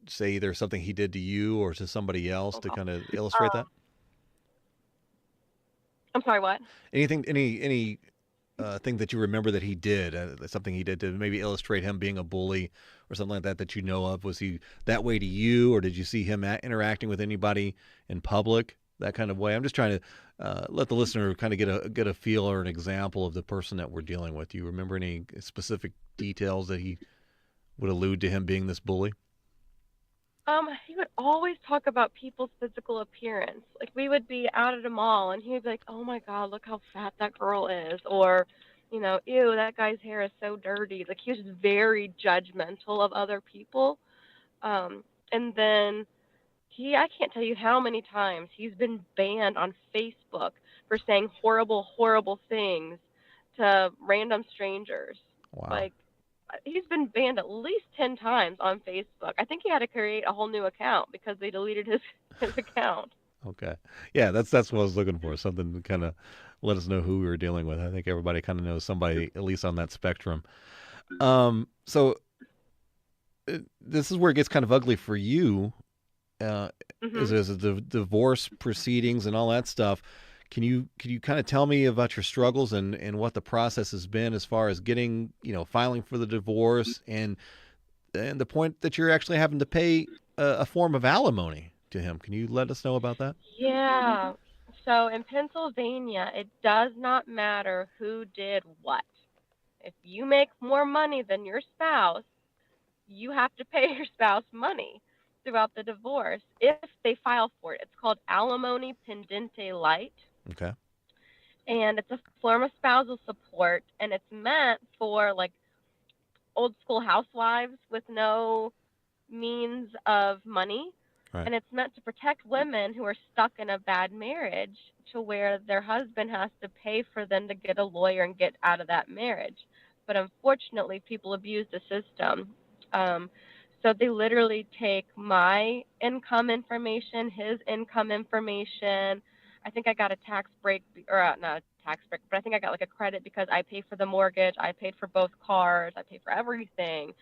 say either something he did to you or to somebody else to kind of illustrate that? I'm sorry, what? Any thing that you remember that he did, something he did to maybe illustrate him being a bully or something like that you know of? Was he that way to you, or did you see him interacting with anybody in public that kind of way? I'm just trying to let the listener kind of get a feel or an example of the person that we're dealing with. Do you remember any specific details that he would allude to him being this bully? He would always talk about people's physical appearance. Like we would be out at a mall and he would be like, "Oh my God, look how fat that girl is," or, "Ew, that guy's hair is so dirty." Like he was just very judgmental of other people. And then I can't tell you how many times he's been banned on Facebook for saying horrible, horrible things to random strangers. Wow. Like, he's been banned at least 10 times on Facebook. I think he had to create a whole new account because they deleted his account. Okay. Yeah, that's what I was looking for. Something to kind of let us know who we were dealing with. I think everybody kind of knows somebody at least on that spectrum. So this is where it gets kind of ugly for you. Hmm. Is the divorce proceedings and all that stuff. Can you kind of tell me about your struggles and what the process has been as far as getting, filing for the divorce and the point that you're actually having to pay a form of alimony to him? Can you let us know about that? Yeah. So in Pennsylvania, it does not matter who did what. If you make more money than your spouse, you have to pay your spouse money throughout the divorce if they file for it. It's called alimony pendente light, Okay. and it's a form of spousal support, and it's meant for like old school housewives with no means of money, Right. and it's meant to protect women who are stuck in a bad marriage to where their husband has to pay for them to get a lawyer and get out of that marriage. But unfortunately, people abuse the system. Um, so they literally take my income information, his income information. I think I got a tax break, or not a tax break, but I think I got like a credit because I pay for the mortgage, I paid for both cars, I pay for everything.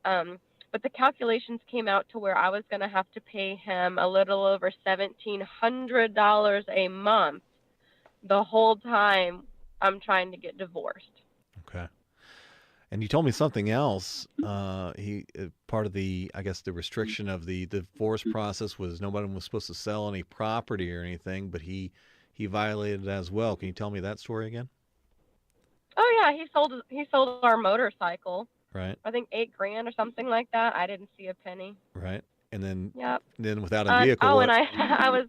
Um, but the calculations came out to where I was going to have to pay him a little over $1,700 a month the whole time I'm trying to get divorced. Okay. And you told me something else. He part of the, I guess, the restriction of the divorce process was nobody was supposed to sell any property or anything, but he violated it as well. Can you tell me that story again? Oh yeah, he sold our motorcycle. Right. I think 8 grand or something like that. I didn't see a penny. Right. And Yep. then without a vehicle, Oh, and what? I was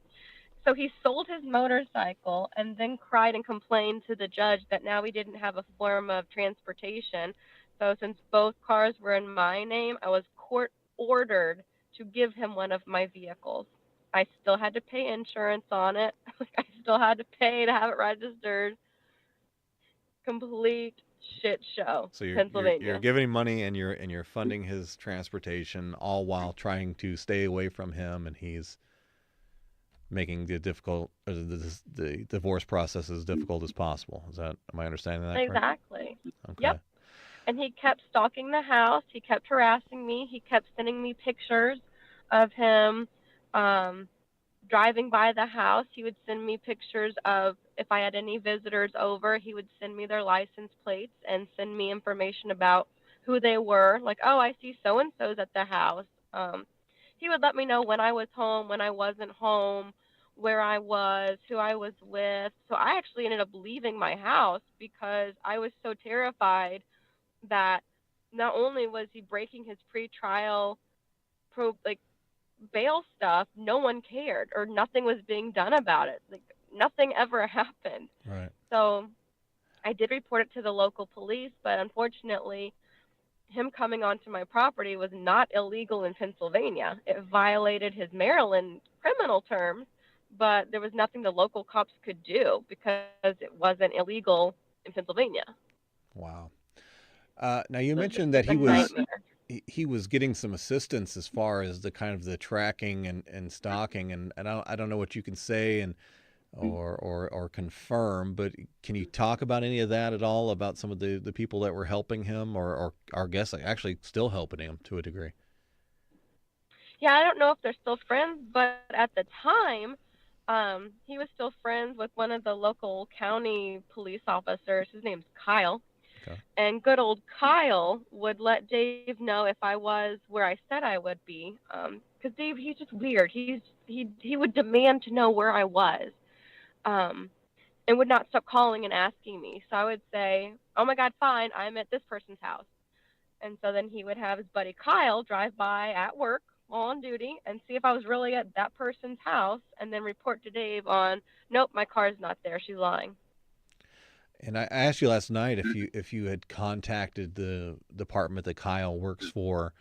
so he sold his motorcycle and then cried and complained to the judge that now he didn't have a form of transportation. So since both cars were in my name, I was court ordered to give him one of my vehicles. I still had to pay insurance on it. I still had to pay to have it registered. Complete shit show. So you're Pennsylvania. giving him money and you're funding his transportation, all while trying to stay away from him, and he's making the difficult or the divorce process as difficult as possible. Am I understanding that correct? Exactly. Okay. Yep. And he kept stalking the house. He kept harassing me. He kept sending me pictures of him um, driving by the house. He would send me pictures of if I had any visitors over, he would send me their license plates and send me information about who they were. Like, oh, I see so and so's at the house. He would let me know when I was home, when I wasn't home, where I was, who I was with. So I actually ended up leaving my house because I was so terrified that not only was he breaking his pretrial like bail stuff, no one cared or nothing was being done about it. Like nothing ever happened. Right. So I did report it to the local police, but unfortunately, him coming onto my property was not illegal in Pennsylvania. It violated his Maryland criminal terms, but there was nothing the local cops could do because it wasn't illegal in Pennsylvania. Wow. Now you So it was mentioned just that a nightmare. he was getting some assistance as far as the kind of the tracking and stalking, and I don't know what you can say and or confirm, but can you talk about any of that at all about some of the people that were helping him or our guests actually still helping him to a degree? Yeah, I don't know if they're still friends, but at the time, he was still friends with one of the local county police officers. His name's Kyle. Okay. And good old Kyle would let Dave know if I was where I said I would be. Because Dave, he's just weird. He would demand to know where I was, um, and would not stop calling and asking me. So I would say, "Oh my God, fine, I'm at this person's house." And so then he would have his buddy Kyle drive by at work while on duty and see if I was really at that person's house, and then report to Dave on, nope, my car's not there. She's lying. And I asked you last night if you had contacted the department that Kyle works for,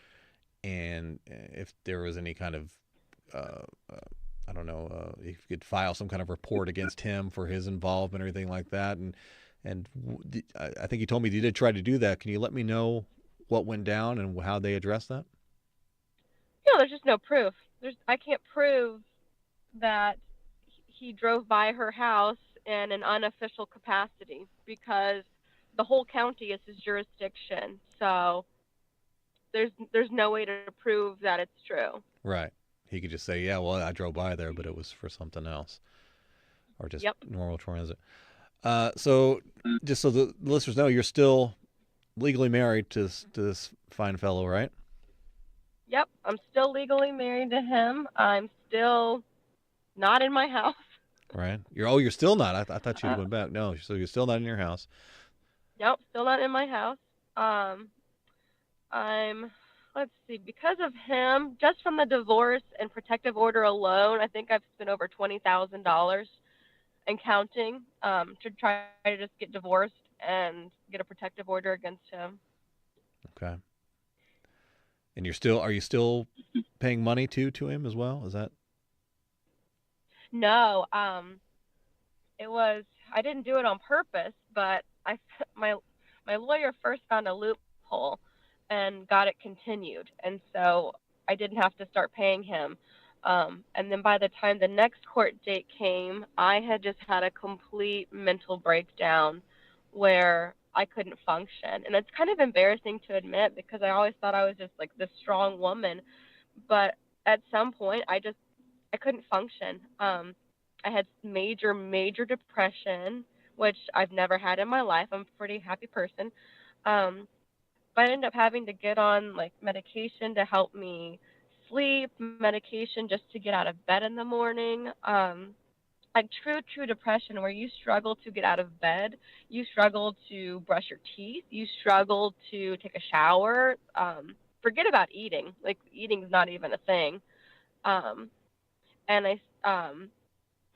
and if there was any kind of I don't know if you could file some kind of report against him for his involvement or anything like that. And I think you told me you did try to do that. Can you let me know what went down and how they addressed that? No, there's just no proof. I can't prove that he drove by her house in an unofficial capacity because the whole county is his jurisdiction. So there's no way to prove that it's true. Right. He could just say, yeah, well, I drove by there, but it was for something else, or just normal transit. So just so the listeners know, you're still legally married to this fine fellow, right? Yep, I'm still legally married to him. I'm still not in my house. Right. You're still not. I thought you went back. No, so you're still not in your house. Nope, still not in my house. Let's see, because of him, just from the divorce and protective order alone, I think I've spent over $20,000 and counting to try to just get divorced and get a protective order against him. Okay. And are you still paying money to him as well? Is that? No, I didn't do it on purpose, but my lawyer first found a loophole and got it continued, and so I didn't have to start paying him. And then by the time the next court date came, I had just had a complete mental breakdown where I couldn't function. And it's kind of embarrassing to admit because I always thought I was just like this strong woman. But at some point, I couldn't function. I had major, major depression, which I've never had in my life. I'm a pretty happy person. But I ended up having to get on like medication to help me sleep, medication just to get out of bed in the morning. Like true depression where you struggle to get out of bed, you struggle to brush your teeth, you struggle to take a shower. Forget about eating. Like eating is not even a thing. And I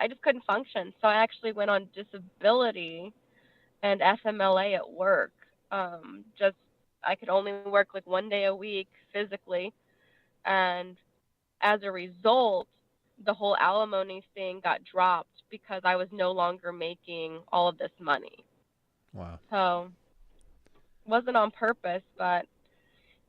just couldn't function. So I actually went on disability and FMLA at work. Just I could only work like 1 day a week physically, and as a result, the whole alimony thing got dropped because I was no longer making all of this money. Wow. So it wasn't on purpose, but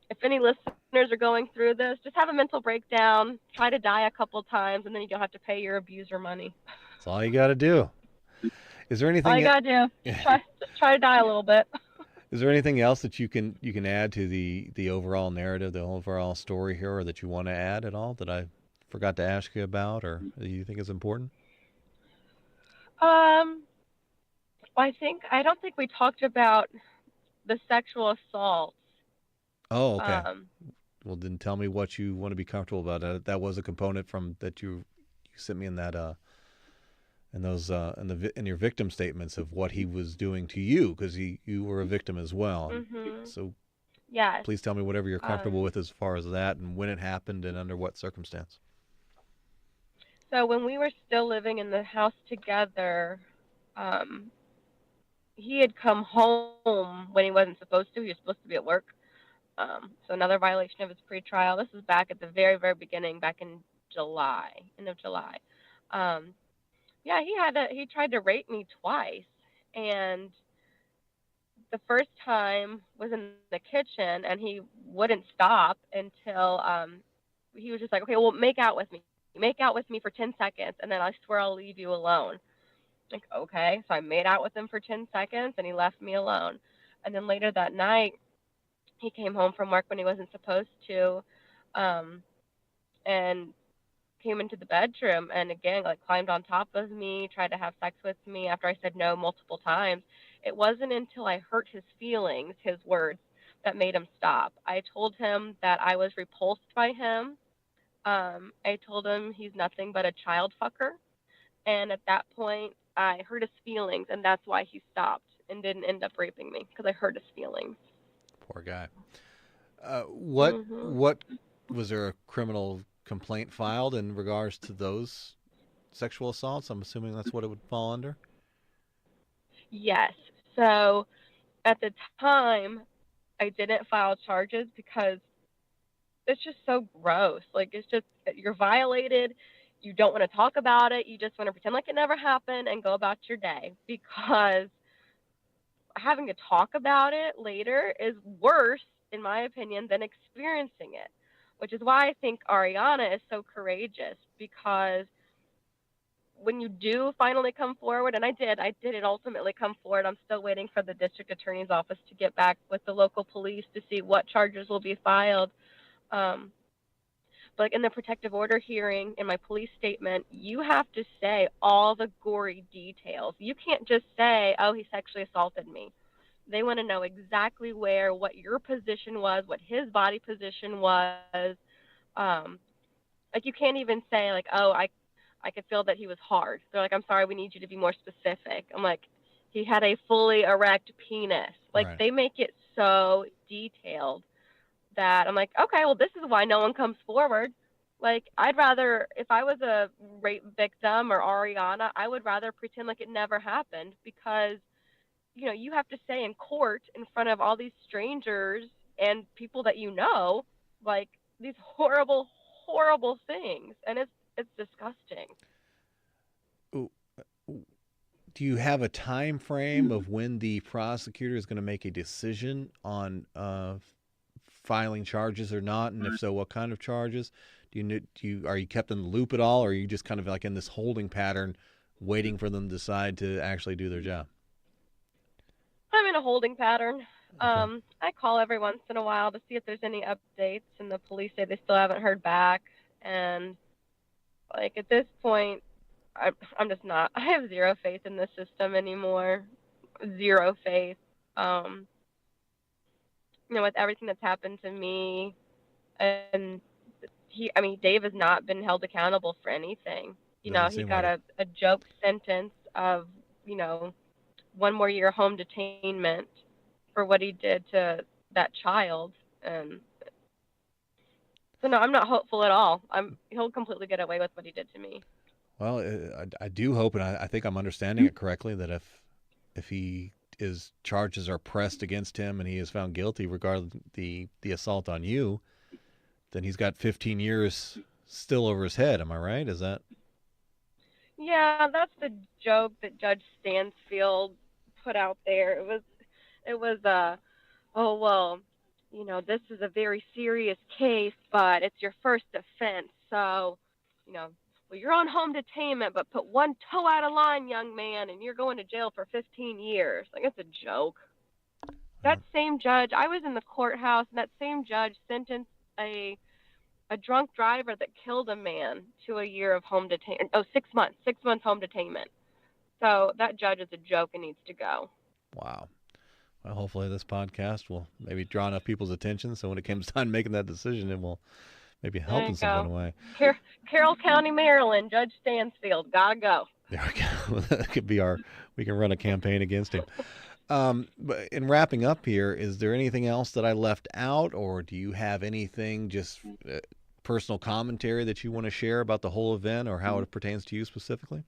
if any listeners are going through this, just have a mental breakdown, try to die a couple times, and then you don't have to pay your abuser money. That's all you got to do. Is there anything? All you got to do, try to die a little bit. Is there anything else that you can add to the overall narrative, the overall story here, or that you want to add at all that I forgot to ask you about, or that you think is important? I don't think we talked about the sexual assaults. Oh, okay. Well, then tell me what you want to be comfortable about. That was a component from that you sent me in that in your victim statements of what he was doing to you, because you were a victim as well. Mm-hmm. So yes. Please tell me whatever you're comfortable with as far as that, and when it happened and under what circumstance. So when we were still living in the house together, he had come home when he wasn't supposed to. He was supposed to be at work. So another violation of his pretrial. This was back at the very, very beginning, back in July, end of July. Yeah, he tried to rape me twice, and the first time was in the kitchen, and he wouldn't stop until he was just like, okay, well, make out with me for 10 seconds, and then I swear I'll leave you alone. Like, okay. So I made out with him for 10 seconds, and he left me alone. And then later that night, he came home from work when he wasn't supposed to, and came into the bedroom and again like climbed on top of me, tried to have sex with me after I said no multiple times. It wasn't until I hurt his feelings, his words, that made him stop. I told him that I was repulsed by him. I told him he's nothing but a child fucker. And at that point, I hurt his feelings, and that's why he stopped and didn't end up raping me, because I hurt his feelings. Poor guy. What Was there a criminal complaint filed in regards to those sexual assaults? I'm assuming that's what it would fall under. Yes. So at the time, I didn't file charges because it's just so gross. Like, it's just, you're violated. You don't want to talk about it. You just want to pretend like it never happened and go about your day, because having to talk about it later is worse, in my opinion, than experiencing it, which is why I think Ariana is so courageous, because when you do finally come forward, and I did ultimately come forward. I'm still waiting for the district attorney's office to get back with the local police to see what charges will be filed. Um, but like in the protective order hearing, in my police statement, you have to say all the gory details. You can't just say, oh, he sexually assaulted me. They want to know exactly where, what your position was, what his body position was. Um, like, you can't even say like, oh, I could feel that he was hard. They're like, I'm sorry, we need you to be more specific. I'm like, he had a fully erect penis. Like, Right. they make it so detailed that I'm like, okay, well, this is why no one comes forward. Like, I'd rather, if I was a rape victim or Ariana, I would rather pretend like it never happened, because, you have to say in court in front of all these strangers and people that like, these horrible, horrible things. And it's disgusting. Ooh, do you have a time frame of when the prosecutor is going to make a decision on filing charges or not, and if so, what kind of charges? Are you kept in the loop at all, or are you just kind of like in this holding pattern, waiting for them to decide to actually do their job? I'm in a holding pattern. Okay. I call every once in a while to see if there's any updates, and the police say they still haven't heard back. And like, at this point, I'm just not. I have zero faith in the system anymore. Zero faith. Um, with everything that's happened to me, and Dave has not been held accountable for anything. Doesn't He seem got like it. a joke sentence of, 1 more year home detainment for what he did to that child. And so, no, I'm not hopeful at all. He'll completely get away with what he did to me. Well, I do hope, and I think I'm understanding it correctly, that if his charges are pressed against him and he is found guilty regarding the assault on you, then he's got 15 years still over his head. Am I right? Is that? Yeah, that's the joke that Judge Stansfield put out there. It was oh, well, this is a very serious case, but it's your first offense. So, well, you're on home detainment, but put one toe out of line, young man, and you're going to jail for 15 years. Like, it's a joke. That same judge, I was in the courthouse, and that same judge sentenced a drunk driver that killed a man to a year of home detainment. Oh, 6 months. 6 months home detainment. So that judge is a joke and needs to go. Wow. Well, hopefully this podcast will maybe draw enough people's attention, so when it comes time making that decision, it will maybe There help you in some kind go. of way. Carroll County, Maryland, Judge Stansfield. Gotta go. There we go. That could be we can run a campaign against him. But in wrapping up here, is there anything else that I left out, or do you have anything, just personal commentary that you want to share about the whole event or how it pertains to you specifically?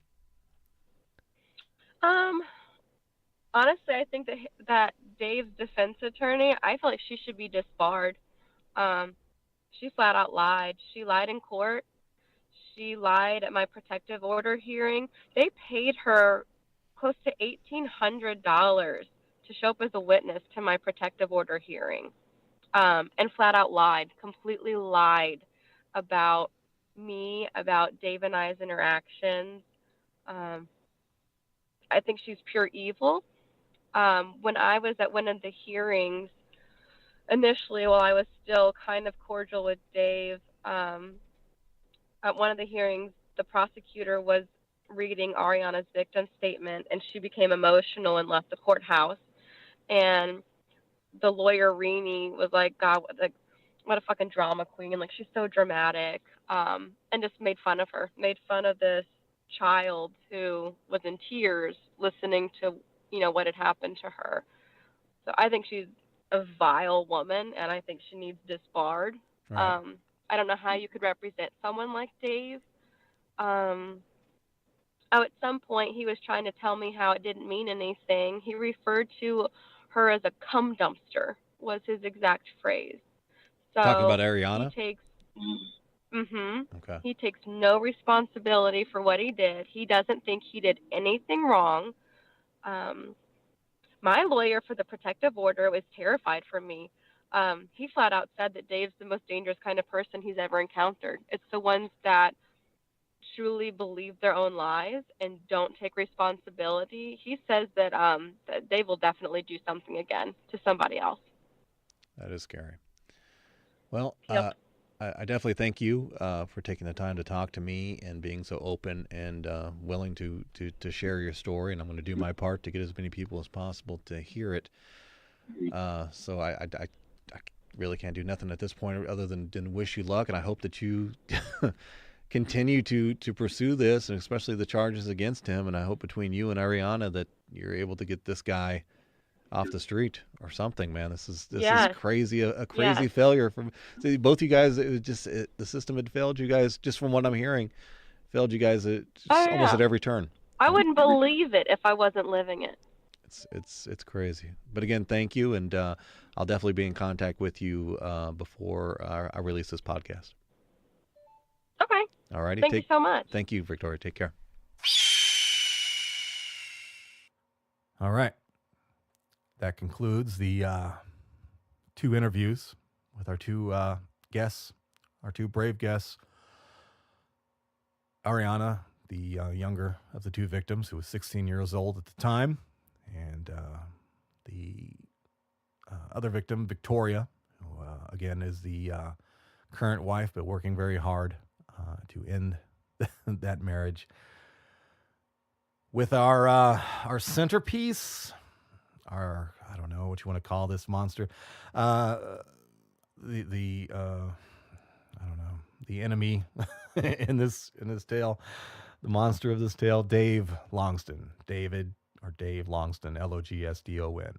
Honestly, I think that Dave's defense attorney, I feel like she should be disbarred. She flat out lied. She lied in court. She lied at my protective order hearing. They paid her close to $1,800 to show up as a witness to my protective order hearing, and flat out lied, completely lied about me, about Dave and I's interactions. I think she's pure evil. When I was at one of the hearings, initially, while I was still kind of cordial with Dave, at one of the hearings, the prosecutor was reading Ariana's victim statement, and she became emotional and left the courthouse. And the lawyer Rini was like, "God, what a fucking drama queen! Like, she's so dramatic," and just made fun of her, made fun of this child who was in tears listening to what had happened to her. So I think she's a vile woman, and I think she needs disbarred. Right. I don't know how you could represent someone like Dave. Um, at some point, he was trying to tell me how it didn't mean anything. He referred to her as a cum dumpster, was his exact phrase. Talking about So he Ariana? takes, mm-hmm, Okay. he takes no responsibility for what he did. He doesn't think he did anything wrong. Um, my lawyer for the protective order was terrified for me. He flat out said that Dave's the most dangerous kind of person he's ever encountered. It's the ones that truly believe their own lies and don't take responsibility. He says that Dave will definitely do something again to somebody else. That is scary. Well, Yep. I definitely thank you for taking the time to talk to me and being so open and willing to share your story. And I'm going to do my part to get as many people as possible to hear it. So I really can't do nothing at this point other than wish you luck. And I hope that you continue to pursue this, and especially the charges against him. And I hope between you and Ariana that you're able to get this guy off the street or something, man. This is Yes. crazy, a crazy Yes. failure from both you guys. It was just the system had failed you guys, just from what I'm hearing, failed you guys almost at every turn. I wouldn't believe it if I wasn't living it. It's crazy. But again, thank you, and I'll definitely be in contact with you before I release this podcast. Okay. All righty. Thank you so much. Thank you, Victoria. Take care. All right. That concludes the 2 interviews with our 2 guests, our 2 brave guests. Ariana, the younger of the 2 victims, who was 16 years old at the time, and the other victim, Victoria, who again is the current wife, but working very hard to end that marriage. With our centerpiece, I don't know what you want to call this monster, I don't know, the enemy in this tale, the monster of this tale, Dave Logsdon, Dave Logsdon, Logsdon.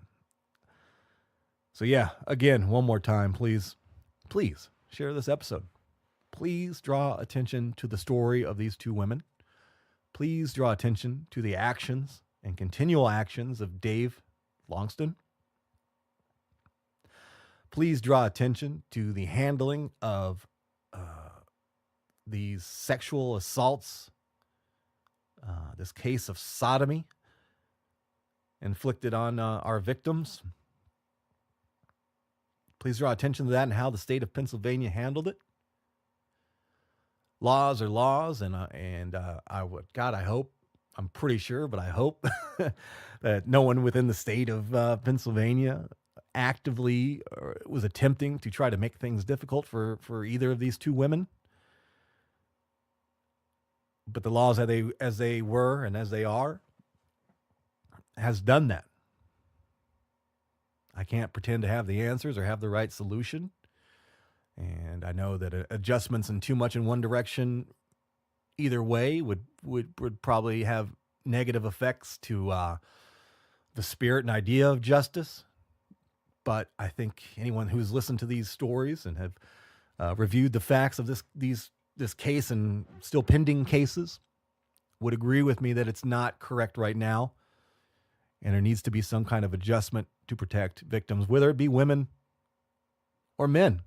So yeah, again, one more time, please share this episode. Please draw attention to the story of these 2 women. Please draw attention to the actions and continual actions of Dave Logsdon. Please draw attention to the handling of these sexual assaults, this case of sodomy inflicted on our victims. Please draw attention to that and how the state of Pennsylvania handled it. Laws are laws, and I hope, I'm pretty sure, but I hope that no one within the state of Pennsylvania actively was attempting to try to make things difficult for either of these 2 women. But the laws as they were and as they are has done that. I can't pretend to have the answers or have the right solution. And I know that adjustments in too much in one direction either way would probably have negative effects to the spirit and idea of justice. But I think anyone who's listened to these stories and have reviewed the facts of this case and still pending cases would agree with me that it's not correct right now. And there needs to be some kind of adjustment to protect victims, whether it be women or men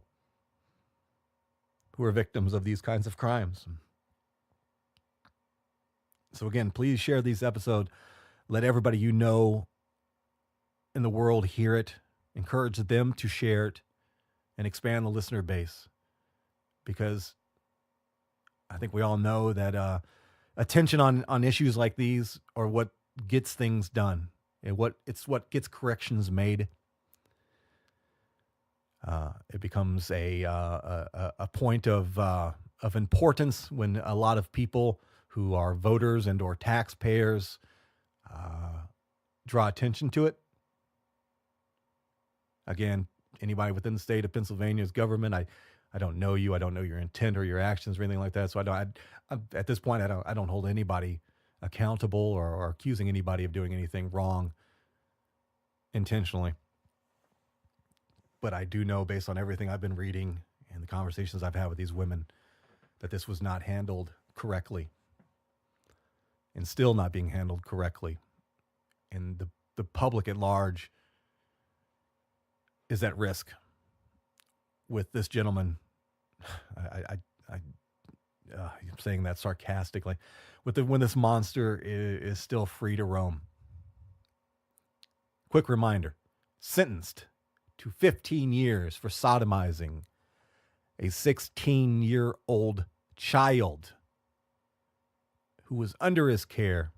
who are victims of these kinds of crimes. So again, please share these episodes. Let everybody you know in the world hear it. Encourage them to share it and expand the listener base. Because I think we all know that attention on issues like these are what gets things done. And it's what gets corrections made. It becomes a point of importance when a lot of people who are voters and or taxpayers draw attention to it. Again, anybody within the state of Pennsylvania's government, I don't know you. I don't know your intent or your actions or anything like that. So at this point, I don't hold anybody accountable or accusing anybody of doing anything wrong intentionally. But I do know, based on everything I've been reading and the conversations I've had with these women, that this was not handled correctly and still not being handled correctly. And the public at large is at risk with this gentleman. I'm saying that sarcastically. When this monster is still free to roam. Quick reminder, sentenced to 15 years for sodomizing a 16-year-old child who was under his care.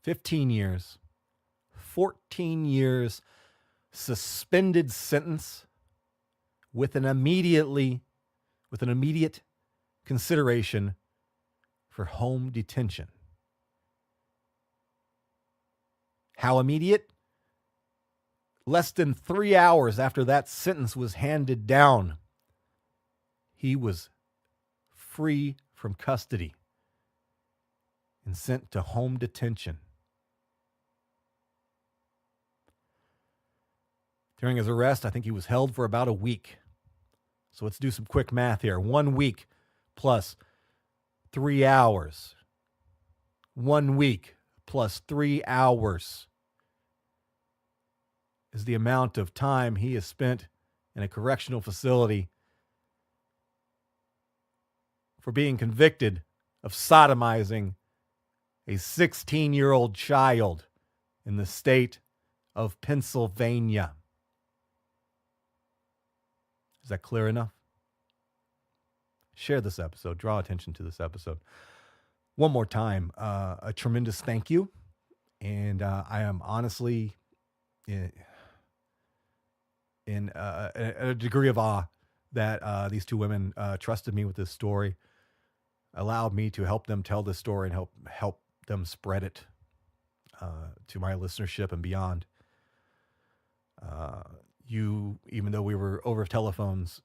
15 years, 14 years suspended sentence with an immediate consideration for home detention. How immediate? Less than 3 hours after that sentence was handed down, he was free from custody and sent to home detention. During his arrest, I think he was held for about a week. So let's do some quick math here. 1 week plus 3 hours. 1 week plus 3 hours is the amount of time he has spent in a correctional facility for being convicted of sodomizing a 16-year-old child in the state of Pennsylvania. Is that clear enough? Share this episode. Draw attention to this episode. One more time, a tremendous thank you. And I am honestly in a degree of awe that these two women trusted me with this story, allowed me to help them tell this story and help them spread it to my listenership and beyond. Even though we were over telephones,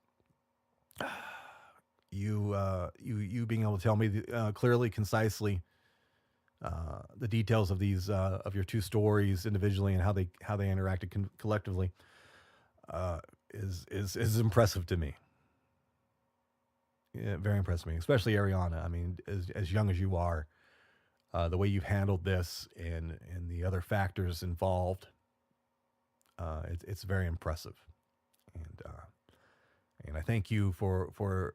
you being able to tell me clearly, concisely, the details of these of your two stories individually and how they interacted collectively is impressive to me. Yeah, very impressive to me, especially Ariana. I mean, as young as you are, the way you've handled this and the other factors involved. It's very impressive, and I thank you for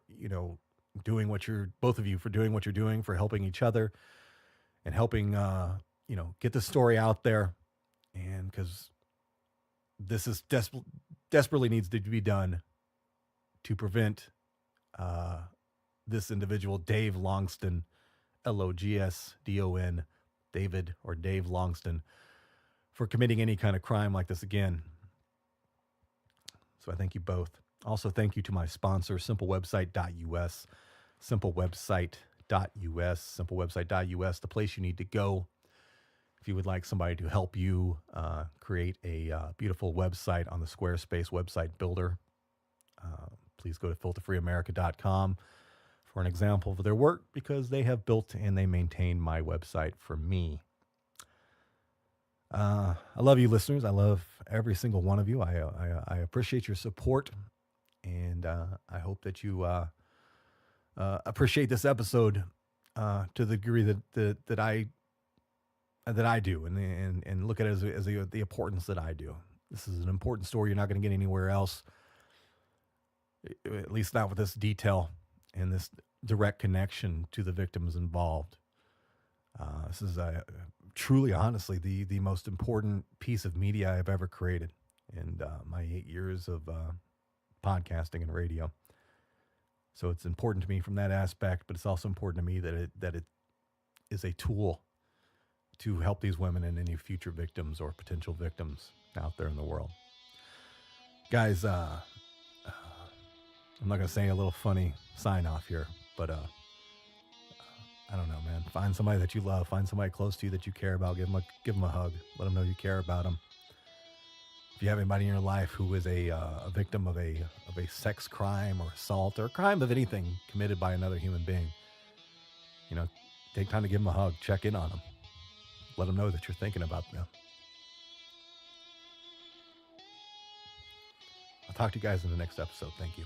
doing what you're doing, for helping each other and helping get the story out there, and because this is desperately needs to be done to prevent this individual, Dave Logsdon, Logsdon, David or Dave Logsdon, for committing any kind of crime like this again. So I thank you both. Also, thank you to my sponsor, simplewebsite.us, simplewebsite.us, the place you need to go if you would like somebody to help you create a beautiful website on the Squarespace website builder. Please go to filterfreeamerica.com for an example of their work, because they have built and they maintain my website for me. I love you, listeners. I love every single one of you. I appreciate your support, and I hope that you appreciate this episode to the degree that I do, and look at it as the importance that I do. This is an important story you're not going to get anywhere else, at least not with this detail and this direct connection to the victims involved. This is truly, honestly, the most important piece of media I've ever created in my 8 years of podcasting and radio. So it's important to me from that aspect, but it's also important to me that it is a tool to help these women and any future victims or potential victims out there in the world. Guys, I'm not going to say a little funny sign off here, but I don't know, man. Find somebody that you love. Find somebody close to you that you care about. Give them a hug. Let them know you care about them. If you have anybody in your life who is a victim of a sex crime or assault or a crime of anything committed by another human being, take time to give them a hug. Check in on them. Let them know that you're thinking about them. I'll talk to you guys in the next episode. Thank you.